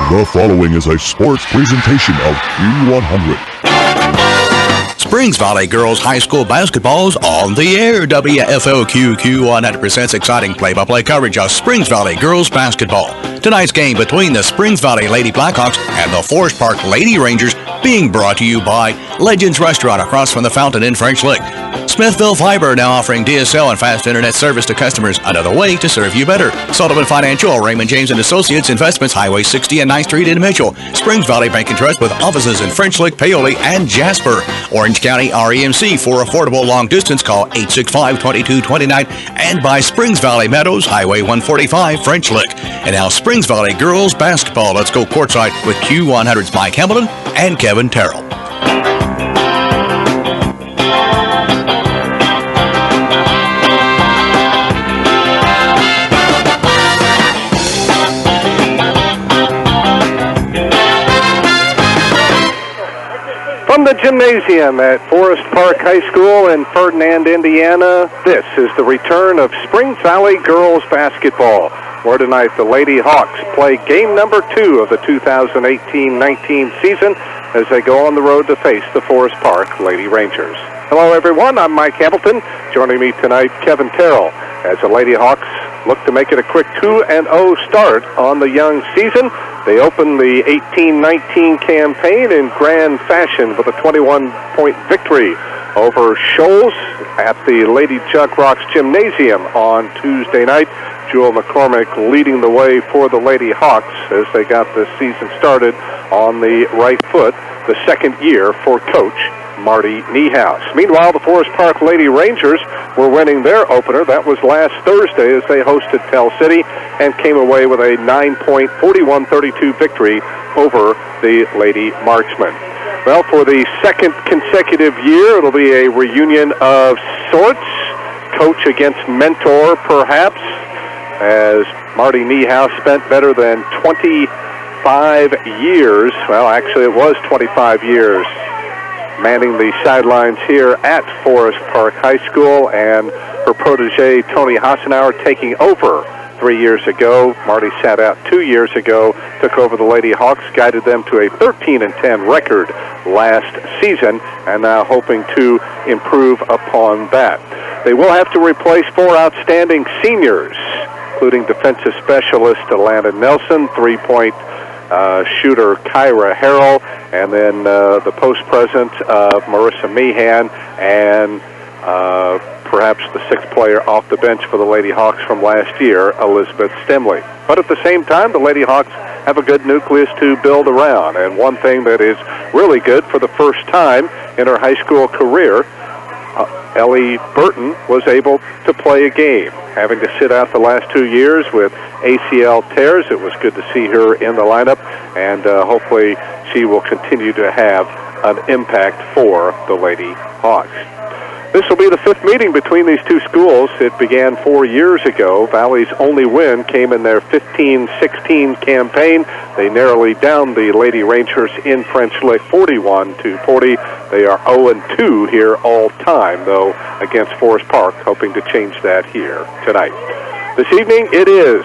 The following is a sports presentation of Q100. Springs Valley Girls High School basketball is on the air. WFLQ Q100 presents exciting play-by-play coverage of Springs Valley Girls basketball. Tonight's game between the Springs Valley Lady Blackhawks and the Forest Park Lady Rangers being brought to you by Legends Restaurant across from the Fountain in French Lick. Smithville Fiber now offering DSL and fast internet service to customers. Another way to serve you better. Sullivan Financial, Raymond James & Associates Investments, Highway 60 and 9th Street in Mitchell. Springs Valley Bank and Trust with offices in French Lick, Paoli, and Jasper. Orange County REMC for affordable long distance. Call 865-2229. And by Springs Valley Meadows, Highway 145, French Lick. And now Springs Valley Girls Basketball. Let's go courtside with Q100's Mike Hamilton and Kevin Terrell. From the gymnasium at Forest Park High School in Ferdinand, Indiana, this is the return of Springs Valley Girls Basketball, where tonight the Lady Hawks play game number 2 of the 2018-19 season as they go on the road to face the Forest Park Lady Rangers. Hello, everyone. I'm Mike Hamilton. Joining me tonight, Kevin Terrell, as the Lady Hawks look to make it a quick 2-0 start on the young season. They opened the 18-19 campaign in grand fashion with a 21-point victory over Shoals at the Lady Chuck Rocks Gymnasium on Tuesday night. Jewel McCormick leading the way for the Lady Hawks as they got the season started on the right foot, the second year for Coach Marty Niehaus. Meanwhile, the Forest Park Lady Rangers were winning their opener. That was last Thursday as they hosted Tell City and came away with a 9-point, 41-32 victory over the Lady Marksmen. Well, for the second consecutive year, it'll be a reunion of sorts. Coach against mentor, perhaps, as Marty Niehaus spent better than 25 years. Well, actually, it was 25 years manning the sidelines here at Forest Park High School, and her protege, Tony Hassenauer, taking over 3 years ago. Marty sat out 2 years ago, took over the Lady Hawks, guided them to a 13-10 record last season, and now hoping to improve upon that. They will have to replace 4 outstanding seniors, including defensive specialist Alana Nelson, three-point shooter Kyra Harrell, and then the post presence of Marissa Meehan, and perhaps the 6th player off the bench for the Lady Hawks from last year, Elizabeth Stimley. But at the same time, the Lady Hawks have a good nucleus to build around, and one thing that is really good for the first time in her high school career, Ellie Burton was able to play a game. Having to sit out the last 2 years with ACL tears, it was good to see her in the lineup, and hopefully she will continue to have an impact for the Lady Hawks. This will be the 5th meeting between these two schools. It began 4 years ago. Valley's only win came in their 15-16 campaign. They narrowly downed the Lady Rangers in French Lick 41-40. They are 0-2 here all time, though, against Forest Park, hoping to change that here tonight. This evening, it is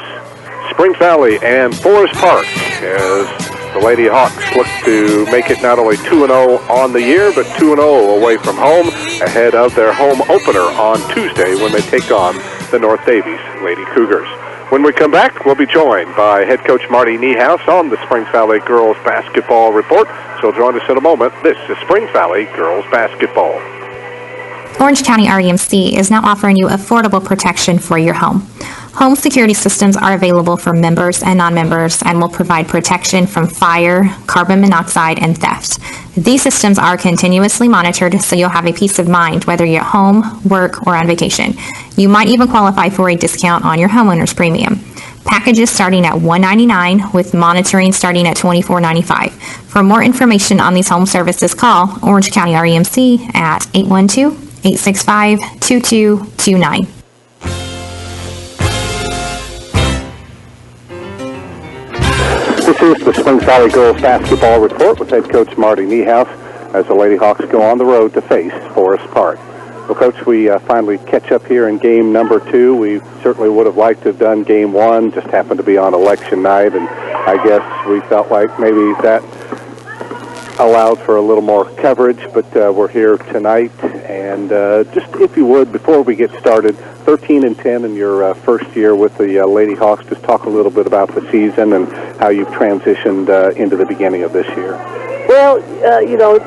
Springs Valley and Forest Park as the Lady Hawks look to make it not only 2-0 on the year, but 2-0 away from home ahead of their home opener on Tuesday when they take on the North Davies Lady Cougars. When we come back, we'll be joined by head coach Marty Niehaus on the Springs Valley Girls Basketball Report. So join us in a moment. This is Springs Valley Girls Basketball. Orange County REMC is now offering you affordable protection for your home. Home security systems are available for members and non-members and will provide protection from fire, carbon monoxide, and theft. These systems are continuously monitored, so you'll have a peace of mind whether you're at home, work, or on vacation. You might even qualify for a discount on your homeowner's premium. Packages starting at $199 with monitoring starting at $24.95. For more information on these home services, call Orange County REMC at 812-865-2229. This is the Springs Valley Girls Basketball Report with head coach Marty Niehaus as the Lady Hawks go on the road to face Forest Park. Well, Coach, we finally catch up here in game number 2. We certainly would have liked to have done game 1, just happened to be on election night, and I guess we felt like maybe that allowed for a little more coverage, but we're here tonight. And just, if you would, before we get started, 13-10 in your first year with the Lady Hawks, just talk a little bit about the season and how you've transitioned into the beginning of this year. Well,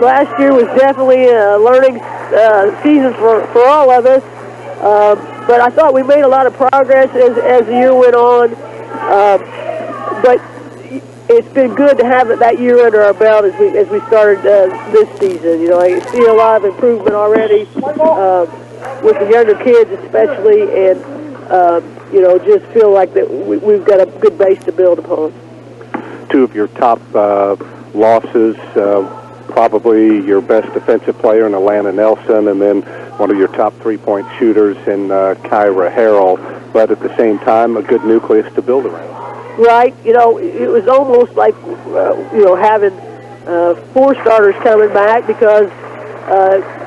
last year was definitely a learning season for all of us, but I thought we made a lot of progress as the year went on. But it's been good to have that year under our belt as we started this season. I see a lot of improvement already with the younger kids especially, and just feel like that we've got a good base to build upon. Two of your top losses, probably your best defensive player in Alana Nelson, and then one of your top three-point shooters in Kyra Harrell, but at the same time, a good nucleus to build around. Right. It was almost like, having 4 starters coming back because,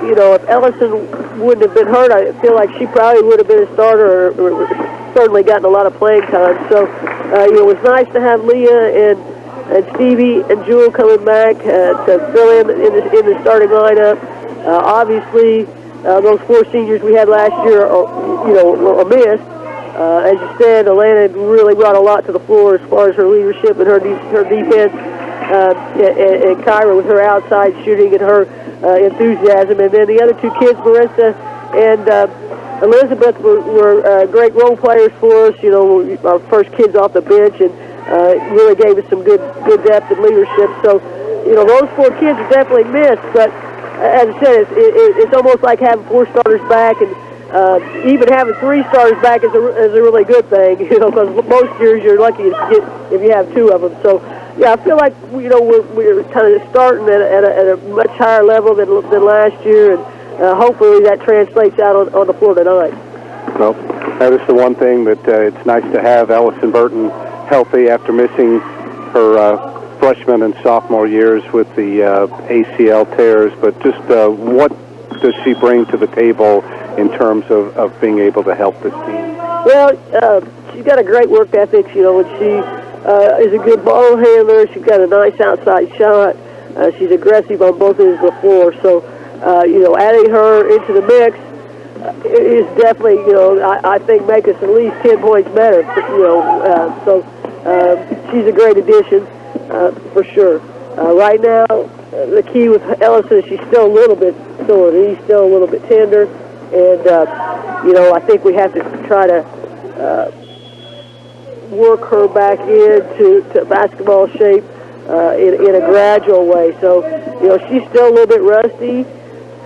if Ellison wouldn't have been hurt, I feel like she probably would have been a starter or certainly gotten a lot of playing time. So, it was nice to have Leah and Stevie and Jewel coming back to fill in the starting lineup. Obviously, those 4 seniors we had last year are missed. As you said, Alana really brought a lot to the floor as far as her leadership and her defense, and Kyra with her outside shooting and her enthusiasm. And then the other 2 kids, Marissa and Elizabeth, were great role players for us. Our first kids off the bench, and really gave us some good depth and leadership. So, those 4 kids are definitely missed. But as I said, it's almost like having 4 starters back, and even having 3 starters back is a really good thing, because most years you're lucky if you have 2 of them. So, yeah, I feel like we're kind of starting at a much higher level than last year, and hopefully that translates out on the floor tonight. Well, that is the one thing that it's nice to have Ellison Burton healthy after missing her freshman and sophomore years with the ACL tears. But just what does she bring to the table in terms of being able to help this team? Well, she's got a great work ethic, and she is a good ball handler. She's got a nice outside shot. She's aggressive on both ends of the floor. So, adding her into the mix is definitely, I think make us at least 10 points better. So she's a great addition for sure. Right now, the key with Ellison is she's still a little bit sore. He's still a little bit tender, and I think we have to try to work her back into basketball shape in a gradual way. So, she's still a little bit rusty.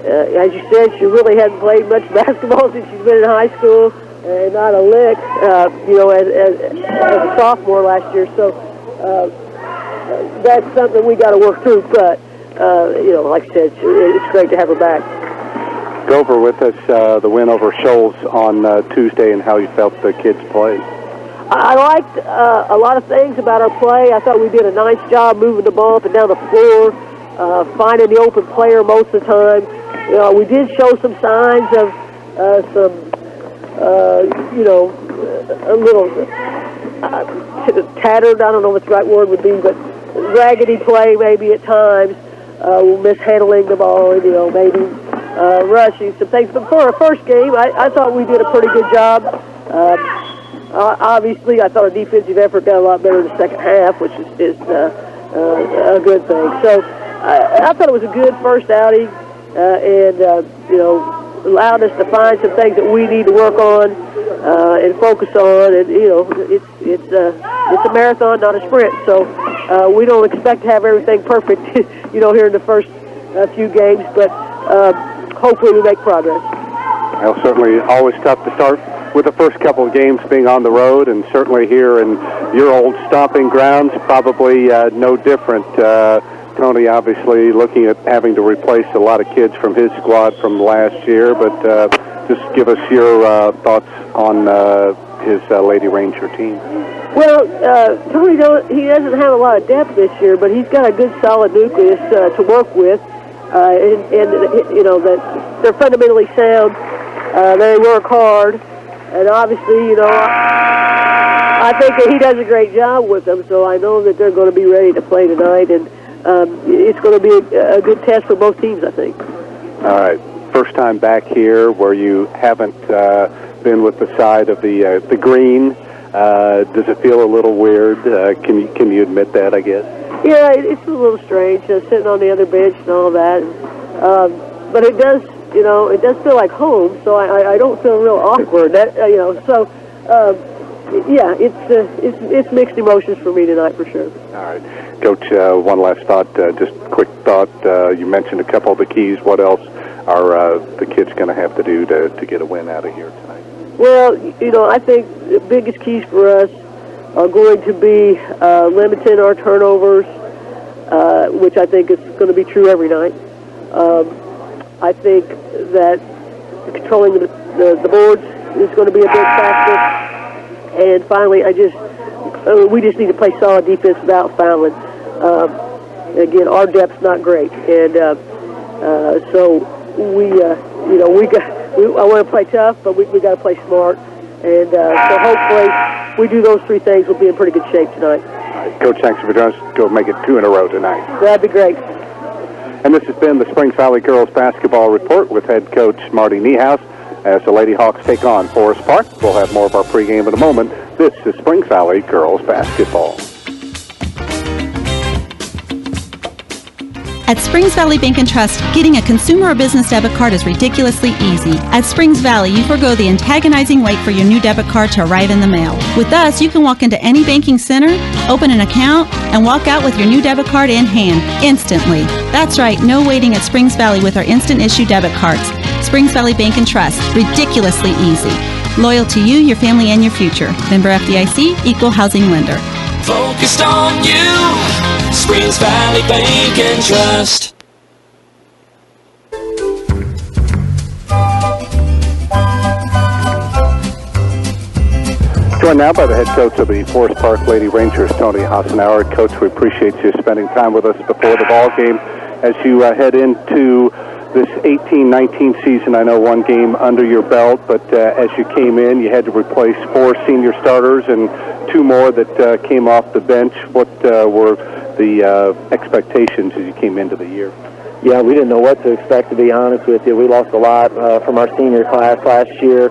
As you said, she really hasn't played much basketball since she's been in high school, and not a lick, as a sophomore last year. So that's something we got to work through. But like I said, it's great to have her back. Go over with us the win over Shoals on Tuesday and how you felt the kids played. I liked a lot of things about our play. I thought we did a nice job moving the ball up and down the floor, finding the open player most of the time. We did show some signs of some, a little tattered, I don't know what the right word would be, but raggedy play maybe at times, mishandling the ball, maybe rushing some things. But for our first game, I thought we did a pretty good job. Obviously, I thought our defensive effort got a lot better in the second half, which is a good thing. So I thought it was a good first outing, and allowed us to find some things that we need to work on and focus on. And it's a marathon, not a sprint. So we don't expect to have everything perfect, here in the first few games, but hopefully we make progress. Well, certainly always tough to start with the first couple of games being on the road, and certainly here in your old stomping grounds, probably no different. Tony obviously looking at having to replace a lot of kids from his squad from last year, but just give us your thoughts on his Lady Ranger team. Well, Tony, he doesn't have a lot of depth this year, but he's got a good solid nucleus to work with, and that they're fundamentally sound. They work hard. And obviously, I I think that he does a great job with them, so I know that they're going to be ready to play tonight, and it's going to be a good test for both teams, I think. All right. First time back here where you haven't been with the side of the green. Does it feel a little weird? Can you admit that, I guess? Yeah, it's a little strange, sitting on the other bench and all that. But it does, it does feel like home, so I don't feel real awkward. Yeah, it's mixed emotions for me tonight for sure. All right. Coach, one last thought, just quick thought. You mentioned a couple of the keys. What else are the kids going to have to do to get a win out of here tonight? Well, I think the biggest keys for us are going to be limiting our turnovers, which I think is going to be true every night. I think that controlling the boards is going to be a big factor. And finally, we just need to play solid defense without fouling. Again, our depth's not great, and so I want to play tough, but we got to play smart. And so hopefully, we do those three things. We'll be in pretty good shape tonight. All right, Coach, thanks for joining us. Go make it 2 in a row tonight. That'd be great. And this has been the Springs Valley Girls Basketball Report with head coach Marty Niehaus. As the Lady Hawks take on Forest Park, we'll have more of our pregame in a moment. This is Springs Valley Girls Basketball. At Springs Valley Bank & Trust, getting a consumer or business debit card is ridiculously easy. At Springs Valley, you forgo the antagonizing wait for your new debit card to arrive in the mail. With us, you can walk into any banking center, open an account, and walk out with your new debit card in hand, instantly. That's right, no waiting at Springs Valley with our instant issue debit cards. Springs Valley Bank & Trust, ridiculously easy. Loyal to you, your family, and your future. Member FDIC, Equal Housing Lender. Focused on you, Springs Valley Bank and Trust. Joined now by the head coach of the Forest Park Lady Rangers, Tony Hassenauer. Coach, we appreciate you spending time with us before the ball game. As you head into this 18-19 season, I know one game under your belt, but as you came in, you had to replace 4 senior starters and 2 more that came off the bench. What were the expectations as you came into the year? Yeah, we didn't know what to expect, to be honest with you. We lost a lot from our senior class last year.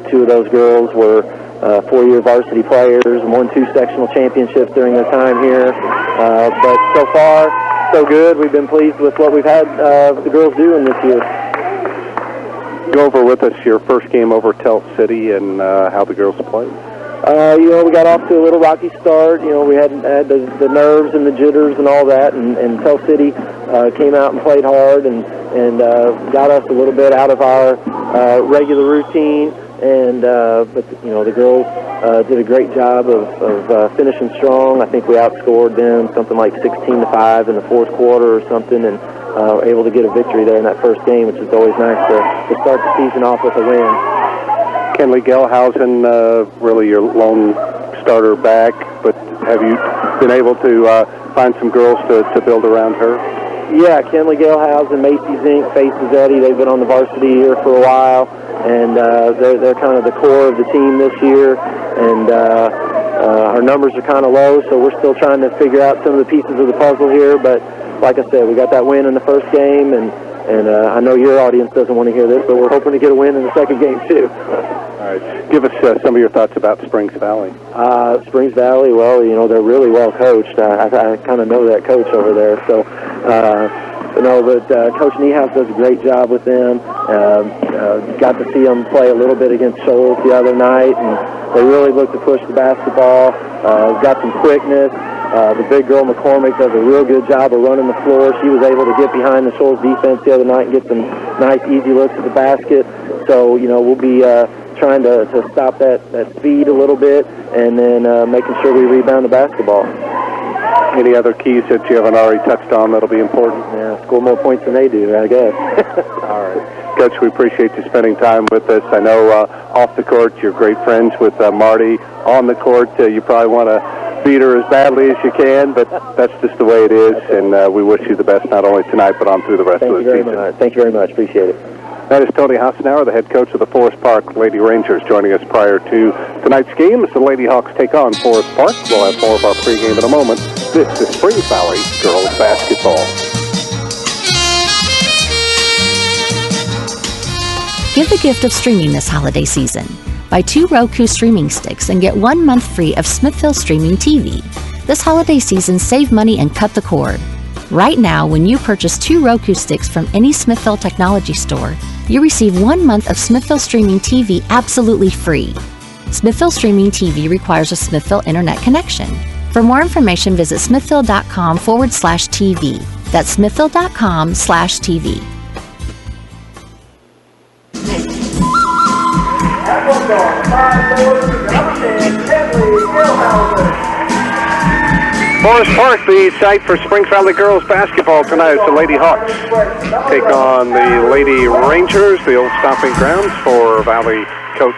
2 of those girls were 4-year varsity players and won 2 sectional championships during their time here. But so far, so good. We've been pleased with what we've had the girls doing this year. Go over with us your first game over Tell City and how the girls played. We got off to a little rocky start. We had the nerves and the jitters and all that, and Tell City came out and played hard and got us a little bit out of our regular routine. But the girls did a great job of finishing strong. I think we outscored them something like 16-5 in the fourth quarter or something, and able to get a victory there in that first game, which is always nice to start the season off with a win. Kenley Gelhausen, really your lone starter back, but have you been able to find some girls to build around her? Yeah, Kenley Gelhausen, Macy Zink, Faith Zazzetti, they've been on the varsity here for a while, and they're kind of the core of the team this year, and our numbers are kind of low, so we're still trying to figure out some of the pieces of the puzzle here, but like I said, we got that win in the first game, and I know your audience doesn't want to hear this, but we're hoping to get a win in the second game, too. All right. Give us some of your thoughts about Springs Valley. Springs Valley, well, they're really well coached. I kind of know that coach over there, so... but Coach Niehaus does a great job with them. Got to see them play a little bit against Shoals the other night, and they really look to push the basketball. Got some quickness. The big girl, McCormick, does a real good job of running the floor. She was able to get behind the Shoals defense the other night and get some nice, easy looks at the basket. So, we'll be trying to stop that speed a little bit, and then making sure we rebound the basketball. Any other keys that you haven't already touched on that'll be important? Yeah, score more points than they do, I guess. All right. Coach, we appreciate you spending time with us. I know off the court you're great friends with Marty. On the court, you probably want to beat her as badly as you can, but that's just the way it is, and we wish you the best not only tonight but on through the rest of the season. Thank you very much. Appreciate it. That is Tony Hassenauer, the head coach of the Forest Park Lady Rangers, joining us prior to tonight's game as the Lady Hawks take on Forest Park. We'll have more of our pregame in a moment. This is Springs Valley girls basketball. Give the gift of streaming this holiday season. Buy 2 Roku streaming sticks and get 1 month free of Smithville Streaming TV. This holiday season, save money and cut the cord. Right now, when you purchase 2 Roku sticks from any Smithville Technology store, you receive 1 month of Smithville Streaming TV absolutely free. Smithville Streaming TV requires a Smithville Internet connection. For more information, visit smithville.com/TV. That's smithville.com/TV. Forest Park, the site for Springs Valley girls basketball tonight. It's the Lady Hawks take on the Lady Rangers, the old stomping grounds for Valley coach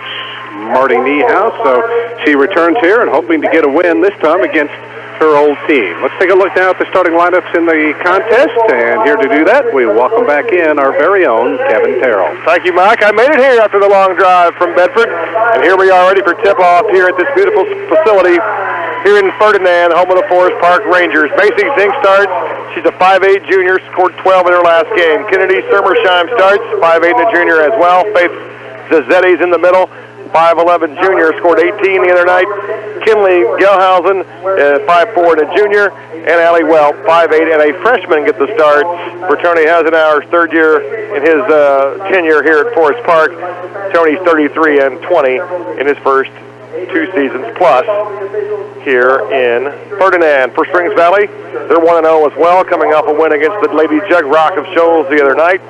Marty Niehaus. So she returns here and hoping to get a win this time against her old team. Let's take a look now at the starting lineups in the contest. And here to do that, we welcome back in our very own Kevin Terrell. Thank you, Mike. I made it here after the long drive from Bedford. And here we are ready for tip-off here at this beautiful facility here in Ferdinand, home of the Forest Park Rangers. Macy Zink starts. She's a 5'8 junior, scored 12 in her last game. Kennedy Sermersheim starts, 5'8 and a junior as well. Faith Zazzetti's in the middle, 5'11 junior, scored 18 the other night. Kinley Gelhausen, 5'4 and a junior. And Allie Welp, 5'8 and a freshman, get the start. For Tony Hassenauer's third year in his tenure here at Forest Park. Tony's 33 and 20 in his first 2 seasons plus here in Ferdinand. For Springs Valley, they're 1-0 as well, coming off a win against the Lady Jug Rock of Shoals the other night.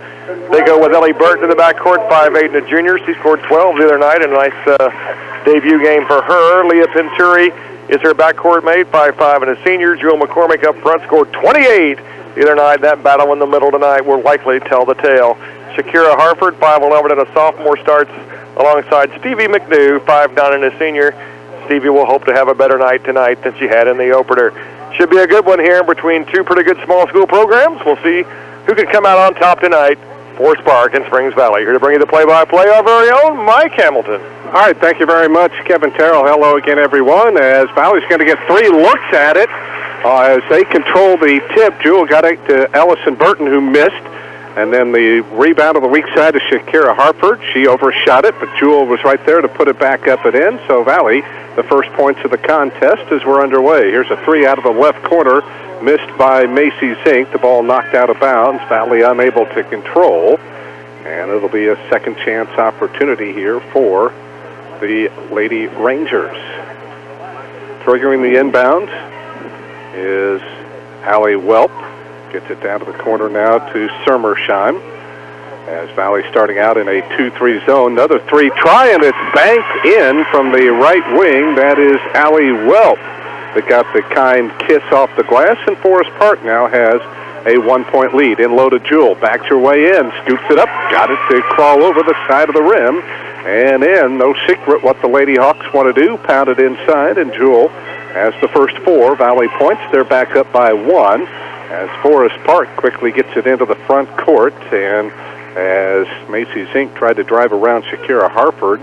They go with Ellie Burton in the backcourt, 5'8 and a junior. She scored 12 the other night, a nice debut game for her. Leah Penturi is her backcourt mate, 5'5 and a senior. Jewel McCormick up front scored 28 the other night. That battle in the middle tonight will likely tell the tale. Shakira Harford, 5'11 and a sophomore, starts alongside Stevie McNew, 5'9 and a senior. Stevie will hope to have a better night tonight than she had in the opener. Should be a good one here between 2 pretty good small school programs. We'll see who can come out on top tonight. Forest Park and Springs Valley. Here to bring you the play-by-play, our very own Mike Hamilton. All right, thank you very much, Kevin Terrell. Hello again, everyone. As Valley's going to get 3 looks at it as they control the tip. Jewel got it to Ellison Burton, who missed. And then the rebound on the weak side is Shakira Harford. She overshot it, but Jewel was right there to put it back up and in. So Valley, the first points of the contest as we're underway. Here's a 3 out of the left corner, missed by Macy Zink. The ball knocked out of bounds. Valley unable to control. And it'll be a second chance opportunity here for the Lady Rangers. Triggering the inbound is Allie Welp. Gets it down to the corner now to Sermersheim. As Valley starting out in a 2-3 zone. Another 3 try, and it's banked in from the right wing. That is Allie Welp that got the kind kiss off the glass, and Forest Park now has a 1-point lead. In low to Jewel, backs her way in, scoops it up, got it to crawl over the side of the rim, and in. No secret what the Lady Hawks want to do, pound it inside, and Jewel has the first 4 Valley points. They're back up by 1 as Forest Park quickly gets it into the front court, and as Macy Zink tried to drive around Shakira Harford,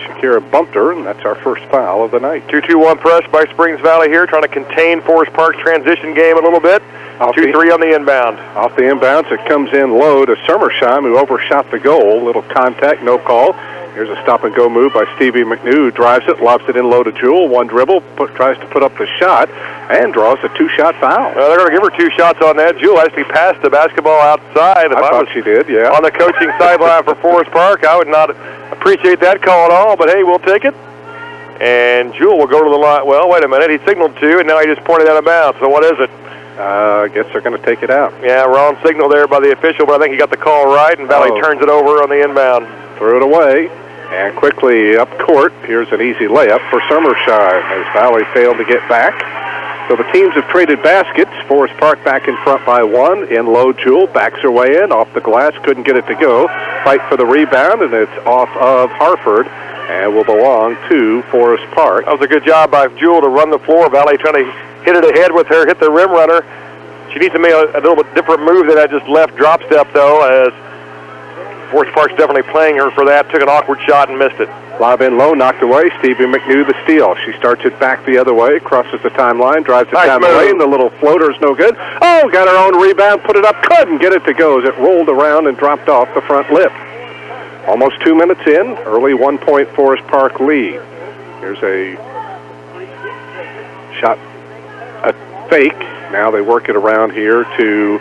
Shakira bumped her, and that's our first foul of the night. 2-2-1 press by Springs Valley here, trying to contain Forest Park's transition game a little bit. 2-3 on the inbound. Off the inbounds, it comes in low to Sermersheim, who overshot the goal. Little contact, no call. Here's a stop-and-go move by Stevie McNew. Drives it, lobs it in low to Jewel. 1 dribble, tries to put up the shot, and draws a 2-shot foul. They're going to give her 2 shots on that. Jewel actually passed the basketball outside. I thought she did, yeah. On the coaching sideline for Forest Park, I would not appreciate that call at all, but hey, we'll take it. And Jewel will go to the line. Well, wait a minute. He signaled 2, and now he just pointed out of bounds. So what is it? I guess they're going to take it out. Yeah, wrong signal there by the official, but I think he got the call right, and Valley turns it over on the inbound. Threw it away, and quickly up court, here's an easy layup for Sermersheim as Valley failed to get back. So the teams have traded baskets. Forest Park back in front by 1. In low, Jewel backs her way in, off the glass, couldn't get it to go. Fight for the rebound, and it's off of Harford, and will belong to Forest Park. That was a good job by Jewel to run the floor. Valley trying to hit it ahead with her, hit the rim runner. She needs to make a little bit different move than that just left drop step, though, as Forest Park's definitely playing her for that. Took an awkward shot and missed it. Lob in low, knocked away. Stevie McNew the steal. She starts it back the other way, crosses the timeline, drives it down the lane. The little floater's no good. Oh, got her own rebound, put it up, couldn't get it to go as it rolled around and dropped off the front lip. Almost 2 minutes in, early 1-point Forest Park lead. Here's a shot, a fake. Now they work it around here to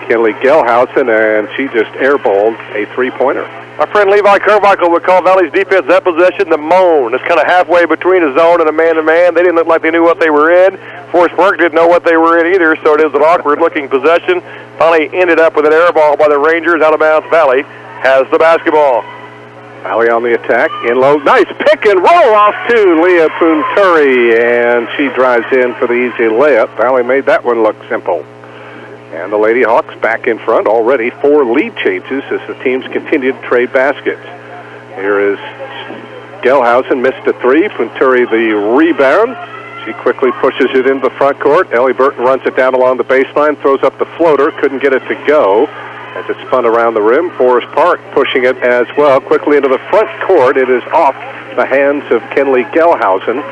Kenley Gelhausen, and she just airballed a three-pointer. Our friend Levi Carmichael would call Valley's defense that possession the moan. It's kind of halfway between a zone and a man-to-man. They didn't look like they knew what they were in. Forest Park didn't know what they were in either, so it is an awkward-looking possession. Finally ended up with an air ball by the Rangers. Out of bounds, Valley has the basketball. Valley on the attack, in low, nice pick and roll off to Leah Punturi, and she drives in for the easy layup. Valley made that one look simple. And the Lady Hawks back in front, already 4 lead changes as the teams continue to trade baskets. Here is Gelhausen, missed a three, Punturi the rebound. She quickly pushes it into the front court. Ellie Burton runs it down along the baseline, throws up the floater, couldn't get it to go. As it spun around the rim, Forest Park pushing it as well, quickly into the front court. It is off the hands of Kenley Gelhausen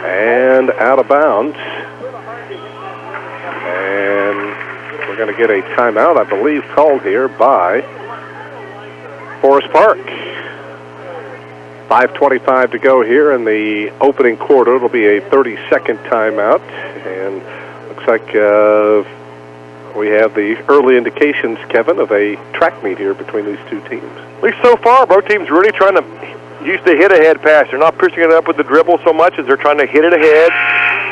and out of bounds. And we're going to get a timeout, I believe, called here by Forest Park. 5:25 to go here in the opening quarter. It'll be a 30-second timeout. And looks like we have the early indications, Kevin, of a track meet here between these two teams. At least so far, both teams really trying to use the hit-ahead pass. They're not pushing it up with the dribble so much as they're trying to hit it ahead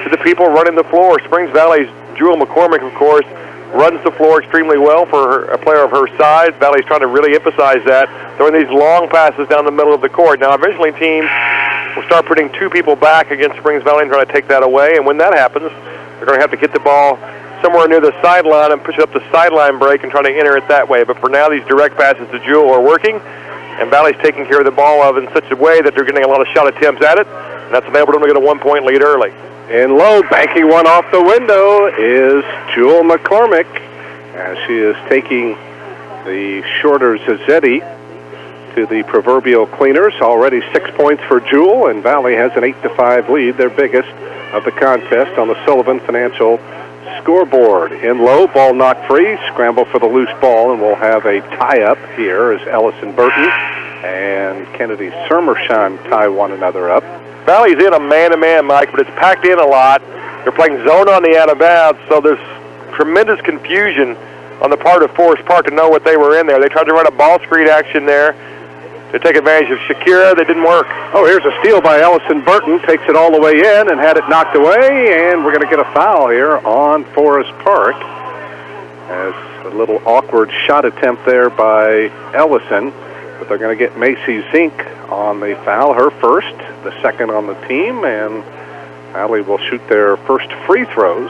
to the people running the floor. Springs Valley's Jewel McCormick, of course, runs the floor extremely well for a player of her size. Valley's trying to really emphasize that, throwing these long passes down the middle of the court. Now, eventually teams will start putting 2 people back against Springs Valley and trying to take that away, and when that happens, they're going to have to get the ball somewhere near the sideline and push up the sideline break and try to enter it that way. But for now, these direct passes to Jewel are working, and Valley's taking care of the ball in such a way that they're getting a lot of shot attempts at it, and that's enabled them to get a 1-point lead early. And low, banking one off the window is Jewel McCormick, as she is taking the shorter Zazzetti to the proverbial cleaners. Already 6 points for Jewel, and Valley has an 8-5 lead, their biggest of the contest on the Sullivan Financial scoreboard. In low, ball knocked free, scramble for the loose ball, and we'll have a tie-up here as Ellison Burton and Kennedy Sermersheim tie one another up. Valley's in a man-to-man, Mike, but it's packed in a lot. They're playing zone on the out-of-bounds, so there's tremendous confusion on the part of Forest Park to know what they were in there. They tried to run a ball screen action there to take advantage of Shakira. That didn't work. Oh, here's a steal by Ellison Burton. Takes it all the way in and had it knocked away, and we're going to get a foul here on Forest Park. As a little awkward shot attempt there by Ellison, but they're going to get Macy Zink on the foul, her first, the second on the team, and Valley will shoot their first free throws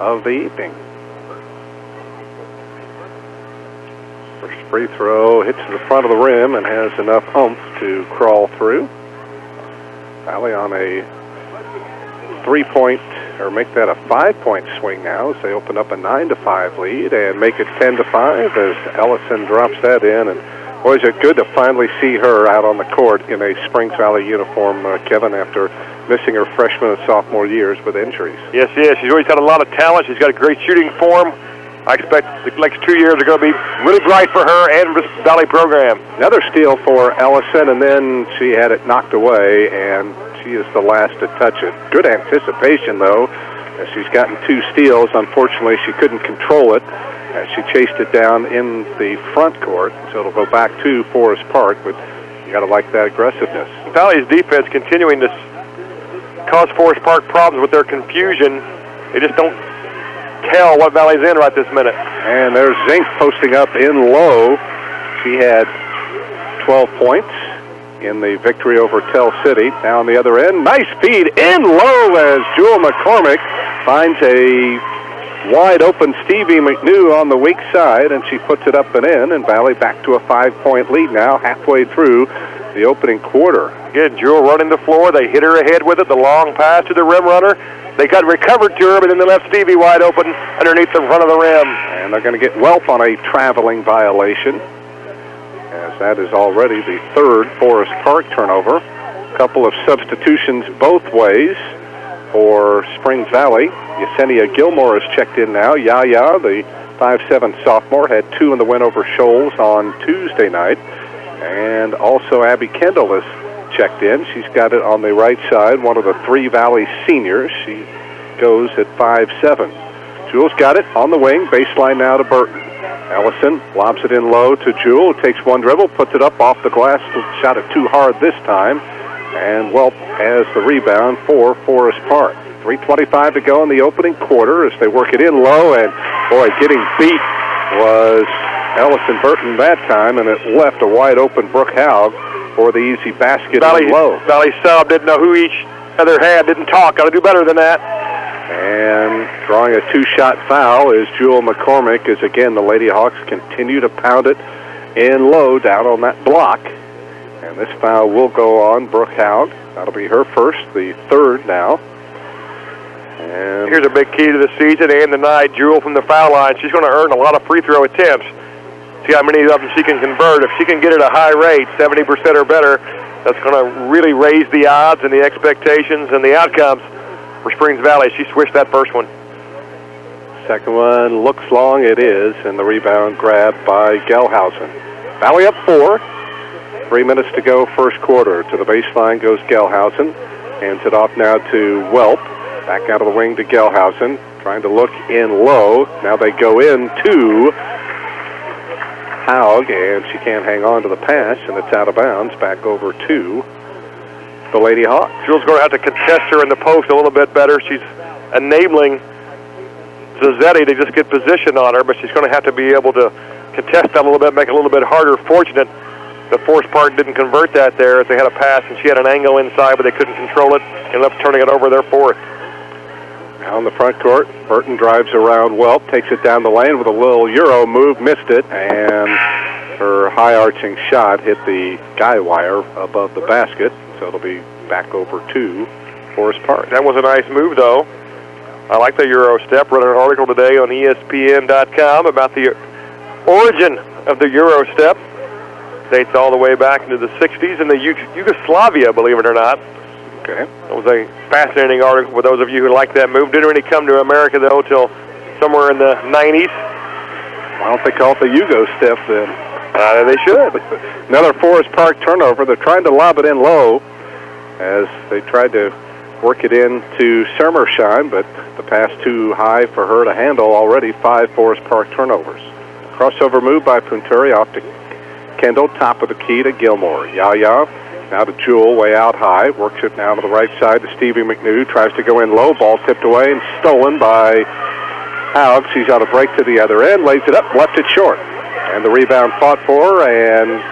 of the evening. First free throw hits the front of the rim and has enough oomph to crawl through. Valley on a 3-point, or make that a 5-point swing now as they open up a 9-5 lead and make it 10-5 as Ellison drops that in. And boy, is it good to finally see her out on the court in a Springs Valley uniform, Kevin, after missing her freshman and sophomore years with injuries. Yes, yes. She's always had a lot of talent. She's got a great shooting form. I expect the next 2 years are going to be really bright for her and this Valley program. Another steal for Ellison, and then she had it knocked away, and she is the last to touch it. Good anticipation, though, as she's gotten 2 steals. Unfortunately, she couldn't control it as she chased it down in the front court, so it'll go back to Forest Park, but you got to like that aggressiveness. Valley's defense continuing to cause Forest Park problems with their confusion. They just don't tell what Valley's in right this minute. And there's Zink posting up in low. She had 12 points in the victory over Tell City. Now on the other end, nice feed in low as Jewel McCormick finds a wide open Stevie McNew on the weak side, and she puts it up and in, and Valley back to a 5-point lead now, halfway through the opening quarter. Again, Jewel running the floor. They hit her ahead with it, the long pass to the rim runner. They got recovered to her, but then they left Stevie wide open underneath the front of the rim. And they're going to get Welp on a traveling violation. as that is already the third Forest Park turnover. A couple of substitutions both ways for Springs Valley. Yesenia Gilmore has checked in now. Yaya, the 5'7" sophomore, had 2 in the win over Shoals on Tuesday night. And also Abby Kendall has checked in. She's got it on the right side, one of the 3 Valley seniors. She goes at 5'7". Jules got it on the wing, baseline now to Burton. Ellison lobs it in low to Jewel, takes one dribble, puts it up off the glass, shot it too hard this time, and Welp has the rebound for Forest Park. 3:25 to go in the opening quarter as they work it in low, and boy, getting beat was Ellison Burton that time, and it left a wide open Brooke Haug for the easy basket in low. Valley sub didn't know who each other had, didn't talk. Got to do better than that. And drawing a 2-shot foul is Jewel McCormick, as again the Lady Hawks continue to pound it in low down on that block. And this foul will go on Brooke Haug. That'll be her first, the third now. And here's a big key to the season and the night. Jewel from the foul line. She's going to earn a lot of free throw attempts. See how many of them she can convert. If she can get at a high rate, 70% or better, that's going to really raise the odds and the expectations and the outcomes for Springs Valley. She swished that first one. Second one looks long, it is, and the rebound grabbed by Gelhausen. Valley up 4. 3 minutes to go, first quarter. To the baseline goes Gelhausen. Hands it off now to Welp. Back out of the wing to Gelhausen. Trying to look in low. Now they go in to Haug, and she can't hang on to the pass, and it's out of bounds. Back over to the Lady Hawks. Jewel's going to have to contest her in the post a little bit better. She's enabling Zazzetti to just get position on her, but she's going to have to be able to contest that a little bit, make it a little bit harder. Fortunate that Forest Park didn't convert that there as they had a pass, and she had an angle inside, but they couldn't control it. Ended up turning it over there for her. Now in the front court, Burton drives around Welp, takes it down the lane with a little Euro move, missed it, and her high-arching shot hit the guy wire above the basket, so it'll be back over to Forest Park. That was a nice move, though. I like the Euro step. Read an article today on ESPN.com about the origin of the Euro step. Dates all the way back into the 60s in the Yugoslavia, believe it or not. Okay. It was a fascinating article for those of you who like that move. Didn't really come to America, though, till somewhere in the 90s. Why don't they call it the Yugo step then? They should. Another Forest Park turnover. They're trying to lob it in low as they tried to work it in to Sermersheim, but the pass too high for her to handle. Already 5 Forest Park turnovers. Crossover move by Punturi off to Kendall, top of the key to Gilmore. Yaya now to Jewel, way out high. Works it now to the right side to Stevie McNew. Tries to go in low. Ball tipped away and stolen by Haug. She's on a break to the other end. Lays it up, left it short. And the rebound fought for, and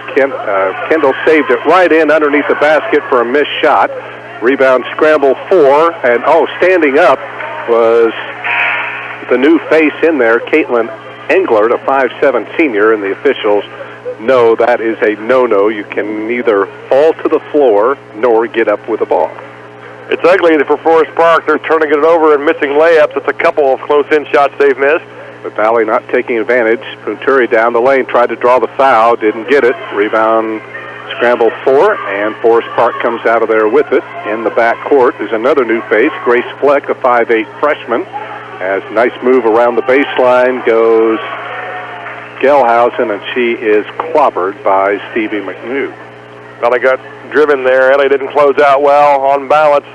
Kendall saved it right in underneath the basket for a missed shot. Rebound scramble 4, and standing up was the new face in there, Caitlin Englert, a 5'7" senior, and the officials know that is a no-no. You can neither fall to the floor nor get up with the ball. It's ugly for Forest Park. They're turning it over and missing layups. It's a couple of close-in shots they've missed. But Valley not taking advantage. Punturi down the lane, tried to draw the foul, didn't get it. Rebound scramble 4, and Forest Park comes out of there with it. In the back court is another new face, Grace Fleck, a 5'8" freshman. As nice move around the baseline goes Gelhausen, and she is clobbered by Stevie McNew. Well, they got driven there. Ellie didn't close out well on balance.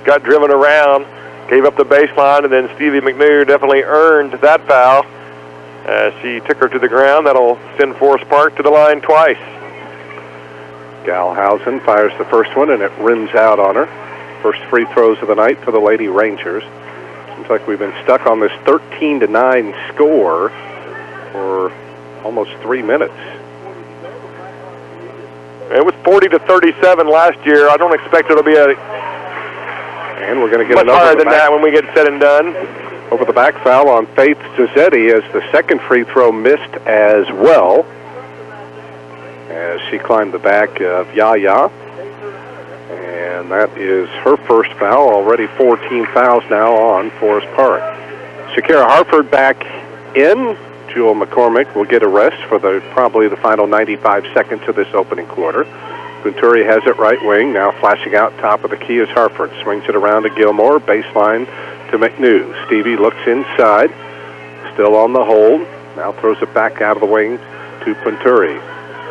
Got driven around, gave up the baseline, and then Stevie McNew definitely earned that foul. She took her to the ground. That'll send Forest Park to the line twice. Gelhausen fires the first one, and it rims out on her. First free throws of the night for the Lady Rangers. Seems like we've been stuck on this 13-9 score for almost 3 minutes. It was 40-37 last year. I don't expect it'll be and we're going to get much higher than that when we get said and done. Over the back foul on Faith Zazzetti as the second free throw missed as well, as she climbed the back of Yaya. And that is her first foul. Already 14 fouls now on Forest Park. Shakira Harford back in. Jewel McCormick will get a rest for probably the final 95 seconds of this opening quarter. Venturi has it right wing. Now flashing out top of the key is Harford. Swings it around to Gilmore. Baseline to McNew. Stevie looks inside. Still on the hold. Now throws it back out of the wing to Venturi.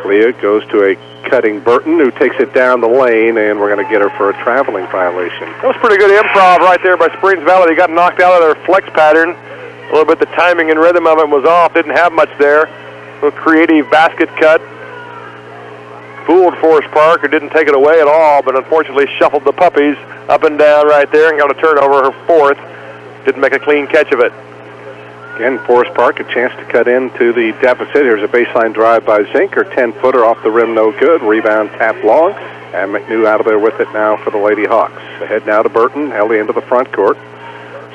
Leah goes to a cutting Burton, who takes it down the lane, and we're going to get her for a traveling violation. That was pretty good improv right there by Springs Valley. They got knocked out of their flex pattern. A little bit the timing and rhythm of it was off. Didn't have much there. A little creative basket cut. Fooled Forest Park, who didn't take it away at all, but unfortunately shuffled the puppies up and down right there and got a turnover, her fourth. Didn't make a clean catch of it. Again, Forest Park, a chance to cut into the deficit. Here's a baseline drive by Zink. Her 10-footer off the rim, no good. Rebound tap long, and McNew out of there with it now for the Lady Hawks. Ahead now to Burton. Ellie into the front court.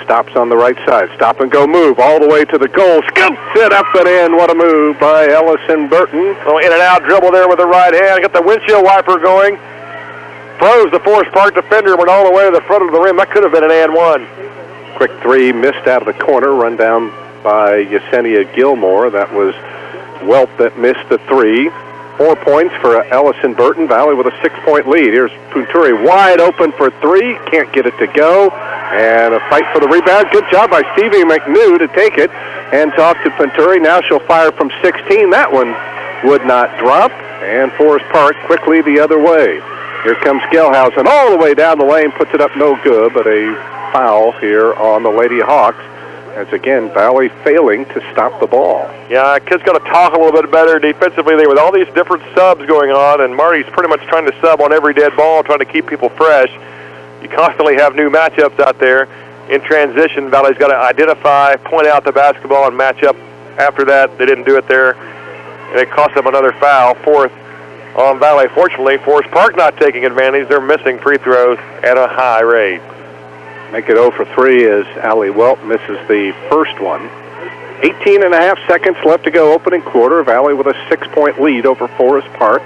Stops on the right side. Stop and go move all the way to the goal. Scoops it up and in. What a move by Ellison Burton. Oh, in and out dribble there with the right hand. Got the windshield wiper going. Froze the Forest Park defender, went all the way to the front of the rim. That could have been an and one. Quick three missed out of the corner. Run down by Yesenia Gilmore. That was Welp that missed the three. 4 points for Ellison Burton. Valley with a 6-point lead. Here's Punturi wide open for three. Can't get it to go. And a fight for the rebound. Good job by Stevie McNew to take it. Hands off to Punturi. Now she'll fire from 16. That one would not drop. And Forest Park quickly the other way. Here comes Gelhausen all the way down the lane. Puts it up no good, but a foul here on the Lady Hawks. As again, Valley failing to stop the ball. Yeah, kids got to talk a little bit better defensively there with all these different subs going on, and Marty's pretty much trying to sub on every dead ball, trying to keep people fresh. You constantly have new matchups out there. In transition, Valley's got to identify, point out the basketball, and match up after that. They didn't do it there, and it cost them another foul. Fourth on Valley. Fortunately, Forest Park not taking advantage. They're missing free throws at a high rate. Make it 0 for 3 as Allie Welp misses the first one. 18 and a half seconds left to go opening quarter. Valley with a 6-point lead over Forest Park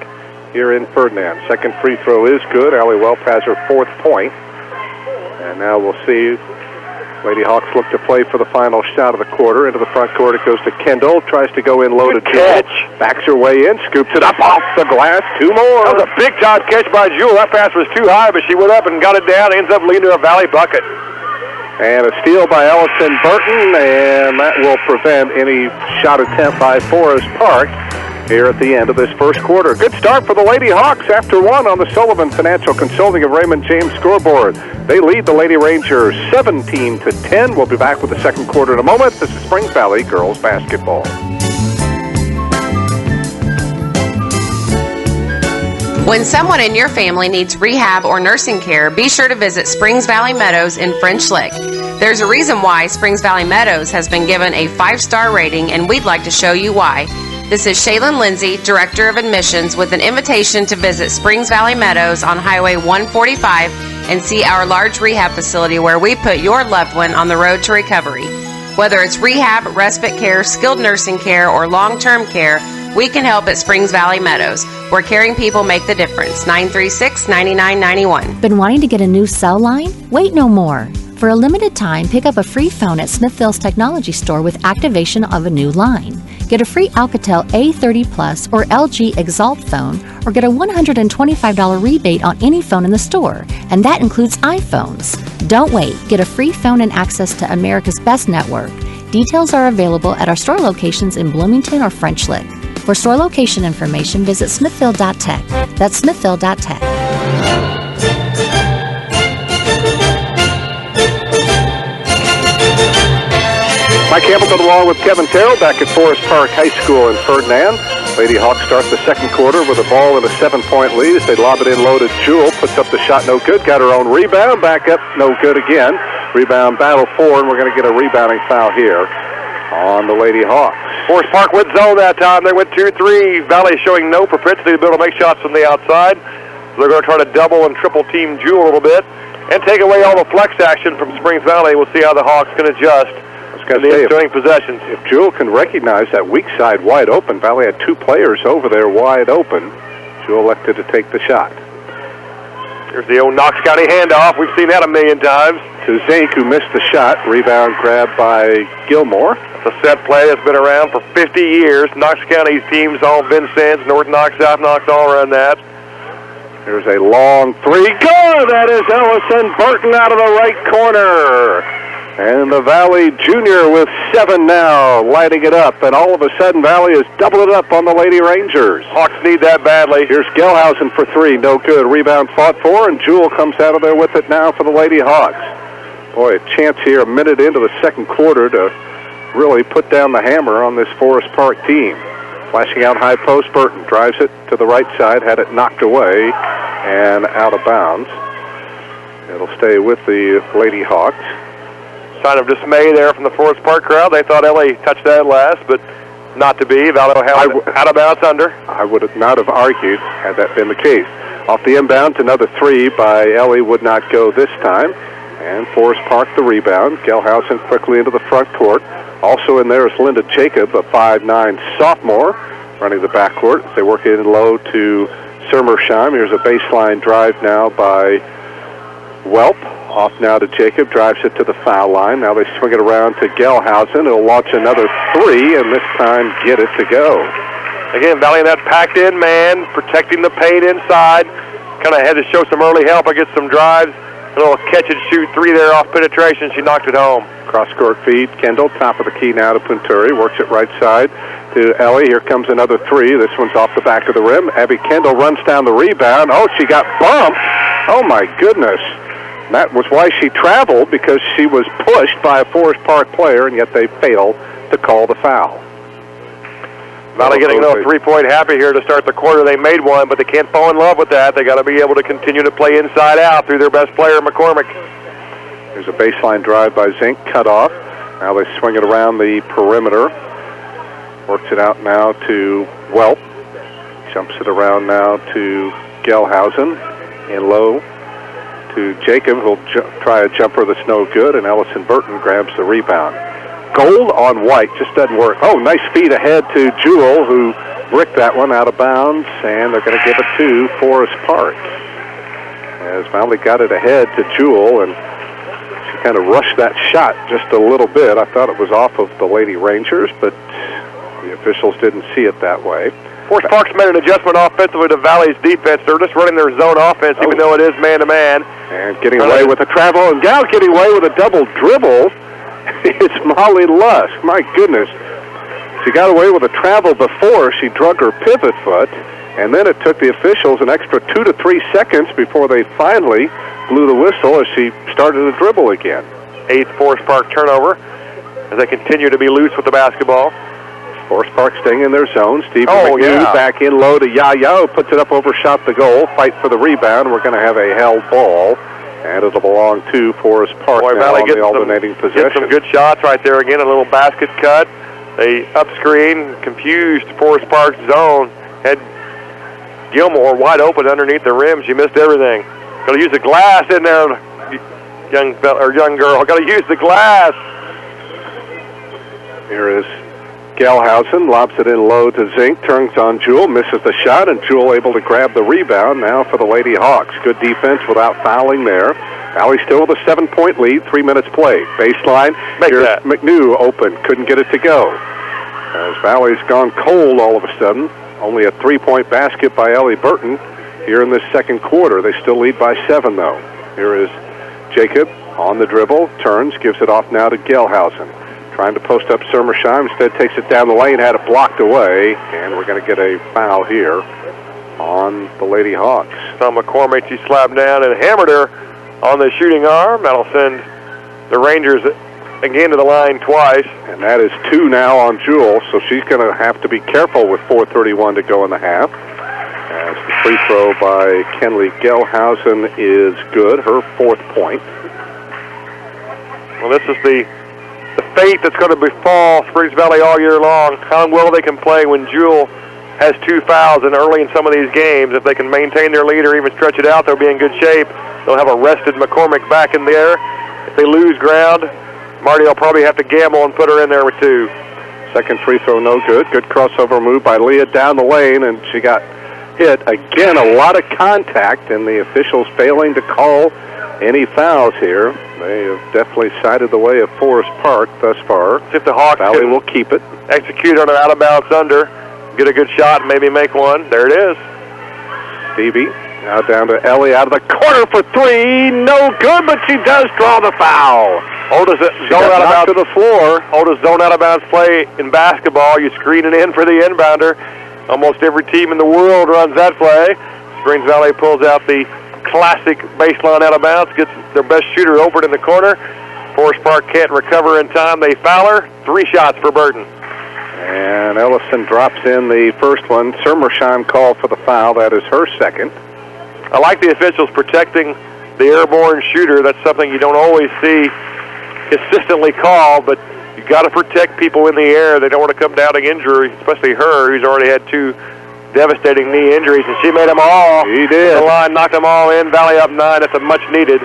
here in Ferdinand. Second free throw is good. Allie Welp has her 4th point. And now we'll see Lady Hawks look to play for the final shot of the quarter. Into the front court it goes to Kendall. Tries to go in loaded. Good catch. Backs her way in. Scoops it up off the glass. 2 more. That was a big-time catch by Jewel. That pass was too high, but she went up and got it down. Ends up leading to a Valley bucket. And a steal by Ellison Burton, and that will prevent any shot attempt by Forest Park here at the end of this first quarter. Good start for the Lady Hawks after one on the Sullivan Financial Consulting of Raymond James scoreboard. They lead the Lady Rangers 17-10. We'll be back with the second quarter in a moment. This is Springs Valley girls basketball. When someone in your family needs rehab or nursing care, be sure to visit Springs Valley Meadows in French Lick. There's a reason why Springs Valley Meadows has been given a 5-star rating, and we'd like to show you why. This is Shaylin Lindsay, Director of Admissions, with an invitation to visit Springs Valley Meadows on Highway 145 and see our large rehab facility where we put your loved one on the road to recovery. Whether it's rehab, respite care, skilled nursing care, or long-term care, we can help at Springs Valley Meadows, where caring people make the difference. 936-9991. Been wanting to get a new cell line? Wait no more. For a limited time, pick up a free phone at Smithville's Technology Store with activation of a new line. Get a free Alcatel A30 Plus or LG Exalt phone, or get a $125 rebate on any phone in the store, and that includes iPhones. Don't wait. Get a free phone and access to America's best network. Details are available at our store locations in Bloomington or French Lick. For store location information, visit smithville.tech. That's smithville.tech. Mike Hamilton along with Kevin Terrell back at Forest Park High School in Ferdinand. Lady Hawks start the second quarter with a ball and a 7-point lead as they lob it in loaded. Jewel puts up the shot, no good. Got her own rebound, back up, no good again. Rebound battle 4, and we're going to get a rebounding foul here on the Lady Hawks. Forest Park went zone that time. They went 2-3. Valley showing no propensity to be able to make shots from the outside. So they're going to try to double and triple team Jewel a little bit and take away all the flex action from Springs Valley. We'll see how the Hawks can adjust in the ensuing possessions. If Jewel can recognize that weak side wide open, Valley had 2 players over there wide open. Jewel elected to take the shot. Here's the old Knox County handoff. We've seen that a million times. to Zink, who missed the shot. Rebound grabbed by Gilmore. It's a set play that's been around for 50 years. Knox County's teams, all Vincennes, North Knox, South Knox, all run that. Here's a long three. Good! That is Ellison Burton out of the right corner. And the Valley Junior with 7 now, lighting it up. And all of a sudden, Valley has doubled it up on the Lady Rangers. Hawks need that badly. Here's Gelhausen for 3. No good. Rebound fought for, and Jewell comes out of there with it now for the Lady Hawks. Boy, a chance here a minute into the second quarter to really put down the hammer on this Forest Park team. Flashing out high post, Burton drives it to the right side, had it knocked away and out of bounds. It'll stay with the Lady Hawks. Sign of dismay there from the Forest Park crowd. They thought Ellie touched that last, but not to be. Valley held it out of bounds under. I would not have argued had that been the case. Off the inbound, another 3 by Ellie would not go this time. And Forest Park the rebound. Gelhausen quickly into the front court. Also in there is Linda Jacob, a 5'9" sophomore, running the backcourt. They work it in low to Sermersheim. Here's a baseline drive now by Welp. Off now to Jacob, drives it to the foul line. Now they swing it around to Gelhausen. He'll launch another 3, and this time get it to go. Again, Valley in that packed-in man, protecting the paint inside. Kind of had to show some early help against some drives. A little catch-and-shoot 3 there off penetration. She knocked it home. Cross-court feed. Kendall, top of the key now to Punturi. Works it right side to Ellie. Here comes another 3. This one's off the back of the rim. Abby Kendall runs down the rebound. Oh, she got bumped. Oh, my goodness. That was why she traveled, because she was pushed by a Forest Park player, and yet they failed to call the foul. Valley getting a little three-point happy here to start the quarter. They made one, but they can't fall in love with that. They got to be able to continue to play inside out through their best player, McCormick. There's a baseline drive by Zink, cut off. Now they swing it around the perimeter. Works it out now to Welp. Jumps it around now to Gelhausen. In low to Jacob, who'll try a jumper that's no good, and Ellison Burton grabs the rebound. Gold on white just doesn't work. Oh, nice feed ahead to Jewell, who bricked that one out of bounds, and they're going to give it to Forest Park. As Valley got it ahead to Jewell, and she kind of rushed that shot just a little bit. I thought it was off of the Lady Rangers, but the officials didn't see it that way. Forest Park's made an adjustment offensively to Valley's defense. They're just running their zone offense, even though it is man-to-man. And getting away with a travel, and now getting away with a double dribble. It's Molly Lusk. My goodness. She got away with a travel before she drug her pivot foot, and then it took the officials an extra 2 to 3 seconds before they finally blew the whistle as she started to dribble again. 8th Forest Park turnover as they continue to be loose with the basketball. Forest Park staying in their zone. Steve McNew back in low to Yaya, who puts it up, overshot the goal. Fight for the rebound. We're going to have a held ball, and it'll belong to Forest Park now Valley on the alternating possession. Get some good shots right there again. A little basket cut. They up-screen, confused Forest Park zone. Had Gilmore wide open underneath the rim. She missed everything. Got to use the glass in there, young girl. Got to use the glass. Here is Gelhausen, lobs it in low to Zink, turns on Jewell, misses the shot, and Jewell able to grab the rebound now for the Lady Hawks. Good defense without fouling there. Valley still with a 7-point lead, 3 minutes played. Baseline, here's McNew open, couldn't get it to go. As Valley's gone cold all of a sudden. Only a 3-point basket by Ellie Burton here in this second quarter. They still lead by 7, though. Here is Jacob on the dribble, turns, gives it off now to Gelhausen. Trying to post up Sermersheim, instead takes it down the lane, had it blocked away, and we're going to get a foul here on the Lady Hawks. So McCormick, she slapped down and hammered her on the shooting arm. That'll send the Rangers again to the line twice. And that is 2 now on Jewell, so she's going to have to be careful with 4:31 to go in the half. As the free throw by Kenley Gelhausen is good, her 4th point. Well, this is the fate that's going to befall Springs Valley all year long. How well they can play when Jewell has 2 fouls and early in some of these games. If they can maintain their lead or even stretch it out, they'll be in good shape. They'll have a rested McCormick back in there. If they lose ground, Marty will probably have to gamble and put her in there with 2. Second free throw no good. Good crossover move by Leah down the lane, and she got hit. Again, a lot of contact, and the officials failing to call any fouls here. They have definitely sided the way of Forest Park thus far. See if the Hawks Valley will keep it. Execute on an out-of-bounds under. Get a good shot and maybe make one. There it is. Stevie now down to Ellie out of the corner for three. No good, but she does draw the foul. Oldest zone out of bounds to the floor. Oldest zone out of bounds play in basketball. You screen it in for the inbounder. Almost every team in the world runs that play. Springs Valley pulls out the classic baseline out of bounds, gets their best shooter open in the corner. Forest Park can't recover in time. They foul her. 3 shots for Burton. And Ellison drops in the first one. Sermersheim called for the foul. That is her second. I like the officials protecting the airborne shooter. That's something you don't always see consistently called, but you got to protect people in the air. They don't want to come down to injury, especially her, who's already had 2 devastating knee injuries, and she made them all. She did. The line knocked them all in. Valley up 9. That's a much-needed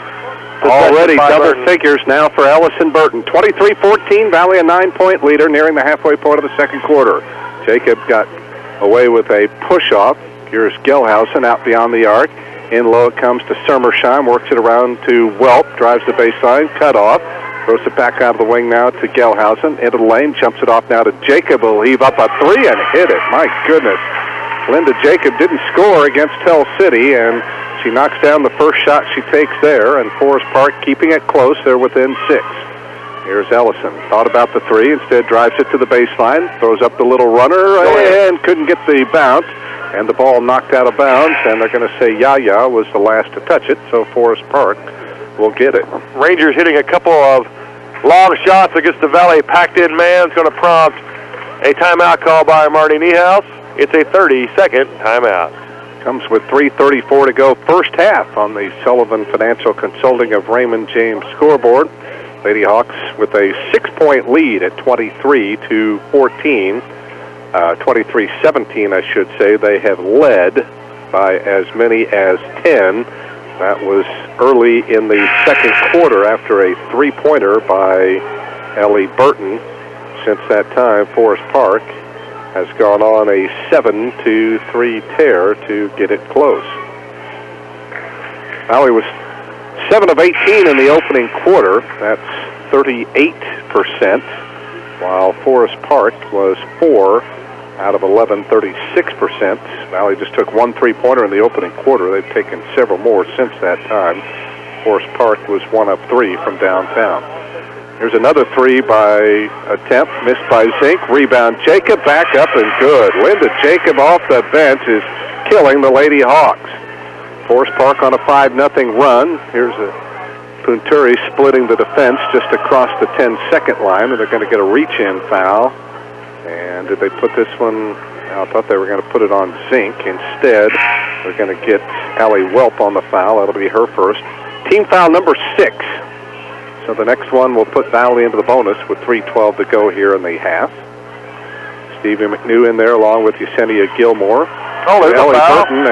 already double Burton. figures now for Ellison Burton. 23-14, Valley a 9-point leader, nearing the halfway point of the second quarter. Jacob got away with a push-off. Here's Gelhausen out beyond the arc. In low it comes to Sermersheim, works it around to Welp, drives the baseline, cut off. Throws it back out of the wing now to Gelhausen. Into the lane, jumps it off now to Jacob, who'll heave up a 3 and hit it. My goodness. Linda Jacob didn't score against Tell City, and she knocks down the first shot she takes there, and Forest Park keeping it close. They're within 6. Here's Ellison. Thought about the 3, instead drives it to the baseline, throws up the little runner, and couldn't get the bounce. And the ball knocked out of bounds, and they're going to say Yaya was the last to touch it, so Forest Park will get it. Rangers hitting a couple of long shots against the Valley packed-in man. It's going to prompt a timeout call by Marty Niehaus. It's a 30-second timeout. Comes with 3:34 to go first half on the Sullivan Financial Consulting of Raymond James scoreboard. Lady Hawks with a 6-point lead at 23-14. 23-17, I should say. They have led by as many as 10. That was early in the second quarter after a 3-pointer by Ellie Burton. Since that time, Forest Park has gone on a 7-3 tear to get it close. Valley was 7 of 18 in the opening quarter. That's 38%, while Forest Park was 4 out of 11, 36%. Valley just took 1 3-pointer in the opening quarter. They've taken several more since that time. Forest Park was 1 of 3 from downtown. Here's another 3 by attempt, missed by Zink. Rebound, Jacob back up and good. Linda Jacob off the bench is killing the Lady Hawks. Forest Park on a 5-0 run. Here's a Punturi splitting the defense just across the 10-second line, and they're going to get a reach-in foul. And did they put this one? I thought they were going to put it on Zink. Instead, they're going to get Allie Welp on the foul. That'll be her first. Team foul number 6. So the next one will put Valley into the bonus with 3:12 to go here in the half. Stevie McNew in there along with Yesenia Gilmore. Oh, there's a foul. Burton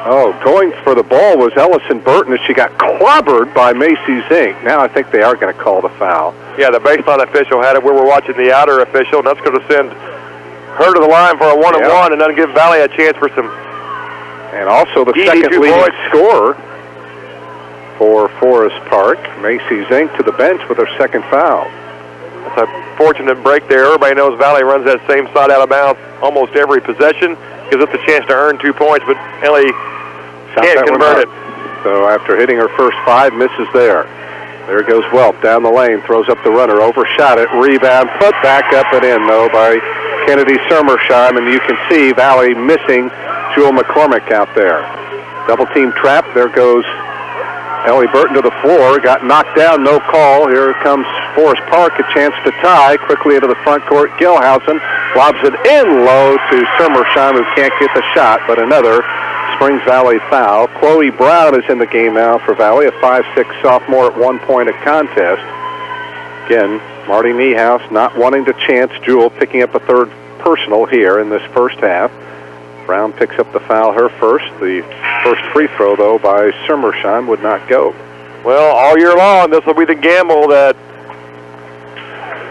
and, going for the ball was Ellison Burton as she got clobbered by Macy Zink. Now I think they are going to call the foul. Yeah, the baseline official had it where we're watching the outer official, and that's going to send her to the line for a 1-and-1 and then give Valley a chance for some. And also the second leading scorer for Forest Park, Macy Zink, to the bench with her second foul. That's a fortunate break there. Everybody knows Valley runs that same side out of bounds almost every possession. Gives us a chance to earn 2 points, but Ellie can't convert it. So after hitting her first 5, misses there. There goes Welp down the lane, throws up the runner, overshot it, rebound, put back up and in, though, by Kennedy Sermersheim, and you can see Valley missing Jewel McCormick out there. Double team trap, there goes Ellie Burton to the floor, got knocked down, no call. Here comes Forest Park, a chance to tie. Quickly into the front court, Gelhausen lobs it in low to Sermersheim, who can't get the shot, but another Springs Valley foul. Chloe Brown is in the game now for Valley, a 5'6" sophomore at 1 point of contest. Again, Marty Niehaus not wanting to chance Jewel picking up a third personal here in this first half. Brown picks up the foul, her first. The first free throw, though, by Sermersheim would not go. Well, all year long, this will be the gamble that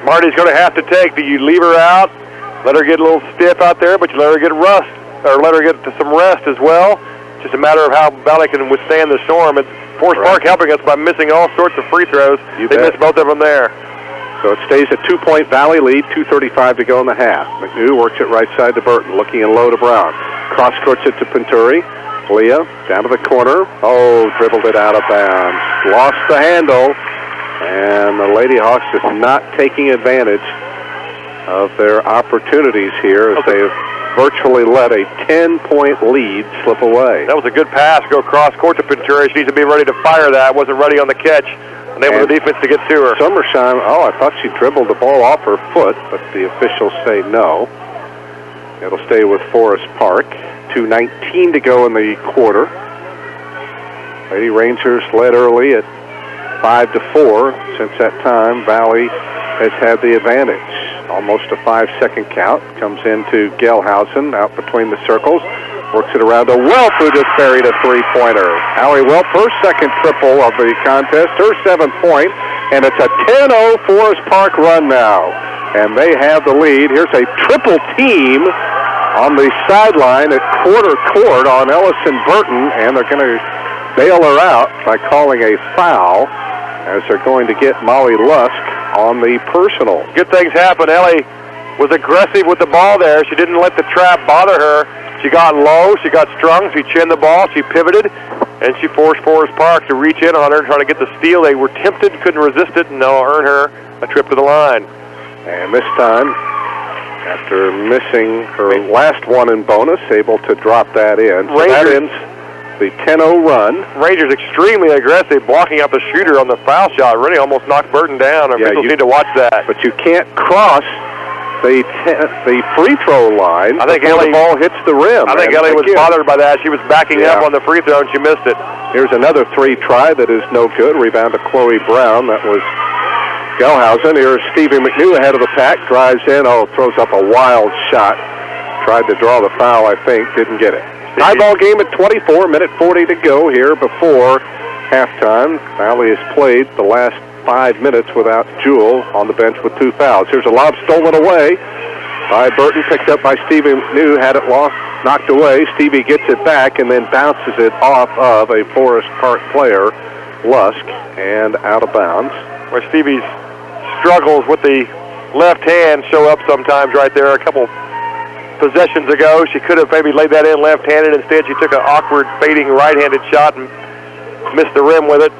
Marty's going to have to take. Do you leave her out, let her get a little stiff out there, but you let her get rust, or let her get to some rest as well? It's just a matter of how Valley can withstand the storm. It's Forest Park helping us by missing all sorts of free throws. They missed both of them there. So it stays a 2-point Valley lead, 2:35 to go in the half. McNew works it right side to Burton, looking in low to Brown. Cross courts it to Penturi. Leah down to the corner. Oh, dribbled it out of bounds. Lost the handle. And the Lady Hawks just not taking advantage of their opportunities here as they've virtually let a 10-point lead slip away. That was a good pass. Go cross court to Penturi. She needs to be ready to fire that. Wasn't ready on the catch. Unable the defense to get to her. Summersheim, I thought she dribbled the ball off her foot, but the officials say no. It'll stay with Forest Park. 2:19 to go in the quarter. Lady Rangers led early at 5-4. Since that time, Valley has had the advantage. Almost a 5-second count. Comes into Gelhausen out between the circles. Works it around to Welp, who just buried a three-pointer. Allie Welp, her second triple of the contest, her 7th point, and it's a 10-0 Forest Park run now. And they have the lead. Here's a triple team on the sideline at quarter court on Ellison Burton, and they're going to bail her out by calling a foul as they're going to get Molly Lusk on the personal. Good things happen. Ellie was aggressive with the ball there. She didn't let the trap bother her. She got low, she got strung, she chinned the ball, she pivoted, and she forced Forest Park to reach in on her and try to get the steal. They were tempted, couldn't resist it, and they'll earn her a trip to the line. And this time, after missing her last one in bonus, able to drop that in. So that ends the 10-0 run. Rangers extremely aggressive, blocking out the shooter on the foul shot. Really almost knocked Burton down. Officials need to watch that. But you can't cross the free throw line. I think the ball hits the rim. I think Ellie was bothered by that. She was backing up on the free throw, and she missed it. Here's another 3 try that is no good. Rebound to Chloe Brown. That was Gelhausen. Here's Stevie McNew ahead of the pack. Drives in. Throws up a wild shot. Tried to draw the foul, I think. Didn't get it. Tie ball game at 24. Minute 40 to go here before halftime. Valley has played the last 5 minutes without Jewel on the bench with 2 fouls. Here's a lob stolen away by Burton, picked up by Stevie McNew, had it lost, knocked away. Stevie gets it back and then bounces it off of a Forest Park player, Lusk, and out of bounds. Where Stevie's struggles with the left hand show up sometimes right there. A couple possessions ago, she could have maybe laid that in left-handed. Instead, she took an awkward, fading right-handed shot and missed the rim with it.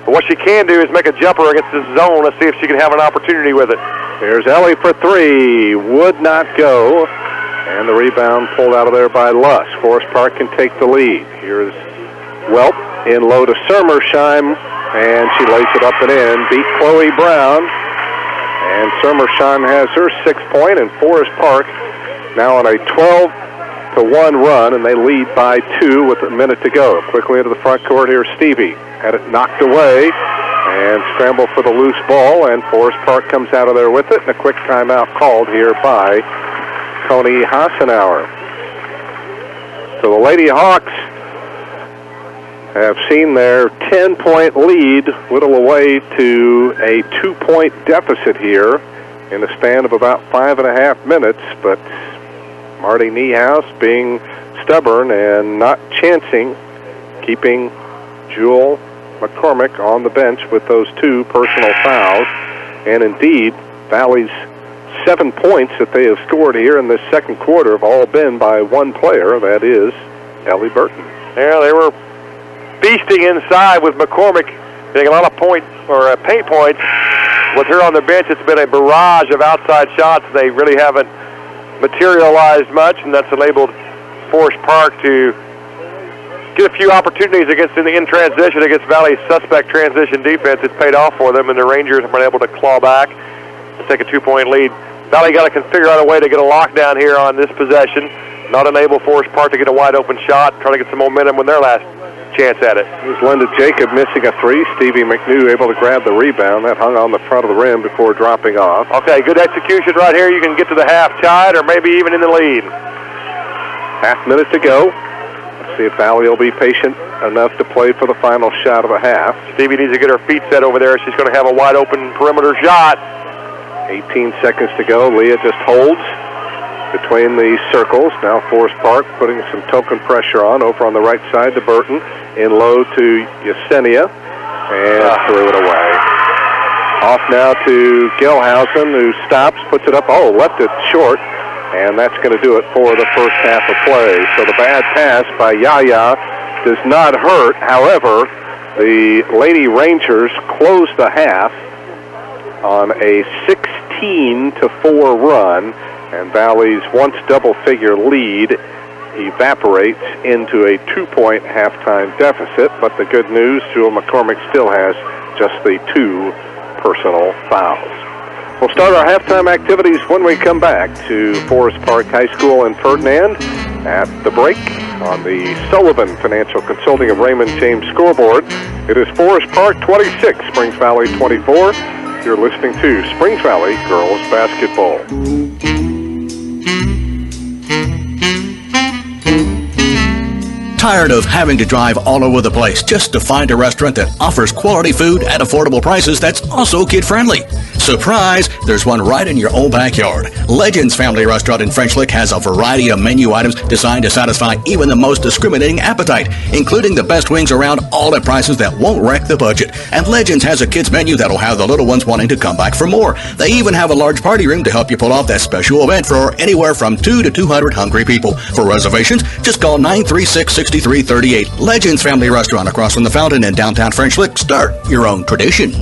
But what she can do is make a jumper against this zone. Let's see if she can have an opportunity with it. Here's Ellie for 3. Would not go. And the rebound pulled out of there by Lusk. Forest Park can take the lead. Here's Welp in low to Summersheim. And she lays it up and in. Beat Chloe Brown. And Summersheim has her 6th point. And Forest Park now on a 12-1 run. And they lead by 2 with a minute to go. Quickly into the front court. Here's Stevie. Had it knocked away and scramble for the loose ball, and Forest Park comes out of there with it, and a quick timeout called here by Coney Hassenauer. So the Lady Hawks have seen their 10-point lead whittle away to a 2-point deficit here in the span of about 5.5 minutes, but Marty Niehaus being stubborn and not chancing, keeping Jewel McCormick on the bench with those 2 personal fouls. And indeed, Valley's 7 points that they have scored here in this second quarter have all been by 1 player. That is Ellie Burton. Yeah, they were feasting inside with McCormick getting a lot of paint points. With her on the bench, it's been a barrage of outside shots. They really haven't materialized much, and that's enabled Forest Park to get a few opportunities in transition against Valley's suspect transition defense. It's paid off for them, and the Rangers have been able to claw back and take a 2-point lead. Valley got to figure out a way to get a lockdown here on this possession, not enable Forest Park to get a wide-open shot, try to get some momentum with their last chance at it. Here's Linda Jacob missing a 3. Stevie McNew able to grab the rebound. That hung on the front of the rim before dropping off. Okay, good execution right here. You can get to the half tied or maybe even in the lead. Half minute to go. See if Valley will be patient enough to play for the final shot of the half. Stevie needs to get her feet set over there. She's going to have a wide-open perimeter shot. 18 seconds to go. Leah just holds. between the circles. Now Forest Park putting some token pressure on over on the right side to Burton. In low to Yesenia. And threw it away. Off now to Gelhausen, who stops, puts it up. Oh, left it short. And that's going to do it for the first half of play. So the bad pass by Yaya does not hurt. However, the Lady Rangers close the half on a 16-4 run, and Valley's once double-figure lead evaporates into a 2-point halftime deficit. But the good news, Jewel McCormick still has just the 2 personal fouls. We'll start our halftime activities when we come back to Forest Park High School in Ferdinand at the break on the Sullivan Financial Consulting of Raymond James scoreboard. It is Forest Park 26, Springs Valley 24. You're listening to Springs Valley Girls Basketball. Tired of having to drive all over the place just to find a restaurant that offers quality food at affordable prices that's also kid-friendly? Surprise! There's one right in your own backyard. Legends Family Restaurant in French Lick has a variety of menu items designed to satisfy even the most discriminating appetite, including the best wings around, all at prices that won't wreck the budget. And Legends has a kids menu that'll have the little ones wanting to come back for more. They even have a large party room to help you pull off that special event for anywhere from 2 to 200 hungry people. For reservations, just call 936-6338. Legends Family Restaurant across from the Fountain in downtown French Lick. Start your own tradition.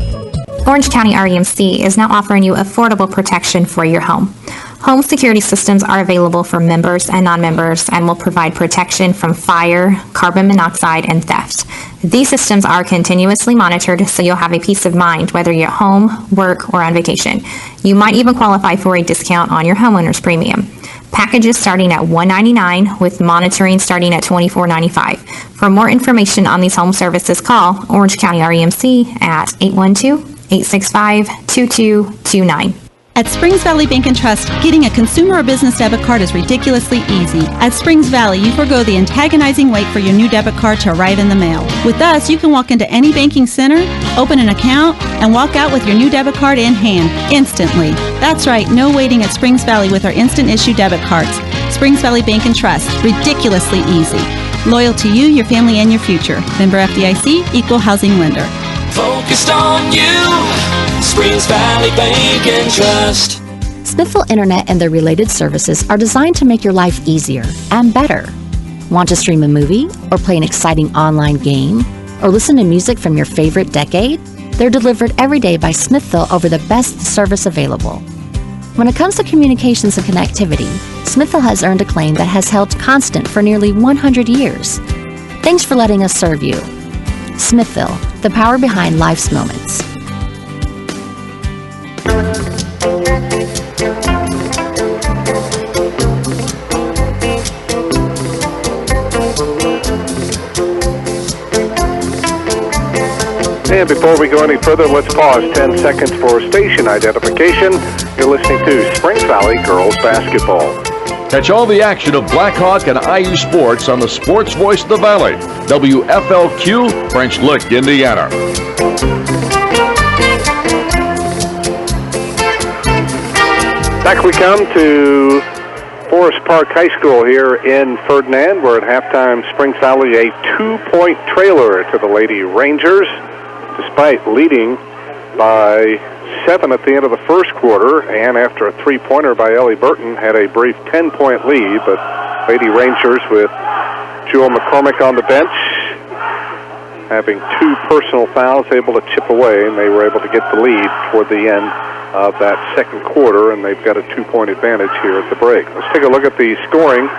Orange County REMC is now offering you affordable protection for your home. Home security systems are available for members and non-members and will provide protection from fire, carbon monoxide, and theft. These systems are continuously monitored, so you'll have a peace of mind whether you're at home, work, or on vacation. You might even qualify for a discount on your homeowner's premium. Packages starting at $199 with monitoring starting at $24.95. For more information on these home services, call Orange County REMC at 812-865-2229. At Springs Valley Bank & Trust, getting a consumer or business debit card is ridiculously easy. At Springs Valley, you forgo the antagonizing wait for your new debit card to arrive in the mail. With us, you can walk into any banking center, open an account, and walk out with your new debit card in hand, instantly. That's right, no waiting at Springs Valley with our instant issue debit cards. Springs Valley Bank & Trust, ridiculously easy. Loyal to you, your family, and your future. Member FDIC, Equal Housing Lender. Focused on you, Springs Valley Bank and Trust. Smithville Internet and their related services are designed to make your life easier and better. Want to stream a movie or play an exciting online game or listen to music from your favorite decade? They're delivered every day by Smithville over the best service available. When it comes to communications and connectivity, Smithville has earned a claim that has held constant for nearly 100 years. Thanks for letting us serve you. Smithville, the power behind life's moments. And before we go any further, let's pause 10 seconds for station identification. You're listening to Springs Valley Girls Basketball. Catch all the action of Blackhawk and IU sports on the Sports Voice of the Valley, WFLQ, French Lick, Indiana. Back we come to Forest Park High School here in Ferdinand. We're at halftime. Springs Valley a 2-point trailer to the Lady Rangers, despite leading by 7 at the end of the first quarter, and after a 3-pointer by Ellie Burton, had a brief 10-point lead. But Lady Rangers with Jewel McCormick on the bench, having 2 personal fouls, able to chip away, and they were able to get the lead toward the end of that second quarter, and they've got a 2-point advantage here at the break. Let's take a look at the scoring.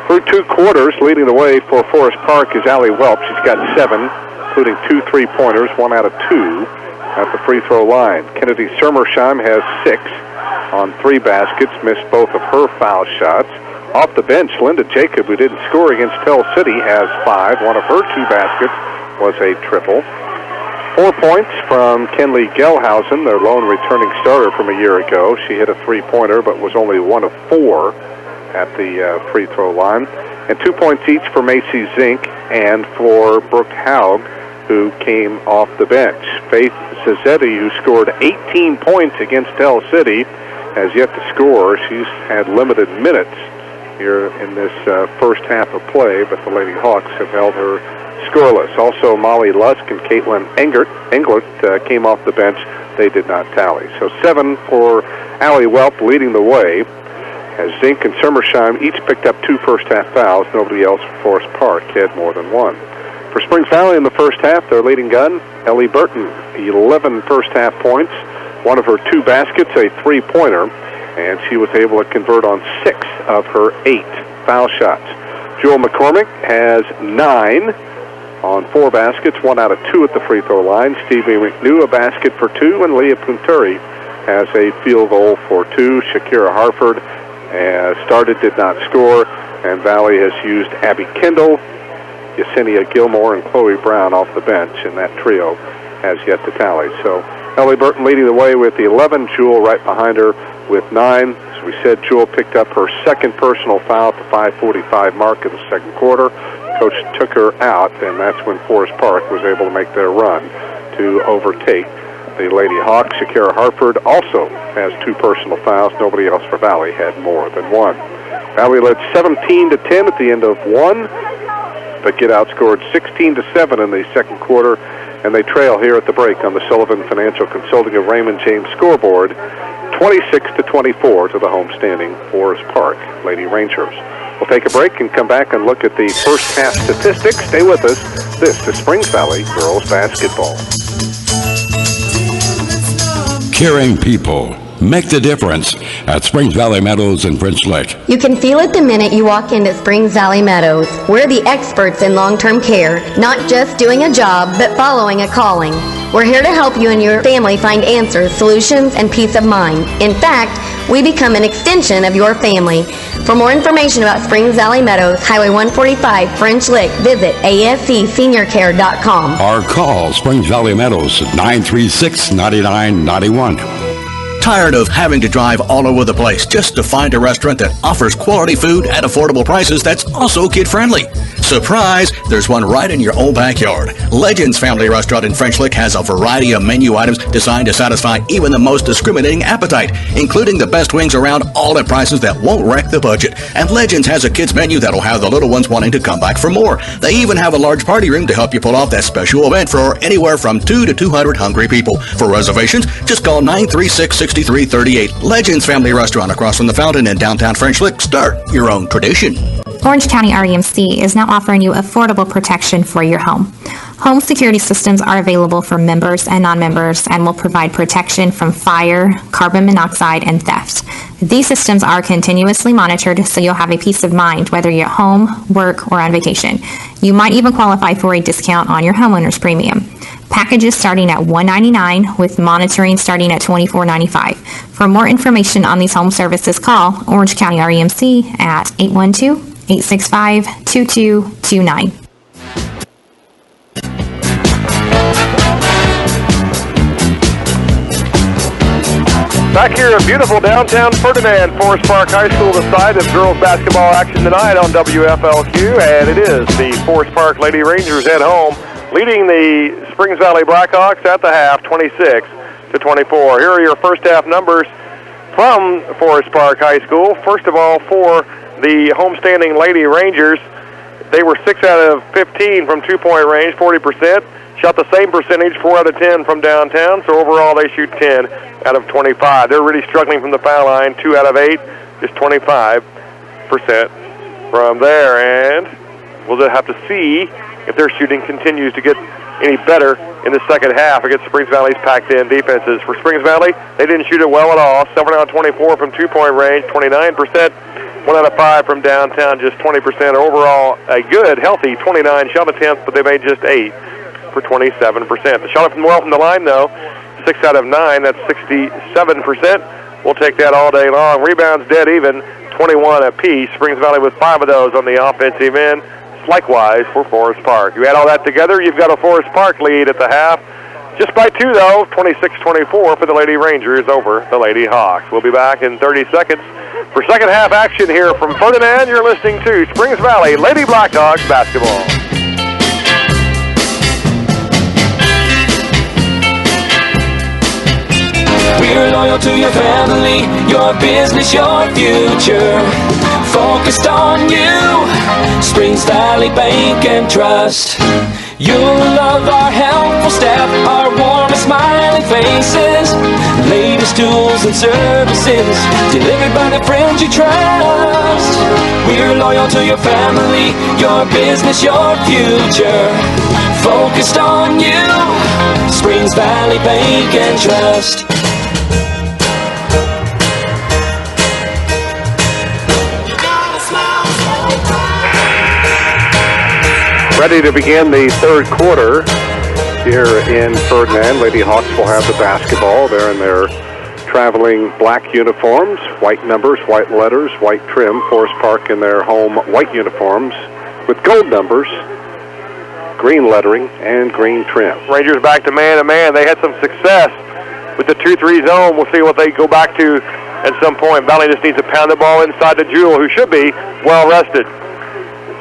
Through 2 quarters, leading the way for Forest Park is Allie Welp. She's got 7, including 2 3-pointers, 1 out of 2 at the free throw line. Kennedy Sermersheim has 6 on 3 baskets, missed both of her foul shots. Off the bench, Linda Jacob, who didn't score against Tell City, has 5. One of her 2 baskets was a triple. 4 points from Kenley Gelhausen, their lone returning starter from a year ago. She hit a 3-pointer, but was only 1 of 4 at the free throw line. And 2 points each for Macy Zink and for Brooke Haug, who came off the bench. Faith Cizzetti, who scored 18 points against Tell City, has yet to score. She's had limited minutes here in this first half of play, but the Lady Hawks have held her scoreless. Also, Molly Lusk and Caitlin Englert came off the bench. They did not tally. So 7 for Allie Welp leading the way, as Zink and Summersheim each picked up 2 first-half fouls. Nobody else for Forest Park had more than 1. For Springs Valley in the first half, their leading gun, Ellie Burton, 11 first-half points. One of her 2 baskets, a three-pointer, and she was able to convert on 6 of her 8 foul shots. Jewel McCormick has 9 on 4 baskets, 1 out of 2 at the free throw line. Stevie McNew, a basket for 2, and Leah Punturi has a field goal for 2. Shakira Harford started, did not score, and Valley has used Abby Kendall, Yesenia Gilmore, and Chloe Brown off the bench, and that trio has yet to tally. So Ellie Burton leading the way with the 11, Jewel right behind her with 9. As we said, Jewel picked up her second personal foul at the 5:45 mark of the second quarter. Coach took her out, and that's when Forest Park was able to make their run to overtake the Lady Hawks. Shakira Harford also has 2 personal fouls. Nobody else for Valley had more than 1. Valley led 17-10 at the end of 1, but get outscored 16-7 in the second quarter, and they trail here at the break on the Sullivan Financial Consulting of Raymond James scoreboard, 26-24 to the homestanding Forest Park Lady Rangers. We'll take a break and come back and look at the first half statistics. Stay with us. This is Springs Valley Girls Basketball. Caring people make the difference at Springs Valley Meadows in French Lick. You can feel it the minute you walk into Springs Valley Meadows. We're the experts in long-term care, not just doing a job, but following a calling. We're here to help you and your family find answers, solutions, and peace of mind. In fact, we become an extension of your family. For more information about Springs Valley Meadows, Highway 145, French Lick, visit ascseniorcare.com. Or call Springs Valley Meadows at 936-9991. Tired of having to drive all over the place just to find a restaurant that offers quality food at affordable prices that's also kid-friendly? Surprise! There's one right in your own backyard. Legends Family Restaurant in French Lick has a variety of menu items designed to satisfy even the most discriminating appetite, including the best wings around, all at prices that won't wreck the budget. And Legends has a kids menu that'll have the little ones wanting to come back for more. They even have a large party room to help you pull off that special event for anywhere from 2 to 200 hungry people. For reservations, just call 936-6338. Legends Family Restaurant across from the Fountain in downtown French Lick. Start your own tradition. Orange County REMC is now offering you affordable protection for your home. Home security systems are available for members and non-members and will provide protection from fire, carbon monoxide, and theft. These systems are continuously monitored, so you'll have a peace of mind whether you're at home, work, or on vacation. You might even qualify for a discount on your homeowner's premium. Packages starting at $199 with monitoring starting at $24.95. For more information on these home services, call Orange County REMC at 812-865-2229. Back here at beautiful downtown Ferdinand, Forest Park High School, the site of girls basketball action tonight on WFLQ, and it is the Forest Park Lady Rangers at home, leading the Springs Valley Blackhawks at the half, 26-24. Here are your first half numbers from Forest Park High School. First of all, for the homestanding Lady Rangers, they were 6 out of 15 from two-point range, 40%. Shot the same percentage, 4 out of 10 from downtown, so overall they shoot 10 out of 25. They're really struggling from the foul line, 2 out of 8, just 25% from there. And we'll just have to see if their shooting continues to get any better in the second half against Springs Valley's packed-in defenses. For Springs Valley, they didn't shoot it well at all. 7 out of 24 from two-point range, 29%. 1 out of 5 from downtown, just 20%. Overall, a good, healthy 29 shot attempts, but they made just 8 for 27%. They shot it well from the line, though. 6 out of 9, that's 67%. We'll take that all day long. Rebounds dead even, 21 apiece. Springs Valley with 5 of those on the offensive end. Likewise for Forest Park. You add all that together, you've got a Forest Park lead at the half. Just by 2, though, 26-24 for the Lady Rangers over the Lady Hawks. We'll be back in 30 seconds for second half action here from Ferdinand. You're listening to Springs Valley Lady Blackhawks basketball. We're loyal to your family, your business, your future. Focused on you, Springs Valley Bank and Trust. You'll love our helpful staff, our warm and smiling faces. Latest tools and services delivered by the friends you trust. We're loyal to your family, your business, your future. Focused on you, Springs Valley Bank and Trust. Ready to begin the third quarter here in Ferdinand. Lady Hawks will have the basketball. They're in their traveling black uniforms, white numbers, white letters, white trim. Forest Park in their home white uniforms with gold numbers, green lettering, and green trim. Rangers back to man-to-man. They had some success with the 2-3 zone. We'll see what they go back to at some point. Valley just needs to pound the ball inside to Jewel, who should be well-rested.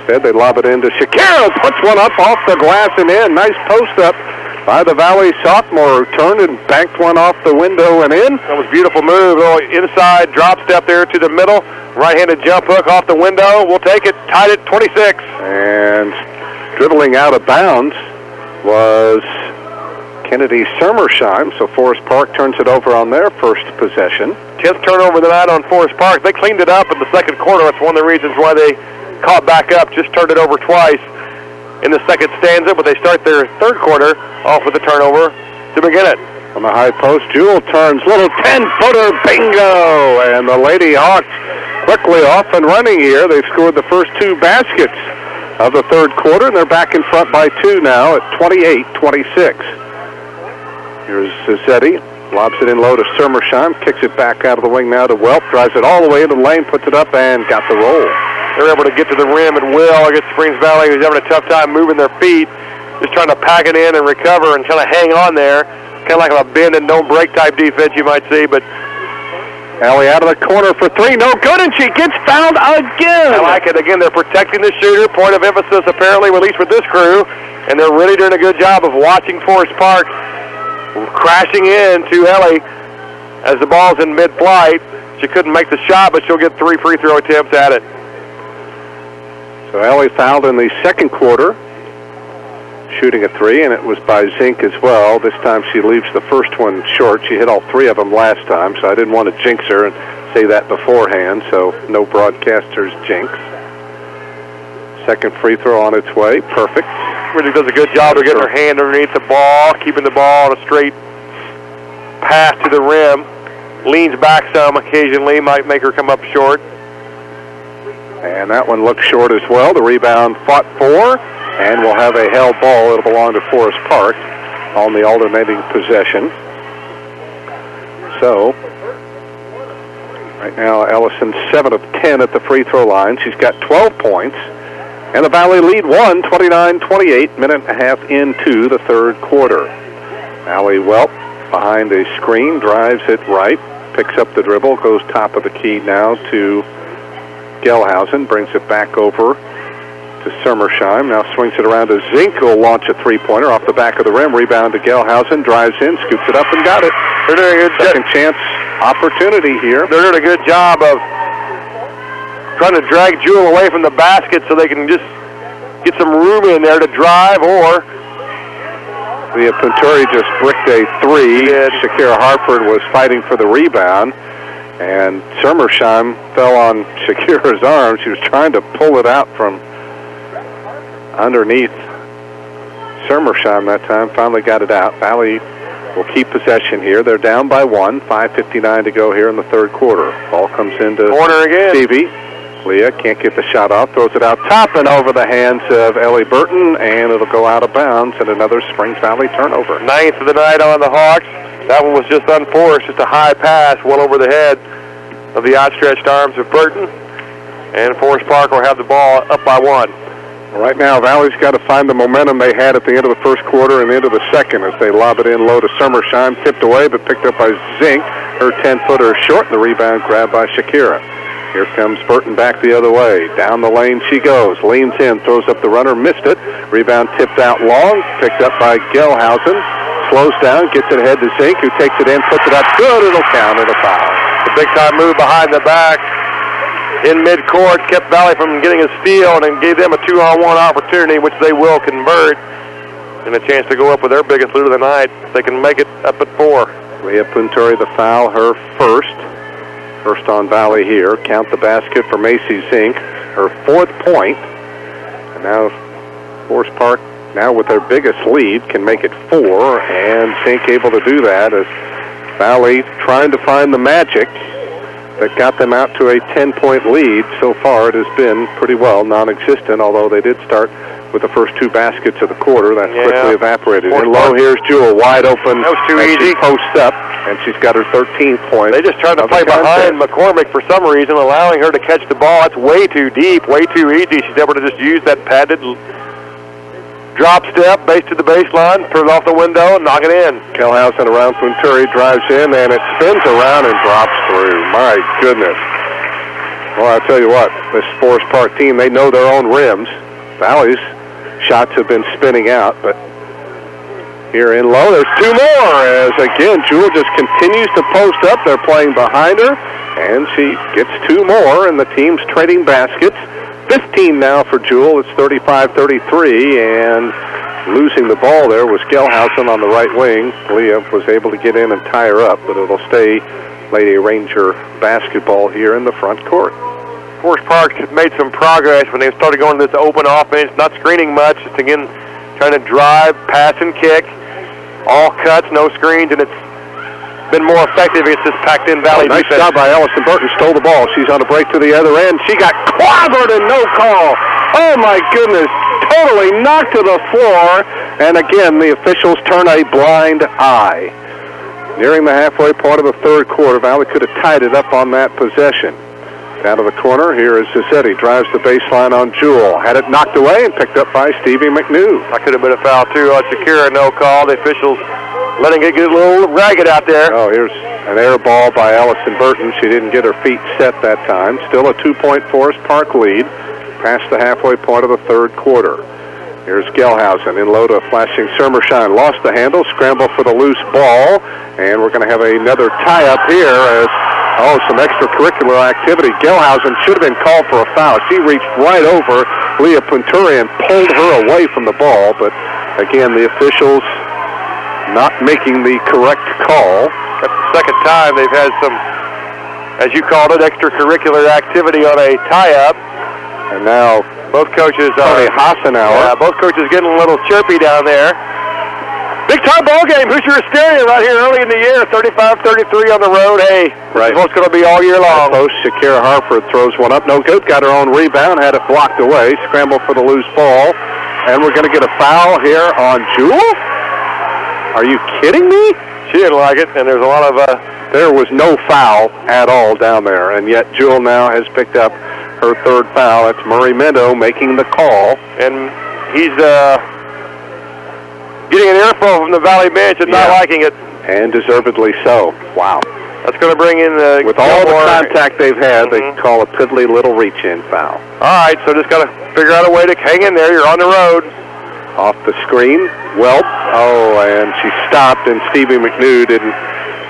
They lob it into Shakira, puts one up off the glass and in. Nice post up by the Valley sophomore, who turned and banked one off the window and in. That was a beautiful move. Oh, inside drop step there to the middle. Right-handed jump hook off the window. We'll take it. Tied at 26. And dribbling out of bounds was Kennedy Sermersheim. So Forest Park turns it over on their first possession. 10th turnover of the night on Forest Park. They cleaned it up in the second quarter. That's one of the reasons why they caught back up, just turned it over twice in the second stanza, but they start their third quarter off with a turnover to begin it. On the high post, Jewel turns, little 10-footer, bingo! And the Lady Hawks quickly off and running here. They've scored the first two baskets of the third quarter, and they're back in front by two now at 28-26. Here's Zizzetti, lobs it in low to Sermersheim, kicks it back out of the wing now to Welp, drives it all the way into the lane, puts it up, and got the roll. They're able to get to the rim at will against Springs Valley, who's having a tough time moving their feet, just trying to pack it in and recover and kind of hang on there, kind of like a bend and don't break type defense you might see. But Allie out of the corner for three, no good, and she gets fouled again. I like it. Again, they're protecting the shooter, point of emphasis apparently, at least with this crew, and they're really doing a good job of watching Forest Park crashing into Ellie as the ball's in mid-flight. She couldn't make the shot, but she'll get 3 free throw attempts at it. So Ellie fouled in the second quarter, shooting a three, and it was by Zink as well. This time she leaves the first one short. She hit all three of them last time, so I didn't want to jinx her and say that beforehand, so no broadcaster's jinx. Second free throw on its way, perfect. Really does a good job of getting her hand underneath the ball, keeping the ball on a straight path to the rim. Leans back some occasionally, might make her come up short. And that one looks short as well. The rebound fought for, and we'll have a held ball. It'll belong to Forest Park on the alternating possession. So, right now, Ellison 7 of 10 at the free throw line. She's got 12 points. And the Valley lead 29-28, minute and a half into the third quarter. Allie Welp behind a screen, drives it right, picks up the dribble, goes top of the key now to Gelhausen, brings it back over to Sermersheim, now swings it around to Zink, who will launch a three-pointer off the back of the rim, rebound to Gelhausen, drives in, scoops it up and got it. They're doing a good second chance opportunity here. They're doing a good job of trying to drag Jewel away from the basket so they can just get some room in there to drive, or the Punturi just bricked a three. Shakira Hartford was fighting for the rebound, and Sermersheim fell on Shakira's arm. She was trying to pull it out from underneath Sermersheim that time, finally got it out. Valley will keep possession here. They're down by one, 5:59 to go here in the third quarter. Ball comes into corner again. Stevie. Leah can't get the shot off, throws it out top and over the hands of Ellie Burton, and it'll go out of bounds, and another Springs Valley turnover. 9th of the night on the Hawks. That one was just unforced, just a high pass well over the head of the outstretched arms of Burton, and Forest Park will have the ball up by one. Right now, Valley's got to find the momentum they had at the end of the first quarter and into the second as they lob it in low to Sermersheim, tipped away but picked up by Zink. Her 10-footer short, and the rebound grabbed by Shakira. Here comes Burton back the other way. Down the lane she goes. Leans in, throws up the runner, missed it. Rebound tipped out long, picked up by Gelhausen. slows down, gets it ahead to Zink, who takes it in, puts it up. Good, it'll count, and a foul. The big-time move behind the back in midcourt kept Valley from getting a steal and gave them a 2-on-1 opportunity, which they will convert, and a chance to go up with their biggest lead of the night. They can make it up at 4. Leah Punturi, the foul, her first. First on Valley here. Count the basket for Macy Zink, her 4th point. And now Forest Park, now with their biggest lead, can make it 4, and Zink able to do that as Valley trying to find the magic that got them out to a 10-point lead. So far it has been pretty well non-existent, although they did start with the first 2 baskets of the quarter. That quickly evaporated. And low, here's Jewel, wide open. That was too easy. She posts up, and she's got her 13th point. They just tried to play behind McCormick for some reason, allowing her to catch the ball. It's way too deep, way too easy. She's able to just use that padded drop step, base to the baseline, turn it off the window, and knock it in. Kellhausen around Punturi, drives in, and it spins around and drops through. My goodness. Well, I'll tell you what, this Forest Park team, they know their own rims. Valley's shots have been spinning out, but here in low, there's 2 more, as again, Jewel just continues to post up. They're playing behind her, and she gets 2 more, and the team's trading baskets. 15 now for Jewel. It's 35-33, and losing the ball there was Kellhausen on the right wing. Leah was able to get in and tie her up, but it'll stay Lady Ranger basketball here in the front court. Forest Park made some progress when they started going to this open offense, not screening much, just again trying to drive, pass, and kick. All cuts, no screens, and it's been more effective against this packed-in Valley nice defense. Job by Ellison Burton, stole the ball. She's on a break to the other end. She got clobbered and no call. Oh, my goodness. Totally knocked to the floor. And again, the officials turn a blind eye. Nearing the halfway point of the third quarter, Valley could have tied it up on that possession. Down to the corner, here is Zizzetti. Drives the baseline on Jewel. Had it knocked away and picked up by Stevie McNew. That could have been a foul, too. Shakira, no call. The officials letting it get a little ragged out there. Oh, here's an air ball by Ellison Burton. She didn't get her feet set that time. Still a 2-point Forest Park lead past the halfway point of the third quarter. Here's Kellhausen in low to flashing Sermershine. Lost the handle, scramble for the loose ball, and we're going to have another tie-up here as, some extracurricular activity. Kellhausen should have been called for a foul. She reached right over Leah Punturi and pulled her away from the ball, but again, the officials not making the correct call. That's the second time they've had some, as you called it, extracurricular activity on a tie-up. And now both coaches Tony Hassenauer. Yeah, both coaches getting a little chirpy down there. Big-time ball game. Hoosier Hysteria right here early in the year. 35-33 on the road. Hey, right. This is what's going to be all year long. Post, Shakira Harford throws one up. No good. Got her own rebound. Had it blocked away. Scramble for the loose ball. And we're going to get a foul here on Jewel? Are you kidding me? She didn't like it, and there's a lot of... There was no foul at all down there, and yet Jewel now has picked up her third foul. It's Murray Mendo making the call. And he's getting an earful from the Valley bench and not liking it. And deservedly so. Wow. That's going to bring in... With all the contact they've had, they call a piddly little reach-in foul. All right, so just got to figure out a way to hang in there. You're on the road. Off the screen, Welp. Oh, and she stopped, and Stevie McNew didn't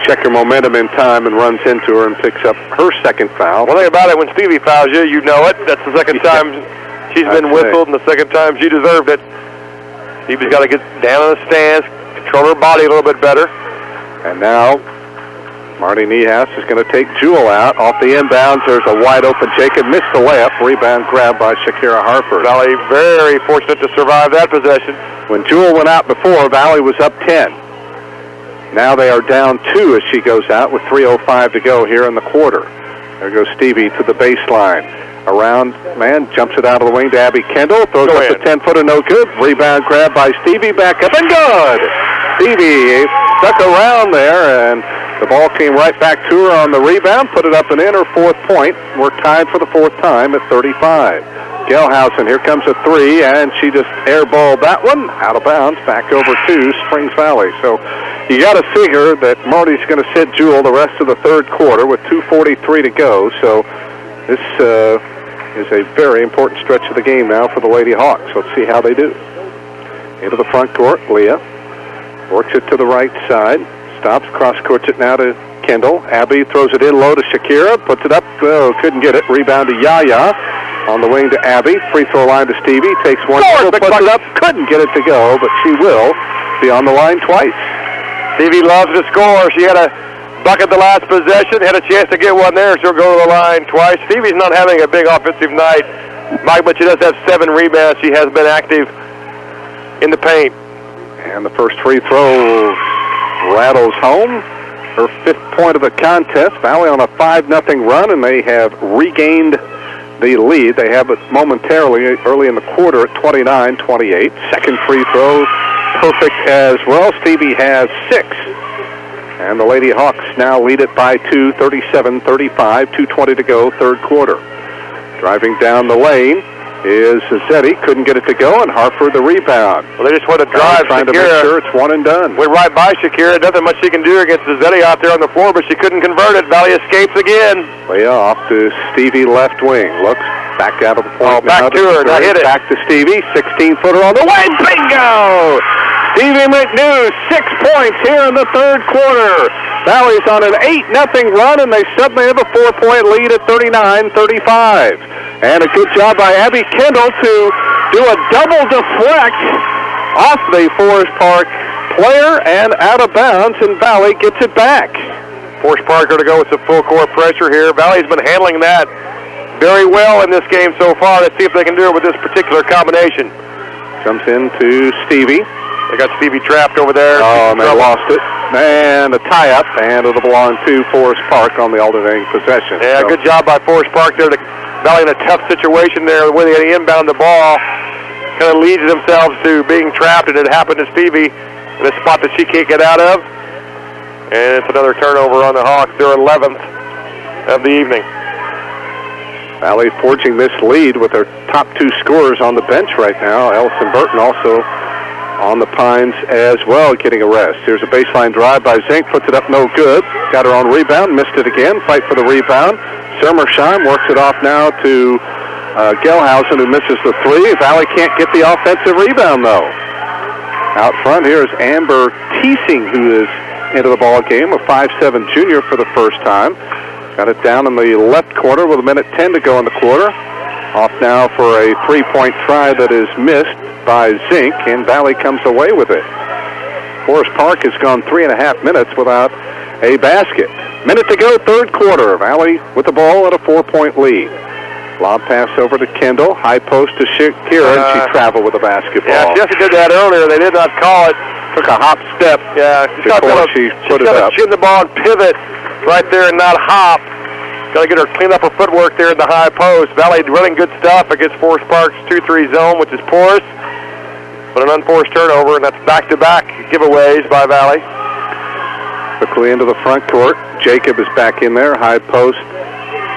check her momentum in time and runs into her and picks up her second foul. One thing about it, when Stevie fouls you, you know it. That's the second time she's been whistled, and the second time she deserved it. Stevie's got to get down in the stands, control her body a little bit better. And now Marty Niehaus is going to take Jewel out. Off the inbounds, there's a wide-open Jacob. Missed the layup. Rebound grabbed by Shakira Harford. Valley very fortunate to survive that possession. When Jewel went out before, Valley was up 10. Now they are down 2 as she goes out with 3:05 to go here in the quarter. There goes Stevie to the baseline. Around, jumps it out of the wing to Abby Kendall. Throws up the 10-footer, no good. Rebound grab by Stevie, back up and good. Stevie stuck around there, and the ball came right back to her on the rebound, put it up and in, her 4th point. We're tied for the 4th time at 35. Kellhausen, here comes a 3, and she just airballed that one out of bounds, back over to Springs Valley. So you got to figure that Marty's going to sit Jewel the rest of the third quarter with 2:43 to go. So this is a very important stretch of the game now for the Lady Hawks. Let's see how they do. Into the front court, Leah. Works it to the right side. Stops, cross-courts it now to Kendall. Abby throws it in low to Shakira. Puts it up. Oh, couldn't get it. Rebound to Yaya. On the wing to Abby. Free throw line to Stevie. Takes one. Puts it up. Couldn't get it to go, but she will be on the line twice. Stevie loves to score. She had a bucket the last possession. Had a chance to get one there. She'll go to the line twice. Stevie's not having a big offensive night, Mike, but she does have 7 rebounds. She has been active in the paint. And the first free throw rattles home. Her 5th point of the contest. Valley on a 5-0 run, and they have regained the lead. They have it momentarily early in the quarter at 29-28. Second free throw, perfect as well. Stevie has 6. And the Lady Hawks now lead it by 2, 37-35, 2:20 to go, third quarter. Driving down the lane is Zeddy. Couldn't get it to go, and Hartford the rebound. Well, they just want to drive. Trying Shakira, to make sure it's one and done. Went right by Shakira. Nothing much she can do against Zeddy out there on the floor, but she couldn't convert it. Valley escapes again. Way off to Stevie, left wing. Looks back out of the point. Back to her. Now hit it. Back to Stevie. 16-footer on the way. Bingo! Stevie McNews, 6 points here in the third quarter. Valley's on an 8-0 run, and they suddenly have a 4-point lead at 39-35. And a good job by Abby Kendall to do a double deflect off the Forest Park player and out of bounds, and Valley gets it back. Forest Park going to go with some full court pressure here. Valley's been handling that very well in this game so far. Let's see if they can do it with this particular combination. Comes in to Stevie. They got Stevie trapped over there. Oh, and they lost it. And a tie-up, and it'll belong to Forest Park on the alternating possession. Yeah, good job by Forest Park there. Valley in a tough situation there, the way they inbound the ball. Kind of leads themselves to being trapped, and it happened to Stevie in a spot that she can't get out of. And it's another turnover on the Hawks, their 11th of the evening. Valley forging this lead with their top 2 scorers on the bench right now. Ellison Burton also on the Pines as well, getting a rest. Here's a baseline drive by Zink, puts it up, no good. Got her on rebound, missed it again. Fight for the rebound. Sermersheim works it off now to Gelhausen, who misses the 3. Valley can't get the offensive rebound, though. Out front here is Amber Teesing, who is into the ball game, a 5'7" junior for the first time. Got it down in the left corner with 1:10 to go in the quarter. Off now for a 3-point try that is missed by Zink, and Valley comes away with it. Forest Park has gone 3.5 minutes without a basket. Minute to go, third quarter. Valley with the ball at a 4-point lead. Lob pass over to Kendall. High post to Shakira, and she traveled with the basketball. Yeah, Jesse did that earlier. They did not call it. Took a hop step. Yeah, before she put it up. She's got to chin the ball and pivot right there and not hop. Got to get her clean up her footwork there in the high post. Valley running good stuff against Forest Park's 2-3 zone, which is porous. But an unforced turnover, and that's back-to-back giveaways by Valley. Quickly into the front court. Jacob is back in there. High post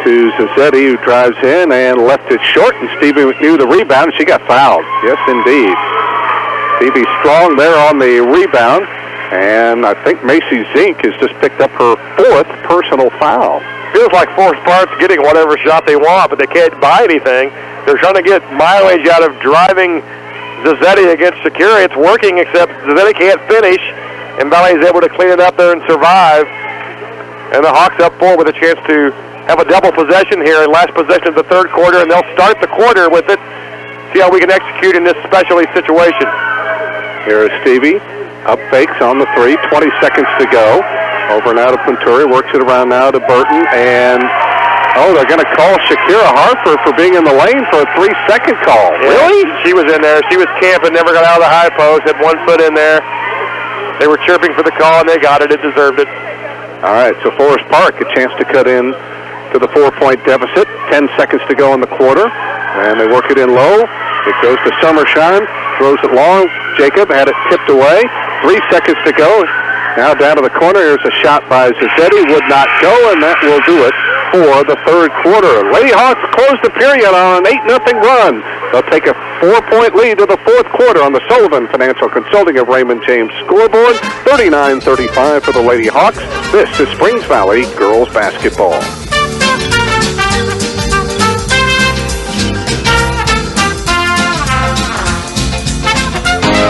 to Zazzetti, who drives in and left it short. And Stevie McNew the rebound. She got fouled. Yes, indeed. Stevie strong there on the rebound. And I think Macy Zink has just picked up her 4th personal foul. Feels like Forest Park's getting whatever shot they want, but they can't buy anything. They're trying to get mileage out of driving Zazzetti against Shakira. It's working, except Zazzetti can't finish, and Valley is able to clean it up there and survive. And the Hawks up 4 with a chance to have a double possession here, last possession of the third quarter, and they'll start the quarter with it. See how we can execute in this specialty situation. Here is Stevie. Up fakes on the 3, 20 seconds to go. Over and out of Punturi, works it around now to Burton, and they're going to call Shakira Harper for being in the lane for a 3-second call. Yeah, really? She was in there. She was camping, never got out of the high post, had 1 foot in there. They were chirping for the call, and they got it. It deserved it. All right, so Forest Park, a chance to cut in to the 4-point deficit. 10 seconds to go in the quarter, and they work it in low. It goes to Summersheim, throws it long. Jacob had it tipped away. 3 seconds to go. Now down to the corner. Here's a shot by Zazzetti. Would not go, and that will do it for the third quarter. Lady Hawks close the period on an 8-0 run. They'll take a 4-point lead to the fourth quarter on the Sullivan Financial Consulting of Raymond James scoreboard. 39-35 for the Lady Hawks. This is Springs Valley girls basketball.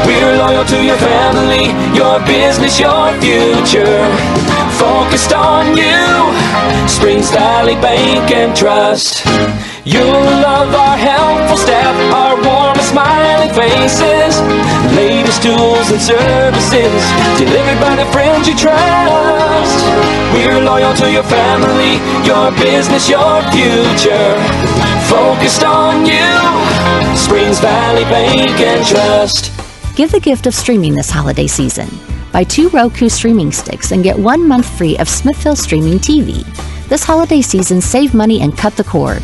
We're loyal to your family, your business, your future. Focused on you, Springs Valley Bank and Trust. You'll love our helpful staff, our warm and smiling faces. Latest tools and services delivered by the friends you trust. We're loyal to your family, your business, your future. Focused on you, Springs Valley Bank and Trust. Give the gift of streaming this holiday season. Buy 2 Roku streaming sticks and get 1 month free of Smithville Streaming TV. This holiday season, save money and cut the cord.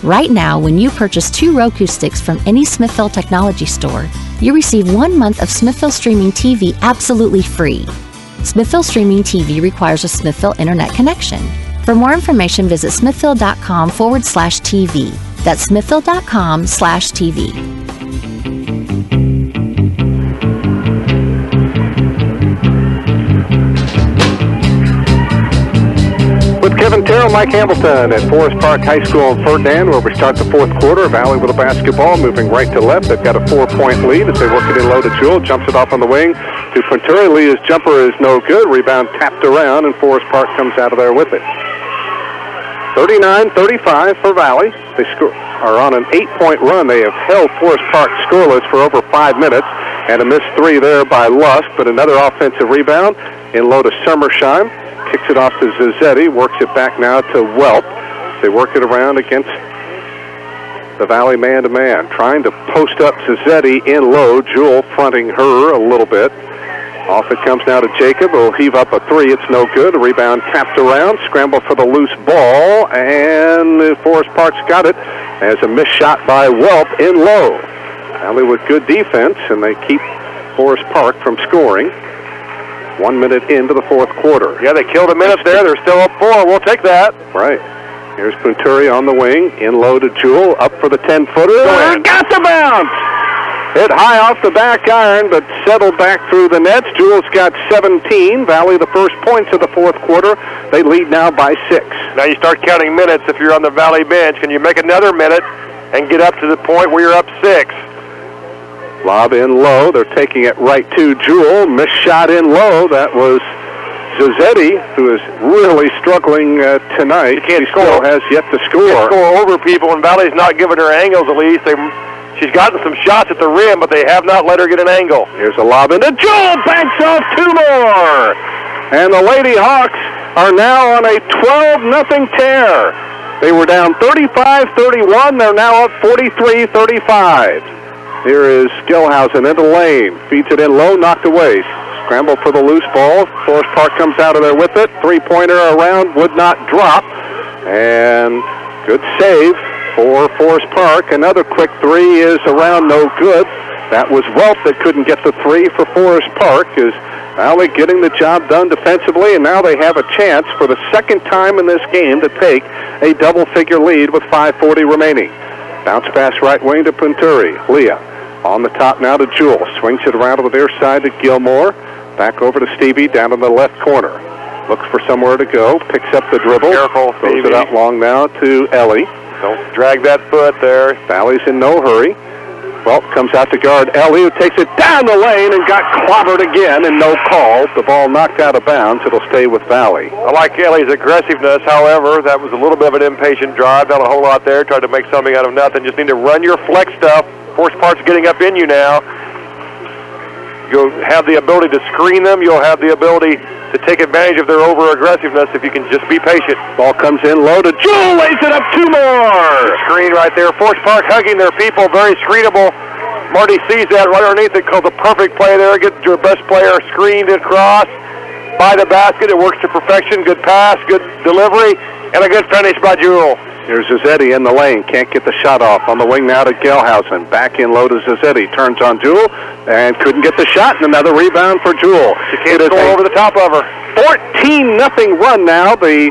Right now, when you purchase 2 Roku sticks from any Smithville Technology store, you receive 1 month of Smithville Streaming TV absolutely free. Smithville Streaming TV requires a Smithville Internet connection. For more information, visit smithville.com/TV. That's smithville.com/TV. With Kevin Terrell, Mike Hamilton at Forest Park High School in Ferdinand, where we start the fourth quarter. Valley with a basketball, moving right to left. They've got a 4-point lead as they work it in low to Jewell. Jumps it off on the wing to Quinturi. Leah's jumper is no good. Rebound tapped around, and Forest Park comes out of there with it. 39-35 for Valley. They are on an 8-point run. They have held Forest Park scoreless for over 5 minutes, and a missed 3 there by Lusk, but another offensive rebound in low to Summersheim. Kicks it off to Zazzetti, works it back now to Welp. They work it around against the Valley man-to-man, trying to post up Zazzetti in low. Jewell fronting her a little bit. Off it comes now to Jacob, who'll heave up a 3. It's no good. A rebound tapped around, scramble for the loose ball, and Forest Park's got it as a missed shot by Welp in low. Valley with good defense, and they keep Forest Park from scoring. 1 minute into the fourth quarter. Yeah, they killed a minute there. They're still up 4. We'll take that. Right. Here's Punturi on the wing. In low to Jewell. Up for the 10-footer. Got the bounce! Hit high off the back iron, but settled back through the nets. Jewell's got 17. Valley the first points of the fourth quarter. They lead now by 6. Now you start counting minutes if you're on the Valley bench. Can you make another minute and get up to the point where you're up 6? Lob in low. They're taking it right to Jewell. Missed shot in low. That was Zazzetti, who is really struggling tonight. She still has yet to score. Can't score over people, and Valley's not giving her angles at least. She's gotten some shots at the rim, but they have not let her get an angle. Here's a lob into Jewell. Banks off 2 more. And the Lady Hawks are now on a 12-0 tear. They were down 35-31. They're now up 43-35. Here is Gilhausen into lane. Feeds it in low, knocked away. Scramble for the loose ball. Forest Park comes out of there with it. 3-pointer around, would not drop. And good save for Forest Park. Another quick 3 is around, no good. That was Welp that couldn't get the 3 for Forest Park. Is Valley getting the job done defensively, and now they have a chance for the second time in this game to take a double-figure lead with 5:40 remaining. Bounce pass right wing to Punturi. Leah on the top now to Jewell. Swings it around to the near side to Gilmore. Back over to Stevie down in the left corner. Looks for somewhere to go. Picks up the dribble. Careful, Throws it out long now to Ellie. Don't drag that foot there. Valley's in no hurry. Well, comes out to guard Ellie, who takes it down the lane and got clobbered again, and no call. The ball knocked out of bounds. It'll stay with Valley. I like Ellie's aggressiveness. However, that was a little bit of an impatient drive. Not a whole lot there. Tried to make something out of nothing. Just need to run your flex stuff. Force Park's getting up in you now. You'll have the ability to screen them. You'll have the ability to take advantage of their over-aggressiveness if you can just be patient. Ball comes in low to Jewell. Lays it up 2 more. Screen right there. Force Park hugging their people. Very screenable. Marty sees that right underneath it. Called the perfect play there. Get your best player screened across by the basket. It works to perfection. Good pass, good delivery, and a good finish by Jewell. Here's Zazzetti in the lane. Can't get the shot off. On the wing now to Gilhausen. Back in low to Zazzetti. Turns on Jewell and couldn't get the shot. And another rebound for Jewell. She can't score over the top of her. 14-0 run now. The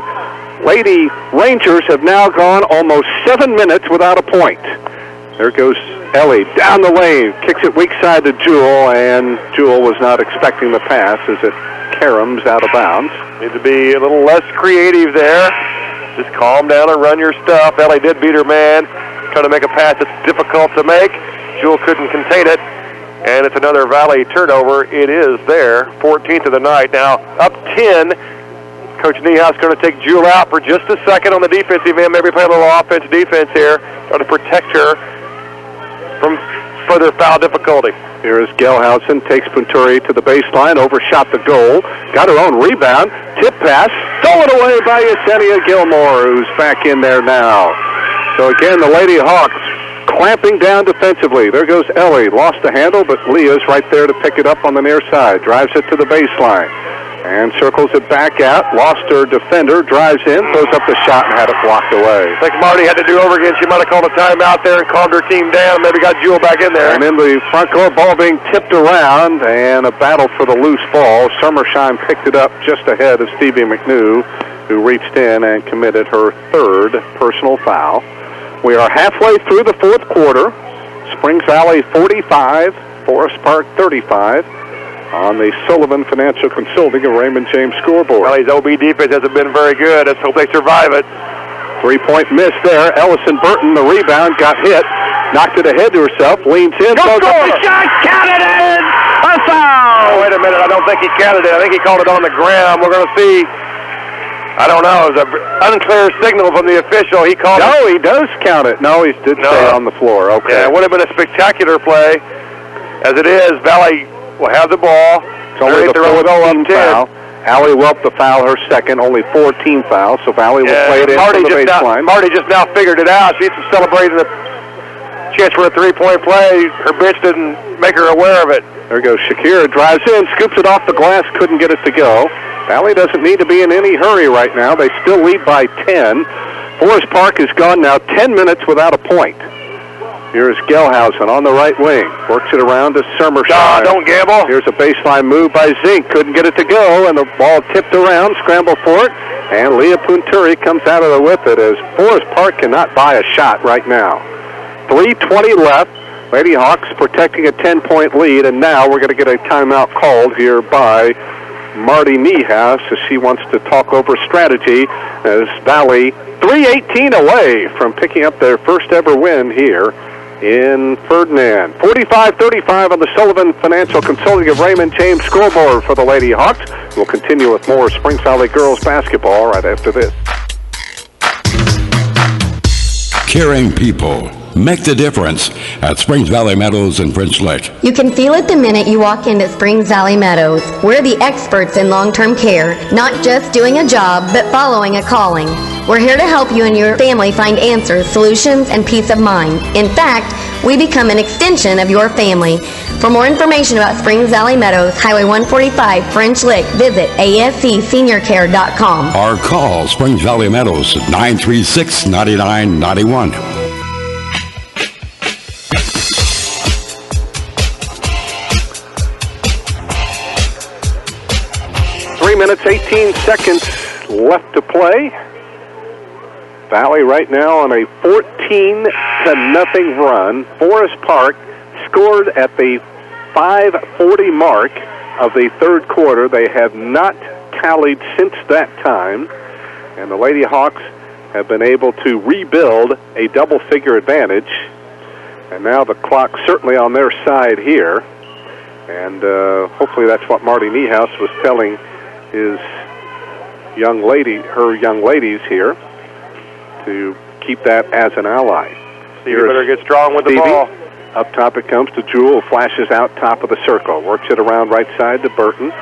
Lady Rangers have now gone almost 7 minutes without a point. There goes Ellie down the lane. Kicks it weak side to Jewell, and Jewell was not expecting the pass as it caroms out of bounds. Need to be a little less creative there. Just calm down and run your stuff. Ellie did beat her man. Trying to make a pass that's difficult to make. Jewell couldn't contain it. and it's another Valley turnover. It is their 14th of the night. Now, up 10. Coach Niehaus going to take Jewel out for just a second on the defensive end. Maybe play a little offense-defense here, trying to protect her from further foul difficulty. Here is Gelhausen, takes Punturi to the baseline, overshot the goal, got her own rebound, tip pass, stolen away by Yesenia Gilmore, who's back in there now. So again, the Lady Hawks clamping down defensively. There goes Ellie, lost the handle, but Leah's right there to pick it up on the near side, drives it to the baseline, and circles it back out, lost her defender, drives in, throws up the shot and had it blocked away. I think Marty had to do over again. She might have called a timeout there and calmed her team down, maybe got Jewel back in there. And in the front court, ball being tipped around, and a battle for the loose ball. Summersheim picked it up just ahead of Stevie McNew, who reached in and committed her third personal foul. We are halfway through the fourth quarter. Springs Valley 45, Forest Park 35. On the Sullivan Financial Consulting of Raymond James scoreboard. Valley's OB defense hasn't been very good. Let's hope they survive it. Three-point miss there. Ellison Burton, the rebound, got hit, knocked it ahead to herself, leans in, Go goes score! up the shot, counted in! A foul! Oh, wait a minute. I don't think he counted it. I think he called it on the ground. We're going to see. I don't know. It was an unclear signal from the official. He called No, he does count it. No, he did stay on the floor. Okay. Yeah, it would have been a spectacular play. As it is, Valley will have the ball. It's only the fourth team foul. Allie Welp the foul, her second, only 4 team fouls, so Valley will play it in from the baseline. Marty just now figured it out. She's celebrating the chance for a three-point play. Her bench didn't make her aware of it. There goes Shakira, drives in, scoops it off the glass, couldn't get it to go. Valley doesn't need to be in any hurry right now. They still lead by 10. Forest Park has gone now 10 minutes without a point. Here's Gelhausen on the right wing. Works it around to Summersheim. Don't gamble. Here's a baseline move by Zink. Couldn't get it to go, and the ball tipped around, scrambled for it, and Leah Punturi comes out of there with it as Forest Park cannot buy a shot right now. 3:20 left. Lady Hawks protecting a 10-point lead, and now we're going to get a timeout called here by Marty Niehaus as she wants to talk over strategy as Valley 3:18 away from picking up their first ever win here in Ferdinand. 45-35 on the Sullivan Financial Consulting of Raymond James scoreboard for the Lady Hawks. We'll continue with more Springs Valley girls basketball right after this. Caring people make the difference at Springs Valley Meadows in French Lick. You can feel it the minute you walk into Springs Valley Meadows. We're the experts in long-term care, not just doing a job, but following a calling. We're here to help you and your family find answers, solutions, and peace of mind. In fact, we become an extension of your family. For more information about Springs Valley Meadows, Highway 145, French Lick, visit ascseniorcare.com. Or call Springs Valley Meadows at 936-9991. 3 minutes, 18 seconds left to play. Valley right now on a 14-0 run. Forest Park scored at the 5:40 mark of the third quarter. They have not tallied since that time, and the Lady Hawks have been able to rebuild a double-figure advantage, and now the clock's certainly on their side here, and hopefully that's what Marty Niehaus was telling his young ladies here, to keep that as an ally. You better get strong with the ball. Up top it comes to Jewel, flashes out top of the circle, works it around right side to Burton.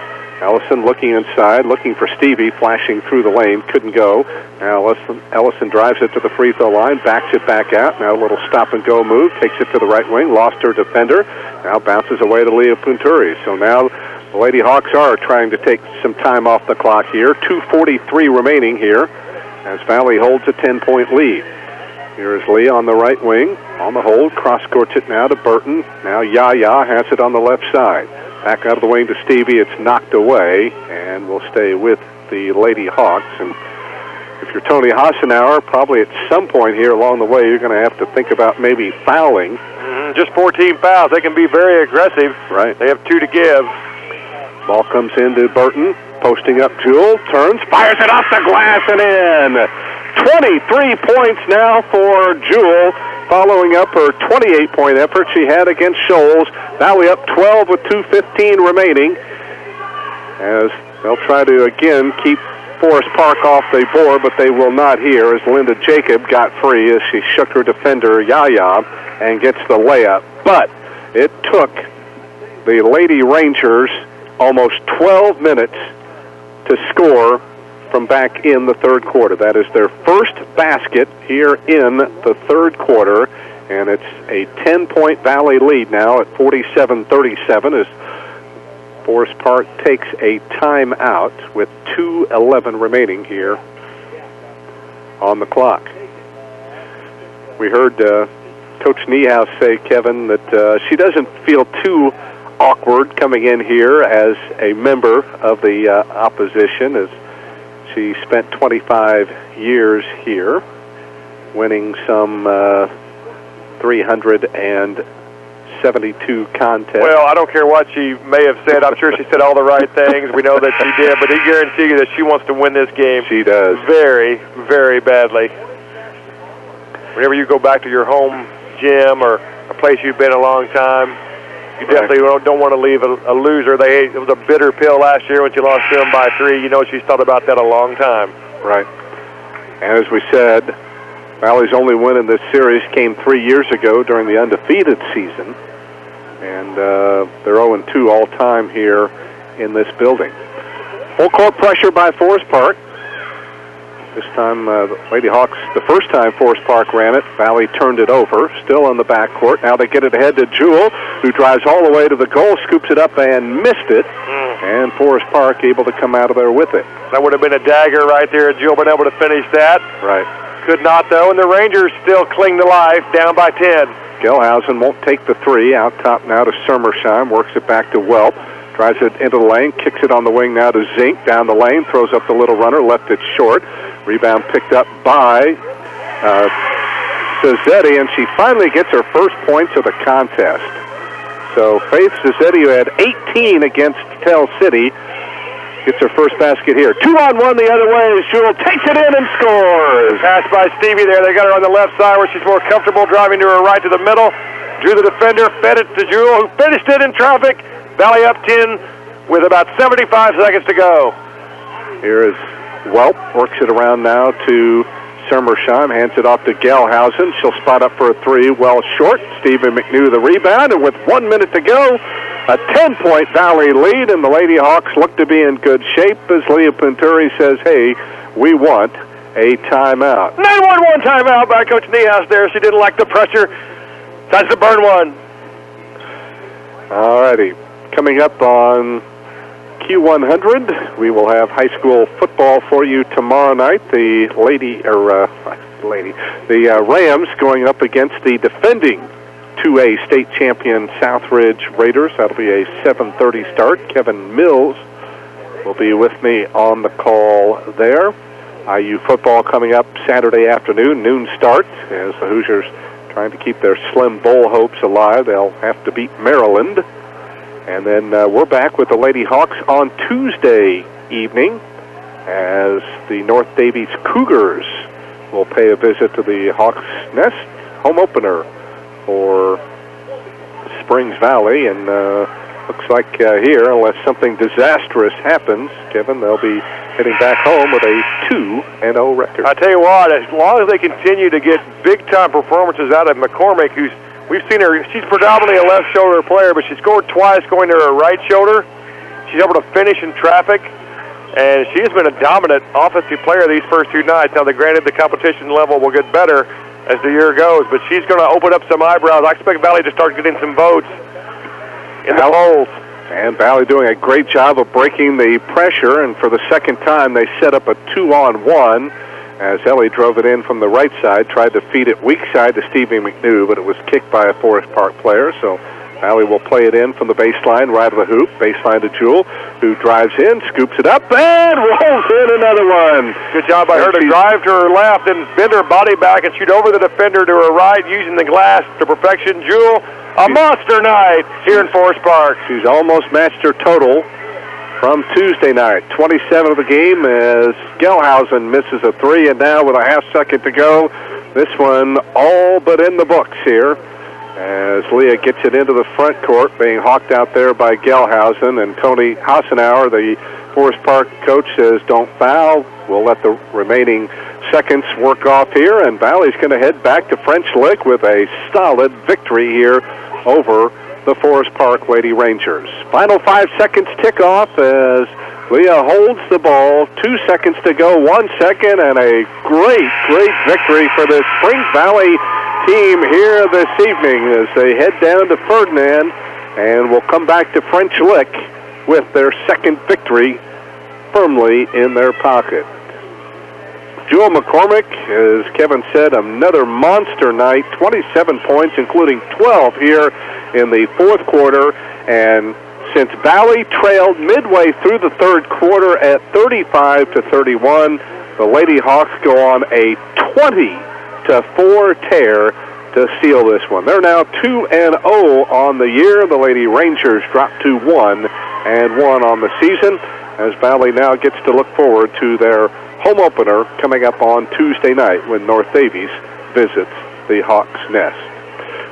Ellison looking inside, looking for Stevie, flashing through the lane, couldn't go. Now Ellison drives it to the free throw line, backs it back out. Now a little stop-and-go move, takes it to the right wing, lost her defender. Now bounces away to Leah Punturi. So now the Lady Hawks are trying to take some time off the clock here. 2:43 remaining here as Valley holds a 10-point lead. Here is Lee on the right wing, on the hold, cross-courts it now to Burton. Now Yaya has it on the left side. Back out of the wing to Stevie, it's knocked away, and will stay with the Lady Hawks. And if you're Tony Hassenauer, probably at some point here along the way, you're going to have to think about maybe fouling. Just 14 fouls. They can be very aggressive. Right. They have 2 to give. Ball comes into Burton, posting up Jewel, turns, fires it off the glass and in. 23 points now for Jewel, following up her 28-point effort she had against Shoals. Valley up 12 with 2:15 remaining, as they'll try to again keep Forest Park off the board, but they will not here, as Linda Jacob got free as she shook her defender Yaya and gets the layup. But it took the Lady Rangers almost 12 minutes to score from back in the third quarter. That is their first basket here in the third quarter, and it's a 10-point Valley lead now at 47-37 as Forest Park takes a timeout with 2:11 remaining here on the clock. We heard Coach Niehaus say, Kevin, that she doesn't feel too awkward coming in here as a member of the opposition, as she spent 25 years here, winning some 372 contests. Well, I don't care what she may have said. I'm sure she said all the right things. We know that she did, but I guarantee you that she wants to win this game. She does. Very, very badly. Whenever you go back to your home gym or a place you've been a long time, you definitely don't want to leave a loser. It was a bitter pill last year when she lost to them by 3. You know she's thought about that a long time. Right. And as we said, Valley's only win in this series came 3 years ago during the undefeated season. And they're 0-2 all-time here in this building. Full court pressure by Forest Park. This time, the Lady Hawks, the first time Forest Park ran it, Valley turned it over, still on the backcourt. Now they get it ahead to Jewel, who drives all the way to the goal, scoops it up and missed it. And Forest Park able to come out of there with it. That would have been a dagger right there. Jewel been able to finish that. Right. Could not, though, and the Rangers still cling to life, down by 10. Gelhausen won't take the 3. Out top now to Sermersheim, works it back to Welp. Drives it into the lane, kicks it on the wing now to Zink, down the lane, throws up the little runner, left it short. Rebound picked up by Cizzetti, and she finally gets her first points of the contest. So Faith Cizzetti, who had 18 against Tell City, gets her first basket here. 2-on-1 the other way as Jewel takes it in and scores. Pass by Stevie there. They got her on the left side where she's more comfortable, driving to her right to the middle. Drew the defender, fed it to Jewel, who finished it in traffic. Valley up 10 with about 75 seconds to go. Here is Welp, works it around now to Sermersheim, hands it off to Gelhausen. She'll spot up for a 3, well short. Stephen McNew the rebound, and with 1 minute to go, a 10-point Valley lead, and the Lady Hawks look to be in good shape as Leah Pinturi says, hey, we want a timeout. 9-1-1 timeout by Coach Niehaus there. She didn't like the pressure. Time to burn one. All righty. Coming up on Q100, we will have high school football for you tomorrow night. The Rams going up against the defending 2A state champion Southridge Raiders. That'll be a 7:30 start. Kevin Mills will be with me on the call there. IU football coming up Saturday afternoon, noon start, as the Hoosiers trying to keep their slim bowl hopes alive. They'll have to beat Maryland. And then we're back with the Lady Hawks on Tuesday evening as the North Davies Cougars will pay a visit to the Hawks Nest home opener for Springs Valley. And looks like here, unless something disastrous happens, Kevin, they'll be heading back home with a 2-0 record. I tell you what, as long as they continue to get big-time performances out of McCormick, who's we've seen her, she's predominantly a left shoulder player, but she scored twice going to her right shoulder. She's able to finish in traffic, and she has been a dominant offensive player these first 2 nights. Now, granted, the competition level will get better as the year goes, but she's going to open up some eyebrows. I expect Valley to start getting some votes in the polls. And Valley doing a great job of breaking the pressure, and for the second time, they set up a 2-on-1. As Ellie drove it in from the right side, tried to feed it weak side to Stevie McNew, but it was kicked by a Forest Park player. So Valley will play it in from the baseline, right of the hoop, baseline to Jewel, who drives in, scoops it up, and rolls in another one. Good job by her to drive to her left and bend her body back and shoot over the defender to her right, using the glass to perfection. Jewel, a monster night here in Forest Park. She's almost matched her total from Tuesday night. 27 of the game as Gelhausen misses a 3, and now with a half second to go, This one all but in the books here as Leah gets it into the front court, being hawked out there by Gelhausen, and Tony Hassenauer, the Forest Park coach, says don't foul. We'll let the remaining seconds work off here, and Valley's going to head back to French Lick with a solid victory here over the Forest Park Lady Rangers. Final 5 seconds tick off as Leah holds the ball. 2 seconds to go, 1 second, and a great victory for the Springs Valley team here this evening as they head down to Ferdinand, and will come back to French Lick with their second victory firmly in their pocket. Jewel McCormick, as Kevin said, another monster night, 27 points, including 12 here in the fourth quarter. And since Valley trailed midway through the third quarter at 35-31, the Lady Hawks go on a 20-4 tear to seal this one. They're now 2-0 on the year. The Lady Rangers dropped to 1-1 on the season, as Valley now gets to look forward to their home opener coming up on Tuesday night when North Davies visits the Hawks' Nest.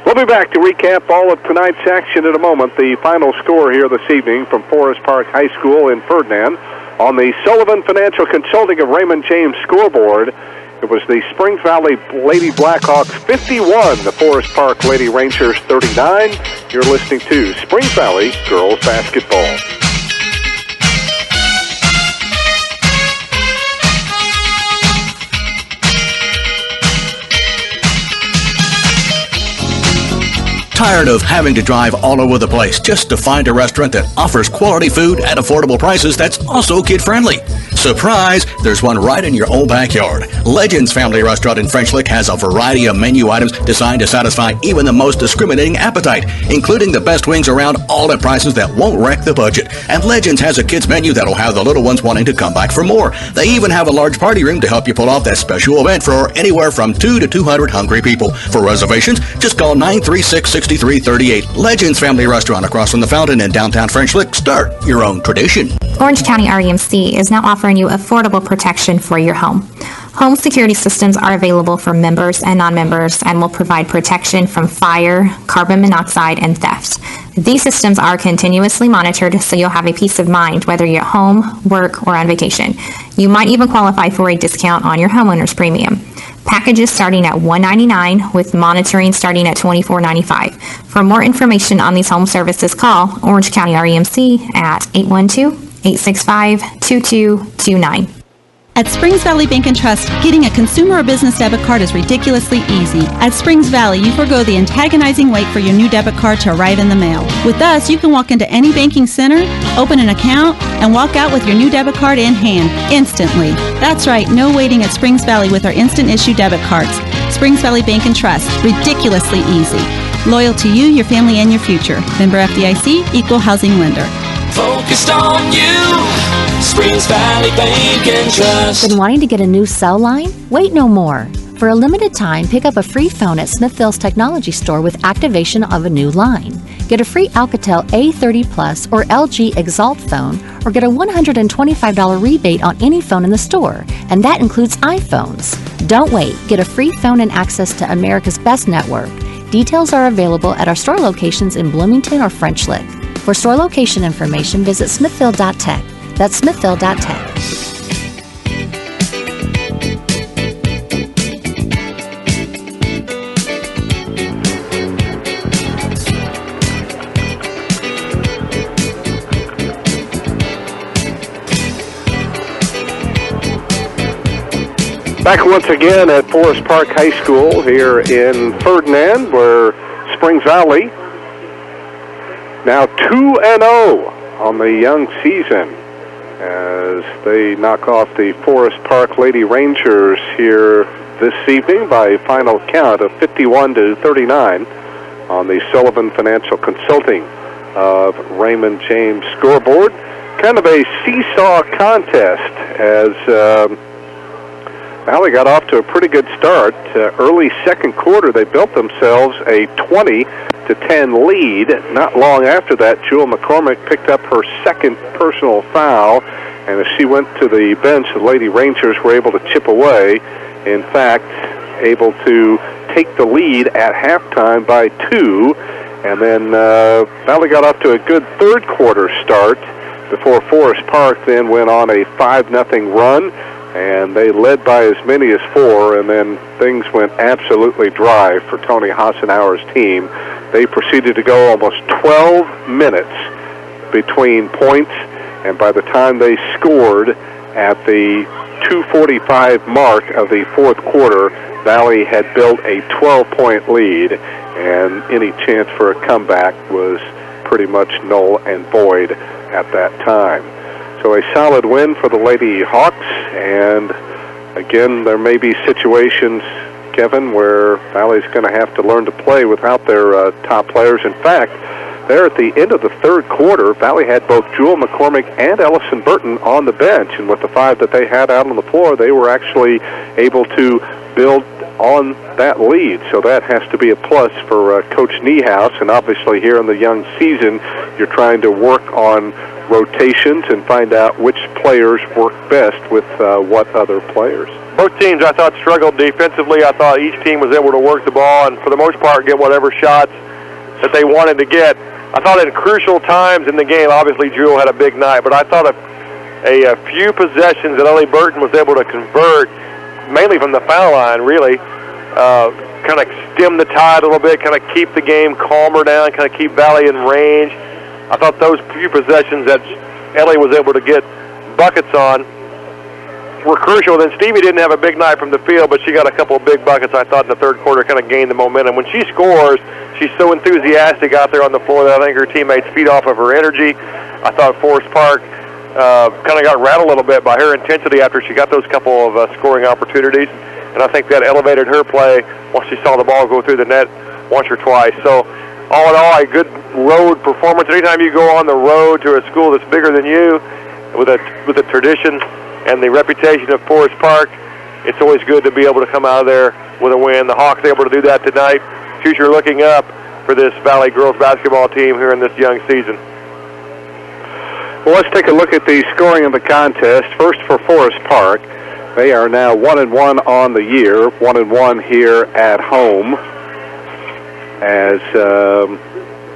We'll be back to recap all of tonight's action in a moment. The final score here this evening from Forest Park High School in Ferdinand on the Sullivan Financial Consulting of Raymond James scoreboard. It was the Springs Valley Lady Blackhawks 51, the Forest Park Lady Rangers 39. You're listening to Springs Valley Girls Basketball. Tired of having to drive all over the place just to find a restaurant that offers quality food at affordable prices that's also kid-friendly? Surprise! There's one right in your own backyard. Legends Family Restaurant in French Lick has a variety of menu items designed to satisfy even the most discriminating appetite, including the best wings around, all at prices that won't wreck the budget. And Legends has a kids menu that'll have the little ones wanting to come back for more. They even have a large party room to help you pull off that special event for anywhere from 2 to 200 hungry people. For reservations, just call 936-6338. Legends Family Restaurant across from the Fountain in downtown French Lick. Start your own tradition. Orange County REMC is now offering you affordable protection for your home. Home security systems are available for members and non-members and will provide protection from fire, carbon monoxide, and theft. These systems are continuously monitored, so you'll have a peace of mind whether you're at home, work, or on vacation. You might even qualify for a discount on your homeowner's premium. Packages starting at $199 with monitoring starting at $24.95. For more information on these home services, call Orange County REMC at 812-865-2229. At Springs Valley Bank & Trust, getting a consumer or business debit card is ridiculously easy. At Springs Valley, you forgo the antagonizing wait for your new debit card to arrive in the mail. With us, you can walk into any banking center, open an account, and walk out with your new debit card in hand, instantly. That's right, no waiting at Springs Valley with our instant issue debit cards. Springs Valley Bank & Trust, ridiculously easy. Loyal to you, your family, and your future. Member FDIC, Equal Housing Lender. Focused on you, Springs Valley Bank and Trust. Been wanting to get a new cell line? Wait no more. For a limited time, pick up a free phone at Smithville's Technology Store with activation of a new line. Get a free Alcatel A30 Plus or LG Exalt phone, or get a $125 rebate on any phone in the store, and that includes iPhones. Don't wait. Get a free phone and access to America's best network. Details are available at our store locations in Bloomington or French Lick. For store location information, visit smithville.tech. That's smithville.tech. Back once again at Forest Park High School here in Ferdinand, where Springs Valley now 2-0 on the young season as they knock off the Forest Park Lady Rangers here this evening by a final count of 51-39 on the Sullivan Financial Consulting of Raymond James scoreboard. Kind of a seesaw contest as Valley got off to a pretty good start. Early second quarter, they built themselves a 20-10 lead. Not long after that, Jewel McCormick picked up her second personal foul, and as she went to the bench, the Lady Rangers were able to chip away. In fact, able to take the lead at halftime by 2. And then Valley got off to a good third quarter start before Forest Park then went on a 5-0 run. And they led by as many as 4, and then things went absolutely dry for Tony Hassenauer's team. They proceeded to go almost 12 minutes between points, and by the time they scored at the 2:45 mark of the fourth quarter, Valley had built a 12-point lead, and any chance for a comeback was pretty much null and void at that time. So a solid win for the Lady Hawks, and again, there may be situations, Kevin, where Valley's going to have to learn to play without their top players. In fact, there at the end of the third quarter, Valley had both Jewel McCormick and Ellison Burton on the bench, and with the 5 that they had out on the floor, they were actually able to build on that lead. So that has to be a plus for Coach Niehaus, and obviously here in the young season, you're trying to work on rotations and find out which players work best with what other players. Both teams, I thought, struggled defensively. I thought each team was able to work the ball and, for the most part, get whatever shots that they wanted to get. I thought at crucial times in the game, obviously Jewel had a big night, but I thought a few possessions that Ellie Burton was able to convert, mainly from the foul line, really, kind of stem the tide a little bit, kind of keep the game calmer down, kind of keep Valley in range. I thought those few possessions that Ellie was able to get buckets on were crucial. Then Stevie didn't have a big night from the field, but she got a couple of big buckets, I thought, in the third quarter, kind of gained the momentum. When she scores, she's so enthusiastic out there on the floor that I think her teammates feed off of her energy. I thought Forest Park kind of got rattled a little bit by her intensity after she got those couple of scoring opportunities, and I think that elevated her play once she saw the ball go through the net once or twice. So all in all, a good road performance. Anytime you go on the road to a school that's bigger than you, with a tradition and the reputation of Forest Park, it's always good to be able to come out of there with a win. The Hawks able to do that tonight. Future looking up for this Valley girls basketball team here in this young season. Well, let's take a look at the scoring of the contest. First for Forest Park. They are now 1-1 on the year, 1-1 here at home, as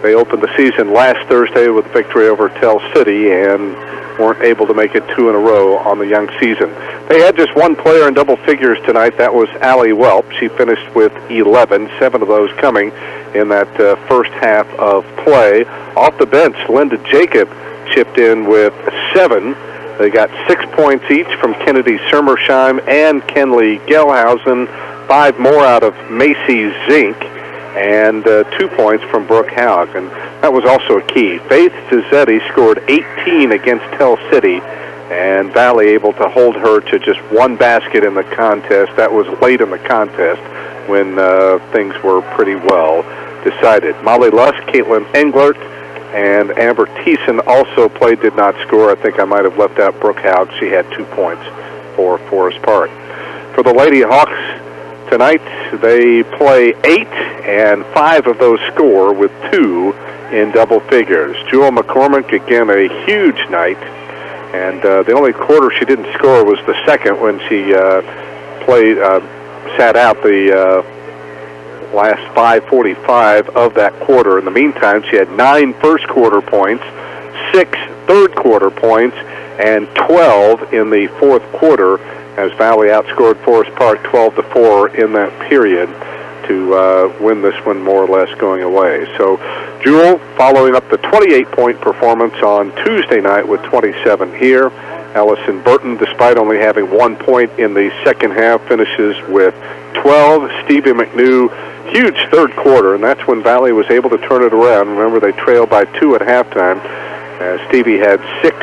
they opened the season last Thursday with a victory over Tell City and weren't able to make it 2 in a row on the young season. They had just one player in double figures tonight. That was Allie Welp. She finished with 11, 7 of those coming in that first half of play. Off the bench, Linda Jacob chipped in with 7. They got 6 points each from Kennedy Sermersheim and Kenley Gelhausen, 5 more out of Macy Zink, and 2 points from Brooke Haug. And that was also a key. Faith Zizzetti scored 18 against Tell City, and Valley able to hold her to just 1 basket in the contest. That was late in the contest when things were pretty well decided. Molly Lusk, Caitlin Englert, and Amber Thiessen also played, did not score. I think I might have left out Brooke Haug. She had 2 points for Forest Park. For the Lady Hawks tonight, they play 8, and 5 of those score with 2 in double figures. Jewel McCormick, again, a huge night, and the only quarter she didn't score was the second when she sat out the last 5:45 of that quarter. In the meantime, she had 9 first quarter points, 6 third quarter points, and 12 in the fourth quarter, as Valley outscored Forest Park 12-4 in that period to win this one more or less going away. So Jewel following up the 28-point performance on Tuesday night with 27 here. Allison Burton, despite only having 1 point in the second half, finishes with 12. Stevie McNew, huge third quarter, and that's when Valley was able to turn it around. Remember, they trailed by 2 at halftime. Stevie had 6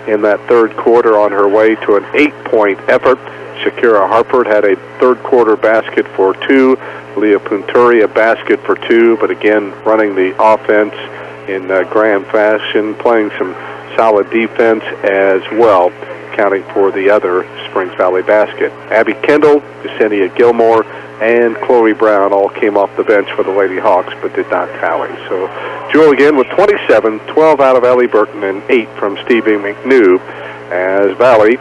in that third quarter on her way to an 8-point effort. Shakira Harper had a third quarter basket for 2. Leah Punturi a basket for 2, but again, running the offense in grand fashion, playing some solid defense as well, counting for the other Springs Valley basket. Abby Kendall, Yesenia Gilmore, and Chloe Brown all came off the bench for the Lady Hawks, but did not tally. So Jewel again with 27, 12 out of Ellie Burton, and 8 from Stevie McNew, as Valley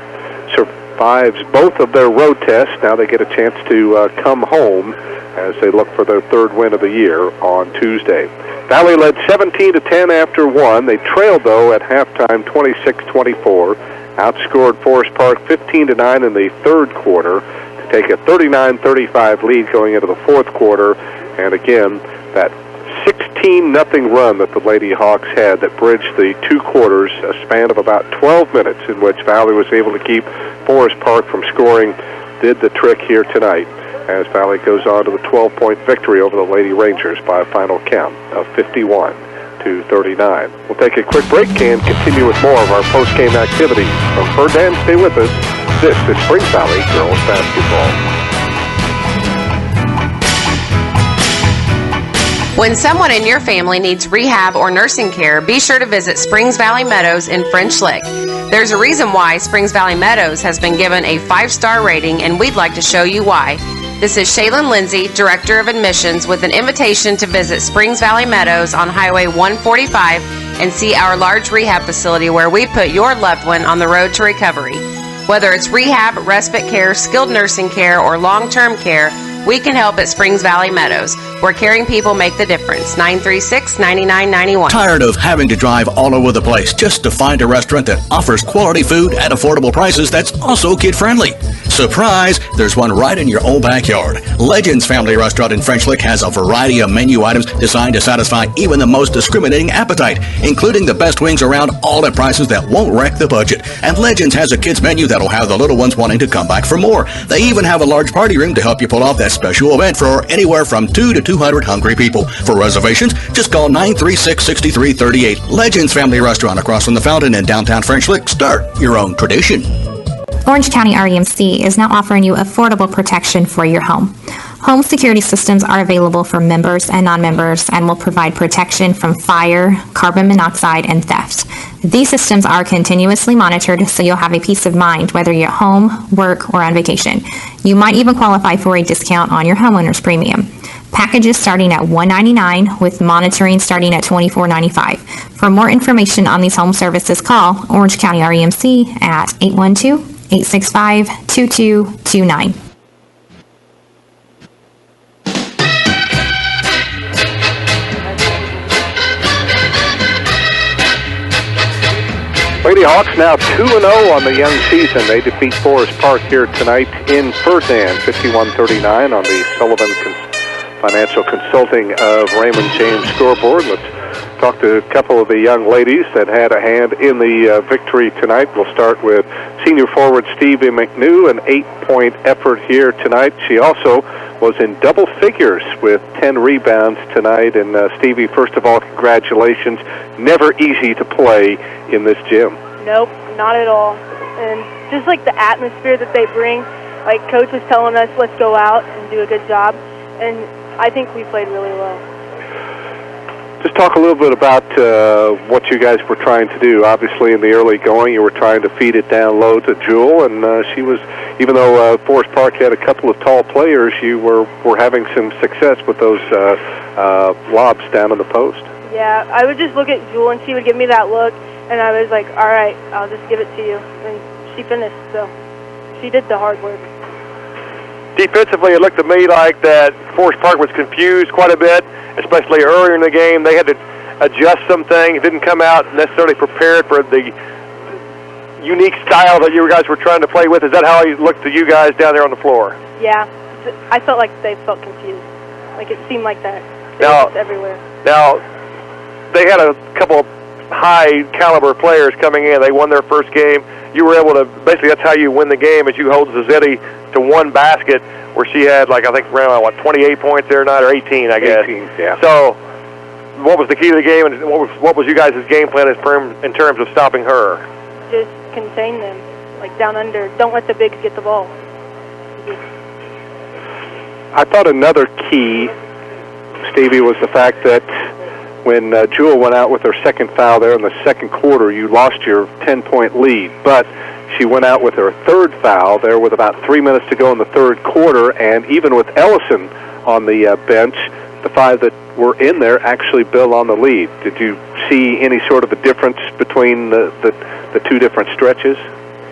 5s both of their road tests. Now they get a chance to come home as they look for their third win of the year on Tuesday. Valley led 17-10 after 1. They trailed, though, at halftime 26-24. Outscored Forest Park 15-9 in the third quarter to take a 39-35 lead going into the fourth quarter. And again, that 16-0 run that the Lady Hawks had that bridged the two quarters, a span of about 12 minutes in which Valley was able to keep Forest Park from scoring, did the trick here tonight as Valley goes on to the 12-point victory over the Lady Rangers by a final count of 51-39. We'll take a quick break and continue with more of our post-game activity. From Ferdinand, stay with us. This is Spring Valley Girls Basketball. When someone in your family needs rehab or nursing care, be sure to visit Springs Valley Meadows in French Lick. There's a reason why Springs Valley Meadows has been given a 5-star rating, and we'd like to show you why. This is Shaylin Lindsay, Director of Admissions, with an invitation to visit Springs Valley Meadows on Highway 145 and see our large rehab facility where we put your loved one on the road to recovery. Whether it's rehab, respite care, skilled nursing care, or long-term care, we can help at Springs Valley Meadows, where caring people make the difference. 936-9991. Tired of having to drive all over the place just to find a restaurant that offers quality food at affordable prices that's also kid-friendly? Surprise! There's one right in your own backyard. Legends Family Restaurant in French Lick has a variety of menu items designed to satisfy even the most discriminating appetite, including the best wings around, all at prices that won't wreck the budget. And Legends has a kids menu that'll have the little ones wanting to come back for more. They even have a large party room to help you pull off that special event for anywhere from 2 to 200 hungry people. For reservations, just call 936-6338. Legends Family Restaurant across from the Fountain in downtown French Lick. Start your own tradition. Orange County REMC is now offering you affordable protection for your home. Home security systems are available for members and non-members and will provide protection from fire, carbon monoxide, and theft. These systems are continuously monitored, so you'll have a peace of mind whether you're at home, work, or on vacation. You might even qualify for a discount on your homeowner's premium. Packages starting at $199 with monitoring starting at $24.95. For more information on these home services, call Orange County REMC at 812-865-2229. Lady Hawks now 2-0 on the young season. They defeat Forest Park here tonight in Ferdinand, 51-39 on the Sullivan Financial Consulting of Raymond James scoreboard. Let's talk to a couple of the young ladies that had a hand in the victory tonight. We'll start with senior forward Stevie McNew, an 8-point effort here tonight. She also was in double figures with 10 rebounds tonight. And Stevie, first of all, congratulations. Never easy to play in this gym. Nope, not at all. And just like the atmosphere that they bring, like Coach was telling us, let's go out and do a good job. And I think we played really well. Just talk a little bit about what you guys were trying to do. Obviously, in the early going, you were trying to feed it down low to Jewel, and she was, even though Forest Park had a couple of tall players, you were having some success with those lobs down in the post. Yeah, I would just look at Jewel, and she would give me that look, and I was like, all right, I'll just give it to you. And she finished, so she did the hard work. Defensively, it looked to me like that Forest Park was confused quite a bit, especially earlier in the game. They had to adjust some things, didn't come out necessarily prepared for the unique style that you guys were trying to play with. Is that how it looked to you guys down there on the floor? Yeah, I felt like they felt confused. Like it seemed like that. They Now, were everywhere. Now, they had a couple of high-caliber players coming in. They won their first game. You were able to, basically that's how you win the game, is you hold Zazzetti to one basket where she had, like, I think around, 28 points there tonight, or 18, I guess. 18, yeah. So what was the key to the game, and what was you guys' game plan in terms of stopping her? Just contain them, like down under. Don't let the bigs get the ball. I thought another key, Stevie, was the fact that when Jewel went out with her second foul there in the second quarter, you lost your 10-point lead. But she went out with her third foul there with about 3 minutes to go in the third quarter, and even with Ellison on the bench, the five that were in there actually built on the lead. Did you see any sort of a difference between the two different stretches?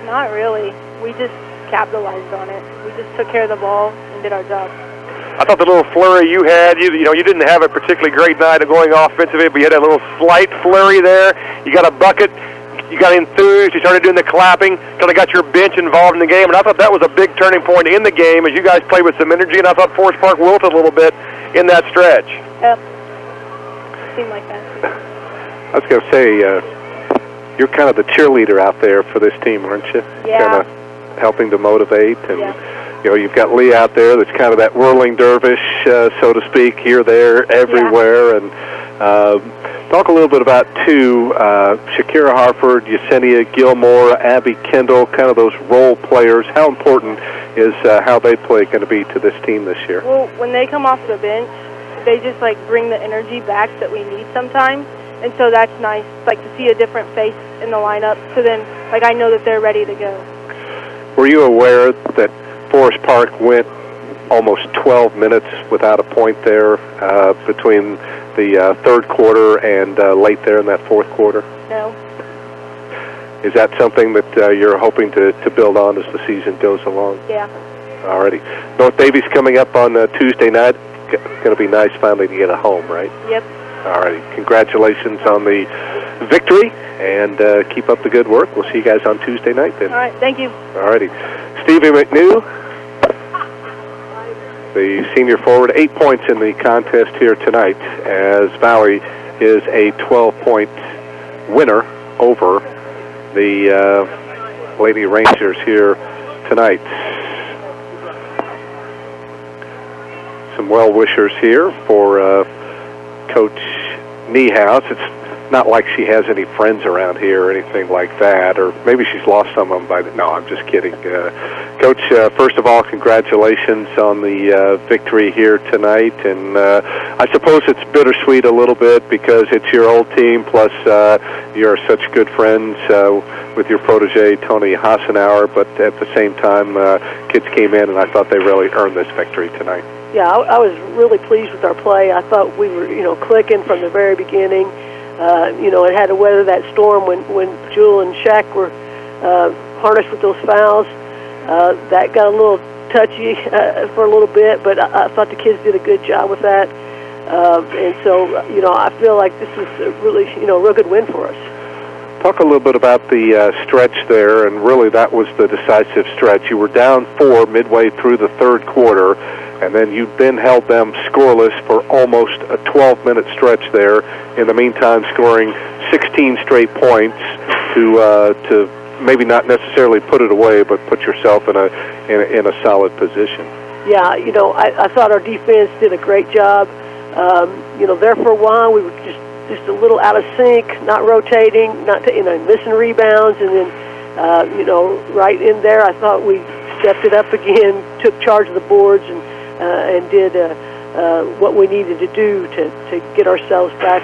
Not really. We just capitalized on it. We just took care of the ball and did our job. I thought the little flurry you had, you didn't have a particularly great night of going offensively, but you had a little slight flurry there. You got a bucket. You got enthused. You started doing the clapping. Kind of got your bench involved in the game, and I thought that was a big turning point in the game as you guys played with some energy, and I thought Forest Park wilted a little bit in that stretch. Yep. Seemed like that. I was going to say, you're kind of the cheerleader out there for this team, aren't you? Yeah. Kind of helping to motivate, and yeah. You've got Lee out there that's kind of that whirling dervish, so to speak, here, there, everywhere, and talk a little bit about, too, Shakira Harford, Yesenia Gilmore, Abby Kendall, kind of those role players. How important is how they play going to be to this team this year? Well, when they come off the bench, they just, bring the energy back that we need sometimes. And so that's nice, to see a different face in the lineup. So then, I know that they're ready to go. Were you aware that Forest Park went almost 12 minutes without a point there between the third quarter and late there in that fourth quarter? No. Is that something that you're hoping to build on as the season goes along? Yeah. Alrighty. North Davies coming up on Tuesday night. It's going to be nice finally to get a home, right? Yep. Alrighty. Congratulations on the victory, and keep up the good work. We'll see you guys on Tuesday night then. All right. Thank you. Alrighty. Stevie McNew, the senior forward, 8 points in the contest here tonight, as Valley is a 12-point winner over the Lady Rangers here tonight. Some well-wishers here for Coach Niehaus. It's not like she has any friends around here or anything like that, or maybe she's lost some of them by the... No, I'm just kidding. Coach, first of all, congratulations on the victory here tonight, and I suppose it's bittersweet a little bit because it's your old team, plus you're such good friends with your protege, Tony Hassenauer, but at the same time, kids came in, and I thought they really earned this victory tonight. Yeah, I was really pleased with our play. I thought we were, clicking from the very beginning. And had to weather that storm when Jewel and Shaq were harnessed with those fouls. That got a little touchy for a little bit, but I thought the kids did a good job with that. And so, I feel like this is a really, real good win for us. Talk a little bit about the stretch there, and really that was the decisive stretch. You were down 4 midway through the third quarter, and then you held them scoreless for almost a 12-minute stretch there. In the meantime, scoring 16 straight points to maybe not necessarily put it away, but put yourself in a solid position. Yeah, I thought our defense did a great job. There for a while we were just a little out of sync, not rotating, not missing rebounds, and then right in there I thought we stepped it up again, took charge of the boards, and did what we needed to do to get ourselves back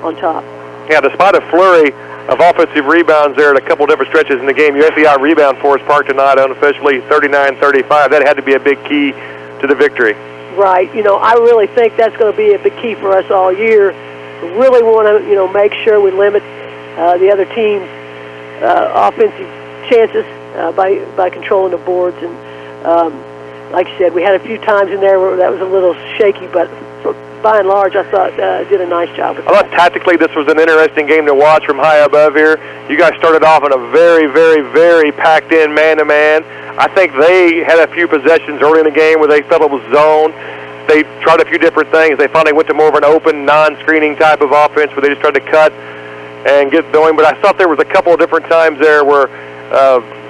on top. Yeah, despite a flurry of offensive rebounds there at a couple different stretches in the game, you actually out-rebound Forest Park tonight unofficially 39-35. That had to be a big key to the victory. Right. I really think that's going to be a big key for us all year. We really want to, make sure we limit the other team's offensive chances by controlling the boards. And like I said, we had a few times in there where that was a little shaky, but by and large, I thought did a nice job with that. I thought tactically this was an interesting game to watch from high above here. You guys started off in a very, very, very packed-in man-to-man. I think they had a few possessions early in the game where they felt it was zone. They tried a few different things. They finally went to more of an open, non-screening type of offense where they just tried to cut and get going. But I thought there was a couple of different times there where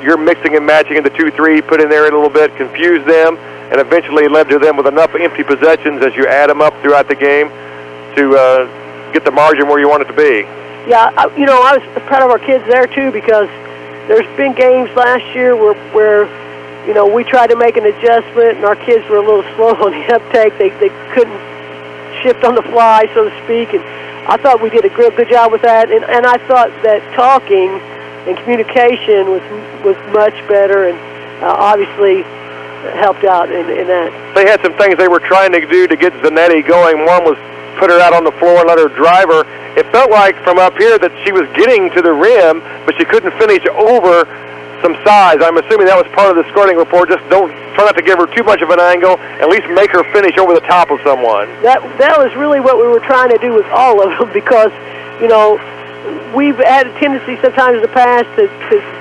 you're mixing and matching into 2-3, put in there a little bit, confused them, and eventually led to them with enough empty possessions as you add them up throughout the game to get the margin where you want it to be. Yeah, I was proud of our kids there, too, because there's been games last year where we tried to make an adjustment, and our kids were a little slow on the uptake. They couldn't shift on the fly, so to speak, and I thought we did a good job with that, and I thought that talking and communication was much better, and obviously helped out in that. They had some things they were trying to do to get Zanetti going. One was put her out on the floor and let her drive her. It felt like from up here that she was getting to the rim, but she couldn't finish over some size. I'm assuming that was part of the scouting report. Just try not to give her too much of an angle. At least make her finish over the top of someone. That was really what we were trying to do with all of them, because, you know, we've had a tendency sometimes in the past to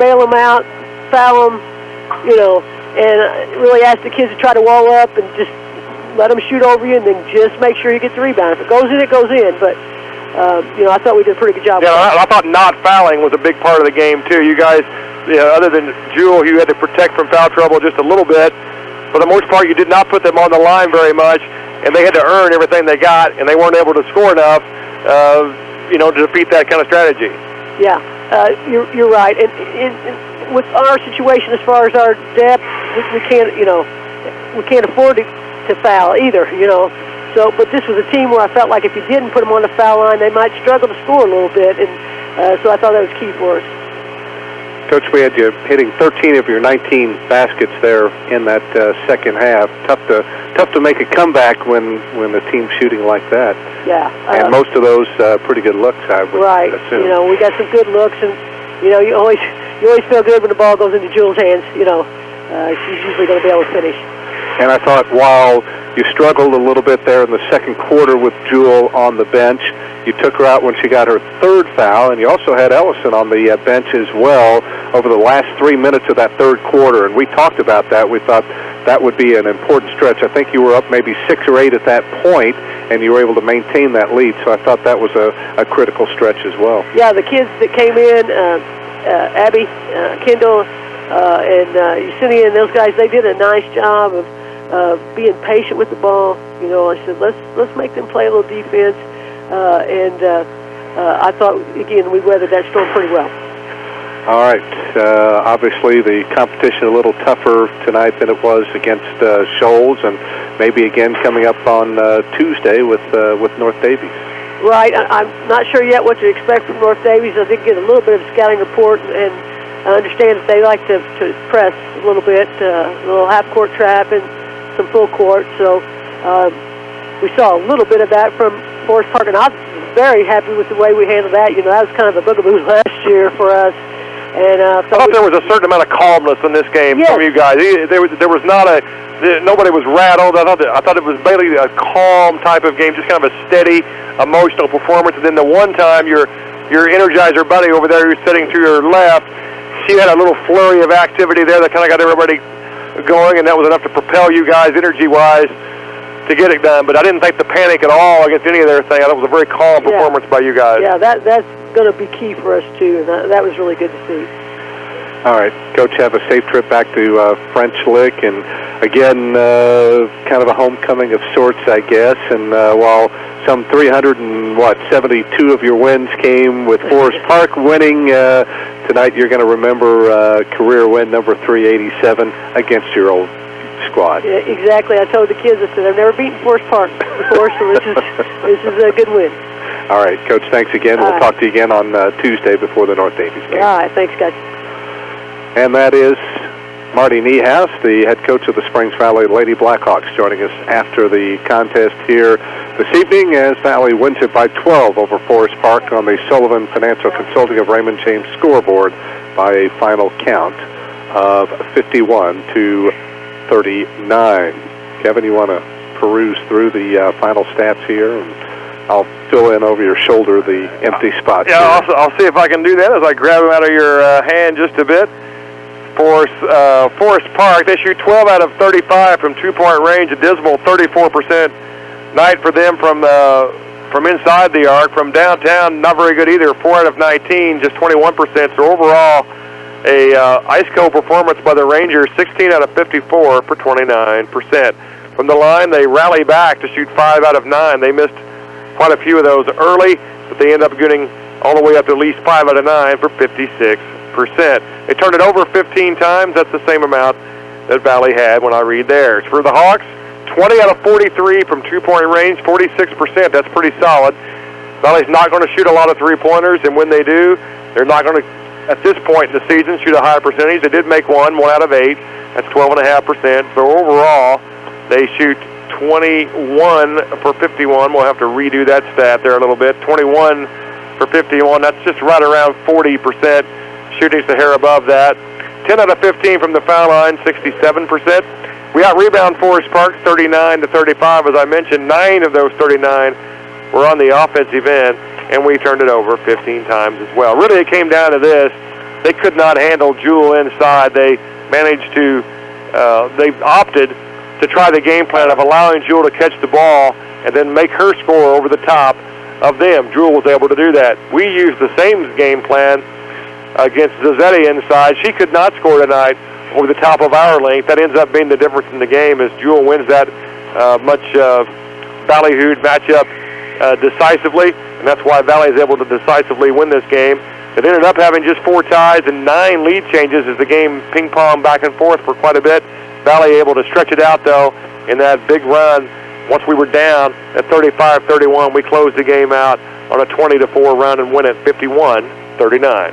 bail them out, foul them, you know, and really ask the kids to try to wall up and just let them shoot over you, and then just make sure you get the rebound. If it goes in, it goes in. But, you know, I thought we did a pretty good job. Yeah, I thought not fouling was a big part of the game, too. You guys, other than Jewel, you had to protect from foul trouble just a little bit. For the most part, you did not put them on the line very much, and they had to earn everything they got, and they weren't able to score enough, you know, to defeat that kind of strategy. Yeah, you're right. And with our situation as far as our depth, we can't, you know, we can't afford to foul either, you know. So, but this was a team where I felt like if you didn't put them on the foul line, they might struggle to score a little bit, and so I thought that was key for us. Coach, we had you hitting 13 of your 19 baskets there in that second half. Tough to make a comeback when the team's shooting like that. Yeah. And most of those pretty good looks, I would assume. You know, we got some good looks, and you know, you always feel good when the ball goes into Jewel's hands. You know, she's usually going to be able to finish. And I thought while you struggled a little bit there in the second quarter with Jewel on the bench, you took her out when she got her third foul, and you also had Ellison on the bench as well over the last 3 minutes of that third quarter. And we talked about that. We thought that would be an important stretch. I think you were up maybe 6 or 8 at that point, and you were able to maintain that lead. So I thought that was a critical stretch as well. Yeah, the kids that came in, Abby, Kendall, and Yesenia, and those guys, they did a nice job of being patient with the ball. You know, I said, let's make them play a little defense. And I thought, again, we weathered that storm pretty well. All right. Obviously, the competition a little tougher tonight than it was against Shoals, and maybe again coming up on Tuesday with North Davies. Right. I'm not sure yet what to expect from North Davies. I did get a little bit of a scouting report, and I understand that they like to press a little bit, a little half-court trap and some full court. So we saw a little bit of that from Forest Park, and I was very happy with the way we handled that. You know, that was kind of a bugaboo last year for us. And I thought there was a certain amount of calmness in this game from you guys. There was not nobody was rattled. I thought it was mainly a calm type of game, just kind of a steady, emotional performance. And then the one time your Energizer buddy over there who's sitting to your left, she had a little flurry of activity there that kind of got everybody going, and that was enough to propel you guys energy-wise to get it done. But I didn't think the panic at all against any of their thing. I thought it was a very calm performance by you guys. Yeah, that's going to be key for us, too, and that was really good to see. All right, Coach, have a safe trip back to French Lick, and again, kind of a homecoming of sorts, I guess. And while some 372 of your wins came with Forest Park winning, tonight you're going to remember career win number 387 against your old squad. Yeah, exactly. I told the kids, I said, I've never beaten Forest Park before, so this is a good win. All right, Coach, thanks again. We'll talk to you again on Tuesday before the North Davies game. All right, thanks, guys. And that is Marty Niehaus, the head coach of the Springs Valley Lady Blackhawks, joining us after the contest here this evening as Valley wins it by 12 over Forest Park on the Sullivan Financial Consulting of Raymond James scoreboard by a final count of 51-39. Kevin, you want to peruse through the final stats here? And I'll fill in over your shoulder the empty spots. Yeah, I'll see if I can do that as I grab them out of your hand just a bit. For Forest Park, they shoot 12 out of 35 from two-point range, a dismal 34% night for them from inside the arc. From downtown, not very good either, 4 out of 19, just 21%. So overall, a ice cold performance by the Rangers, 16 out of 54 for 29%. From the line, they rally back to shoot 5 out of 9. They missed quite a few of those early, but they end up getting all the way up to at least 5 out of 9 for 56%. They turned it over 15 times. That's the same amount that Valley had when I read theirs. For the Hawks, 20 out of 43 from two-point range, 46%. That's pretty solid. Valley's not going to shoot a lot of three-pointers, and when they do, they're not going to, at this point in the season, shoot a high percentage. They did make one out of 8. That's 12.5%. So overall, they shoot 21 for 51. We'll have to redo that stat there a little bit. 21 for 51. That's just right around 40%. Shooting's a hair above that. 10 out of 15 from the foul line, 67%. We out-rebound Forest Park 39-35. As I mentioned, 9 of those 39 were on the offensive end, and we turned it over 15 times as well. Really, it came down to this. They could not handle Jewel inside. They managed to, they opted to try the game plan of allowing Jewel to catch the ball and then make her score over the top of them. Jewel was able to do that. We used the same game plan against Zazzetti inside. She could not score tonight over the top of our length. That ends up being the difference in the game as Jewel wins that much ballyhooed matchup decisively, and that's why Valley is able to decisively win this game. It ended up having just 4 ties and 9 lead changes as the game ping-ponged back and forth for quite a bit. Valley able to stretch it out, though, in that big run. Once we were down at 35-31, we closed the game out on a 20-4 run and win it 51-39.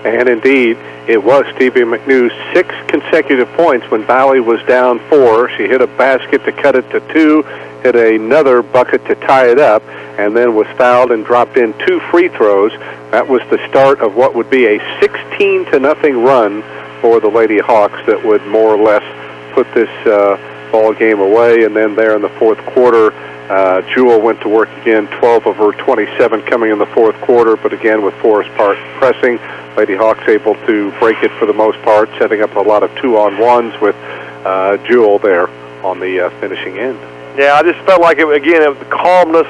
And indeed, it was Stevie McNew's 6 consecutive points when Valley was down 4. She hit a basket to cut it to 2, hit another bucket to tie it up, and then was fouled and dropped in 2 free throws. That was the start of what would be a 16-0 run for the Lady Hawks that would more or less put this ball game away. And then there in the fourth quarter, Jewel went to work again, 12 of her 27 coming in the fourth quarter, but again with Forest Park pressing. Lady Hawks able to break it for the most part, setting up a lot of 2-on-1s with Jewel there on the finishing end. Yeah, I just felt like, it was the calmness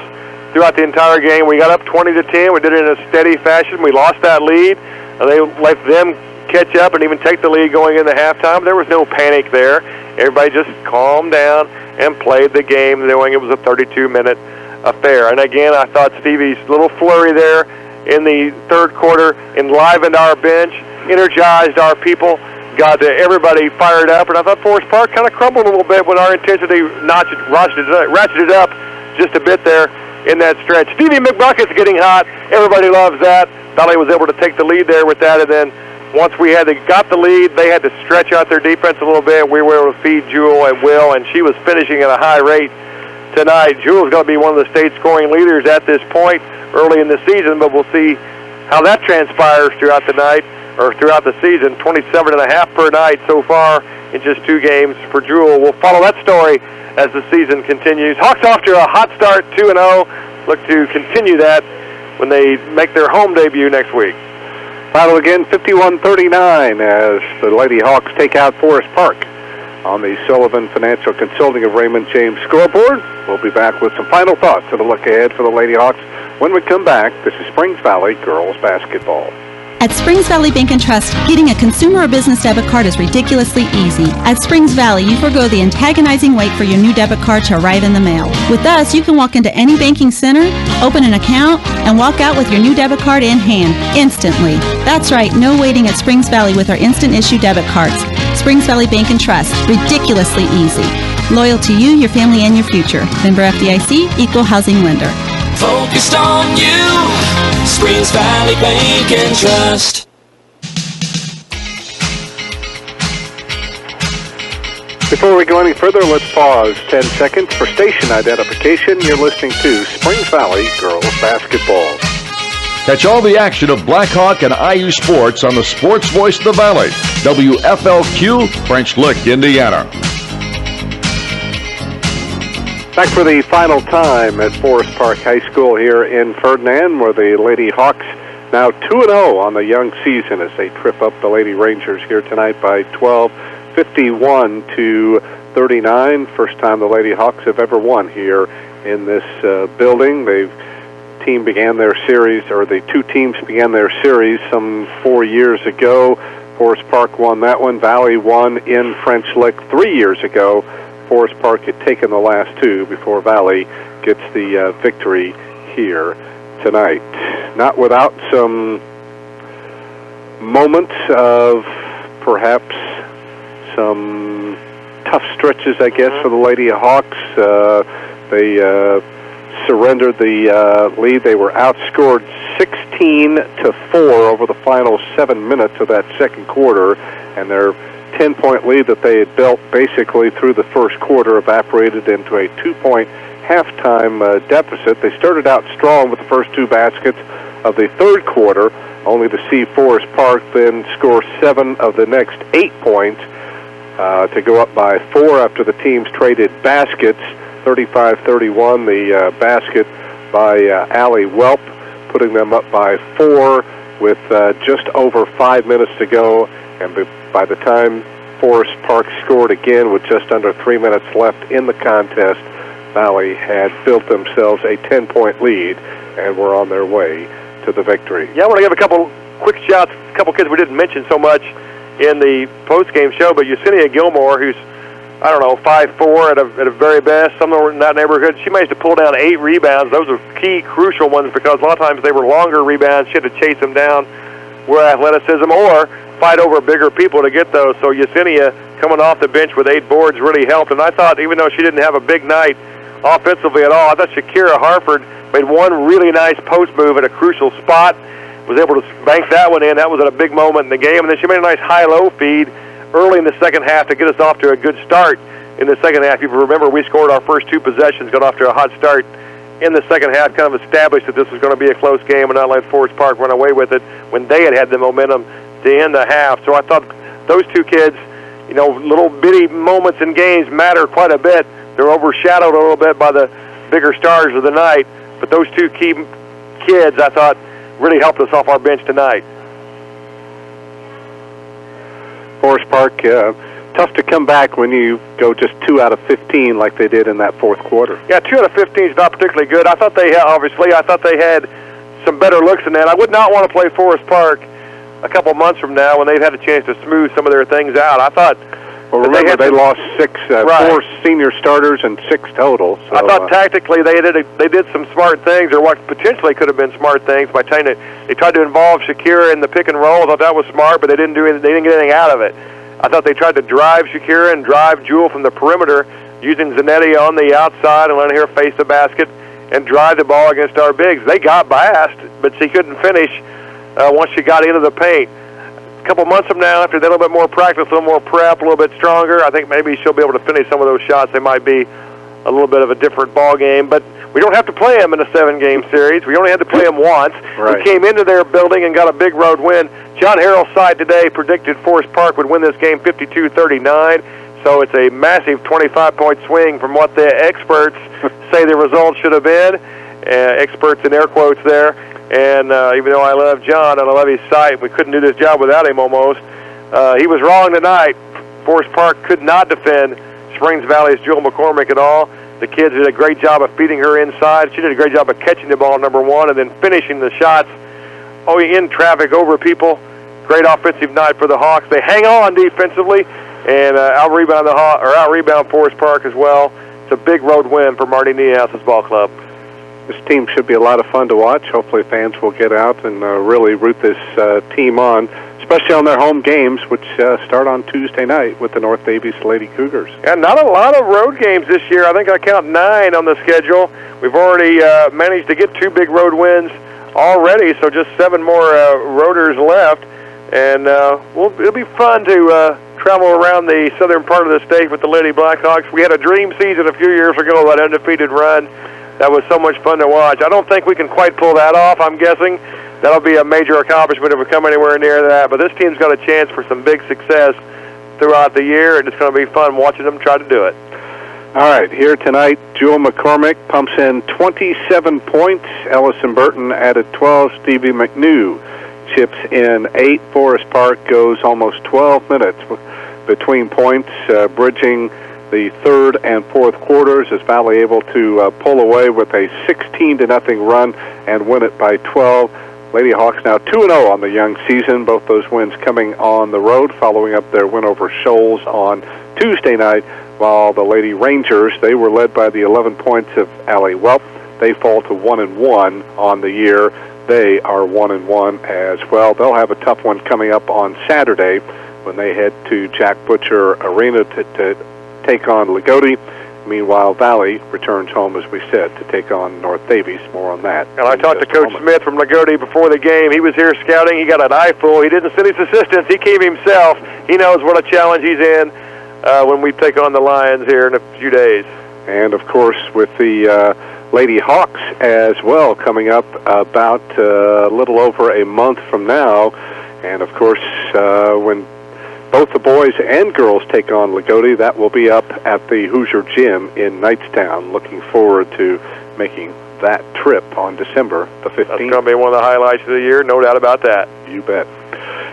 throughout the entire game. We got up 20-10. We did it in a steady fashion. We lost that lead. They let them catch up and even take the lead going into halftime. There was no panic there. Everybody just calmed down and played the game, knowing it was a 32-minute affair. And again, I thought Stevie's little flurry there in the third quarter enlivened our bench, energized our people, got everybody fired up. And I thought Forest Park kind of crumbled a little bit when our intensity ratcheted up just a bit there in that stretch. Stevie McBucket's getting hot. Everybody loves that. Valley was able to take the lead there with that, and then once we got the lead, they had to stretch out their defense a little bit. We were able to feed Jewel at will, and she was finishing at a high rate tonight. Jewel's going to be one of the state scoring leaders at this point early in the season, but we'll see how that transpires throughout the night, or throughout the season. 27.5 per night so far in just 2 games for Jewel. We'll follow that story as the season continues. Hawks off to a hot start, 2-0. Look to continue that when they make their home debut next week. Final again, 51-39 as the Lady Hawks take out Forest Park on the Sullivan Financial Consulting of Raymond James scoreboard. We'll be back with some final thoughts and a look ahead for the Lady Hawks when we come back. This is Springs Valley Girls Basketball. At Springs Valley Bank & Trust, getting a consumer or business debit card is ridiculously easy. At Springs Valley, you forgo the antagonizing wait for your new debit card to arrive in the mail. With us, you can walk into any banking center, open an account, and walk out with your new debit card in hand, instantly. That's right, no waiting at Springs Valley with our instant issue debit cards. Springs Valley Bank & Trust, ridiculously easy. Loyal to you, your family, and your future. Member FDIC, Equal Housing Lender. Focused on you, Springs Valley Bank and Trust. Before we go any further, let's pause 10 seconds for station identification. You're listening to Springs Valley Girls Basketball. Catch all the action of Blackhawk and IU sports on the Sports Voice of the Valley, WFLQ, French Lick, Indiana. Back for the final time at Forest Park High School here in Ferdinand, where the Lady Hawks now 2-0 on the young season as they trip up the Lady Rangers here tonight by 12, 51-39. First time the Lady Hawks have ever won here in this building. The two teams began their series some 4 years ago. Forest Park won that one. Valley won in French Lick 3 years ago. Forest Park had taken the last 2 before Valley gets the victory here tonight. Not without some moments of perhaps some tough stretches, I guess, for the Lady Hawks. They surrendered the lead. They were outscored 16-4 over the final 7 minutes of that second quarter, and their 10-point lead that they had built basically through the first quarter evaporated into a 2-point halftime deficit. They started out strong with the first 2 baskets of the third quarter, only to see Forest Park then score 7 of the next 8 points to go up by 4 after the teams traded baskets. 35-31, the basket by Allie Welp, putting them up by 4 with just over 5 minutes to go. And by the time Forest Park scored again with just under 3 minutes left in the contest, Valley had built themselves a 10-point lead and were on their way to the victory. Yeah, I want to give a couple quick shouts, a couple kids we didn't mention so much in the post-game show, but Yesenia Gilmore, who's, 5'4" at a very best, somewhere in that neighborhood. She managed to pull down 8 rebounds. Those are key, crucial ones because a lot of times they were longer rebounds. She had to chase them down with athleticism or fight over bigger people to get those. So Yesenia coming off the bench with 8 boards really helped. And I thought, even though she didn't have a big night offensively at all, I thought Shakira Harford made one really nice post move at a crucial spot, was able to bank that one in. That was at a big moment in the game. And then she made a nice high-low feed early in the second half to get us off to a good start in the second half. If you remember, we scored our first 2 possessions, got off to a hot start in the second half, kind of established that this was going to be a close game and not let Forest Park run away with it when they had the momentum to end the half. So I thought those 2 kids, little bitty moments in games matter quite a bit. They're overshadowed a little bit by the bigger stars of the night, but those 2 key kids, I thought, really helped us off our bench tonight. Forest Park, tough to come back when you go just 2 out of 15 like they did in that fourth quarter. Yeah, 2 out of 15 is not particularly good. I thought they had some better looks in that. I would not want to play Forest Park a couple months from now when they've had a chance to smooth some of their things out. I thought... Well, remember, they lost 4 senior starters and 6 total. So, I thought tactically they did some smart things, or what potentially could have been smart things, by trying they tried to involve Shakira in the pick and roll. I thought that was smart, but they didn't get anything out of it. I thought they tried to drive Shakira and drive Jewel from the perimeter, using Zanetti on the outside and letting her face the basket and drive the ball against our bigs. They got past, but she couldn't finish once she got into the paint. A couple months from now, after a little bit more practice, a little more prep, a little bit stronger, I think maybe she'll be able to finish some of those shots. They might be a little bit of a different ball game, but we don't have to play them in a 7-game series. We only had to play them once. Right. We came into their building and got a big road win. John Harrell's side today predicted Forest Park would win this game 52-39, so it's a massive 25-point swing from what the experts say the result should have been. Experts in air quotes there. And even though I love John and I love his site, we couldn't do this job without him almost. He was wrong tonight. Forest Park could not defend Springs Valley's Jewel McCormick at all. The kids did a great job of feeding her inside. She did a great job of catching the ball, number 1, and then finishing the shots in traffic over people. Great offensive night for the Hawks. They hang on defensively and out-rebound Forest Park as well. It's a big road win for Marty Niehouse's ball club. This team should be a lot of fun to watch. Hopefully fans will get out and really root this team on, especially on their home games, which start on Tuesday night with the North Daviess Lady Cougars. And not a lot of road games this year. I think I count 9 on the schedule. We've already managed to get 2 big road wins already, so just 7 more roaders left. And it'll be fun to travel around the southern part of the state with the Lady Blackhawks. We had a dream season a few years ago, that undefeated run. That was so much fun to watch. I don't think we can quite pull that off, I'm guessing. That'll be a major accomplishment if we come anywhere near that. But this team's got a chance for some big success throughout the year, and it's going to be fun watching them try to do it. All right, here tonight, Jewel McCormick pumps in 27 points. Ellison Burton added 12. Stevie McNew chips in 8. Forest Park goes almost 12 minutes between points, bridging the third and fourth quarters. Is Valley able to pull away with a 16-0 run and win it by 12. Lady Hawks now 2-0 on the young season. Both those wins coming on the road, following up their win over Shoals on Tuesday night, while the Lady Rangers, they were led by the 11 points of Allie Welp. They fall to 1-1 on the year. They are 1-1 as well. They'll have a tough one coming up on Saturday when they head to Jack Butcher Arena to take on Lagodi. Meanwhile, Valley returns home, as we said, to take on North Daviess. More on that. And I talked to Coach Smith from Lagodi before the game. He was here scouting. He got an eyeful. He didn't send his assistants. He came himself. He knows what a challenge he's in when we take on the Lions here in a few days. And, of course, with the Lady Hawks as well, coming up about a little over a month from now. And, of course, when both the boys and girls take on Lagodi, that will be up at the Hoosier Gym in Knightstown. Looking forward to making that trip on December the 15th. That's going to be one of the highlights of the year, no doubt about that. You bet.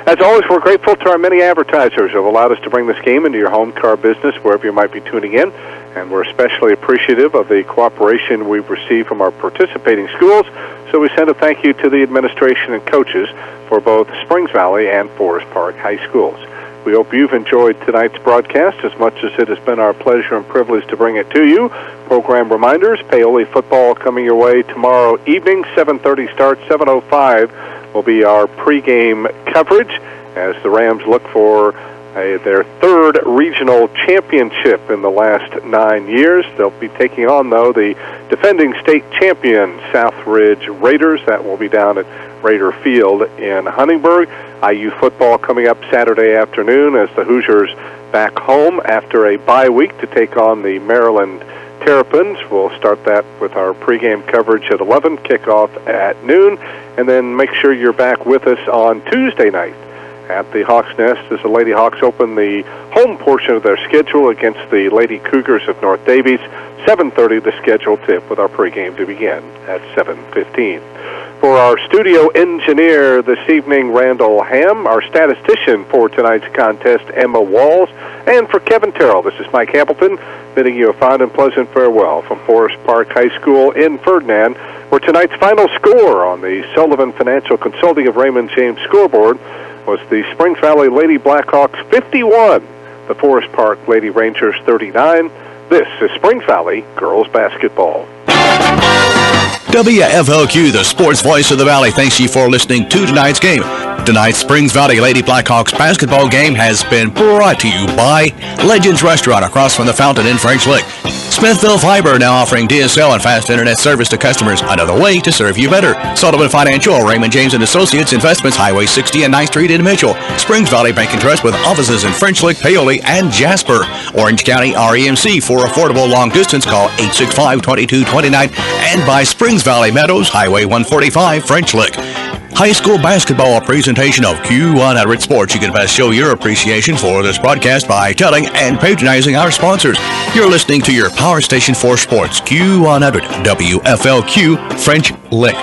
As always, we're grateful to our many advertisers who have allowed us to bring this game into your home car business, wherever you might be tuning in. And we're especially appreciative of the cooperation we've received from our participating schools. So we send a thank you to the administration and coaches for both Springs Valley and Forest Park High Schools. We hope you've enjoyed tonight's broadcast as much as it has been our pleasure and privilege to bring it to you. Program reminders, Paoli football coming your way tomorrow evening, 7:30 start, 7:05 will be our pregame coverage as the Rams look for their third regional championship in the last 9 years. They'll be taking on, though, the defending state champion Southridge Raiders. That will be down at Raider Field in Huntingburg. IU football coming up Saturday afternoon as the Hoosiers back home after a bye week to take on the Maryland Terrapins. We'll start that with our pregame coverage at 11, kickoff at noon, and then make sure you're back with us on Tuesday night at the Hawks Nest as the Lady Hawks open the home portion of their schedule against the Lady Cougars of North Davies. 7:30 the scheduled tip with our pregame to begin at 7:15. For our studio engineer this evening, Randall Ham, our statistician for tonight's contest, Emma Walls, and for Kevin Terrell, this is Mike Hamilton, bidding you a fond and pleasant farewell from Forest Park High School in Ferdinand, where tonight's final score on the Sullivan Financial Consulting of Raymond James scoreboard was the Springs Valley Lady Blackhawks 51, the Forest Park Lady Rangers 39. This is Springs Valley Girls Basketball. WFLQ, the sports voice of the Valley, thanks you for listening to tonight's game. Tonight's Springs Valley Lady Blackhawks basketball game has been brought to you by Legends Restaurant across from the fountain in French Lick. Smithville Fiber now offering DSL and fast internet service to customers. Another way to serve you better. Sullivan Financial, Raymond James & Associates Investments, Highway 60 and 9th Street in Mitchell. Springs Valley Bank and Trust with offices in French Lick, Paoli, and Jasper. Orange County REMC for affordable long distance. Call 865-2229. And by Springs Valley Meadows, Highway 145, French Lick. High school basketball presentation of Q100 Sports. You can best show your appreciation for this broadcast by telling and patronizing our sponsors. You're listening to your power station for sports, Q100 WFLQ French Lick.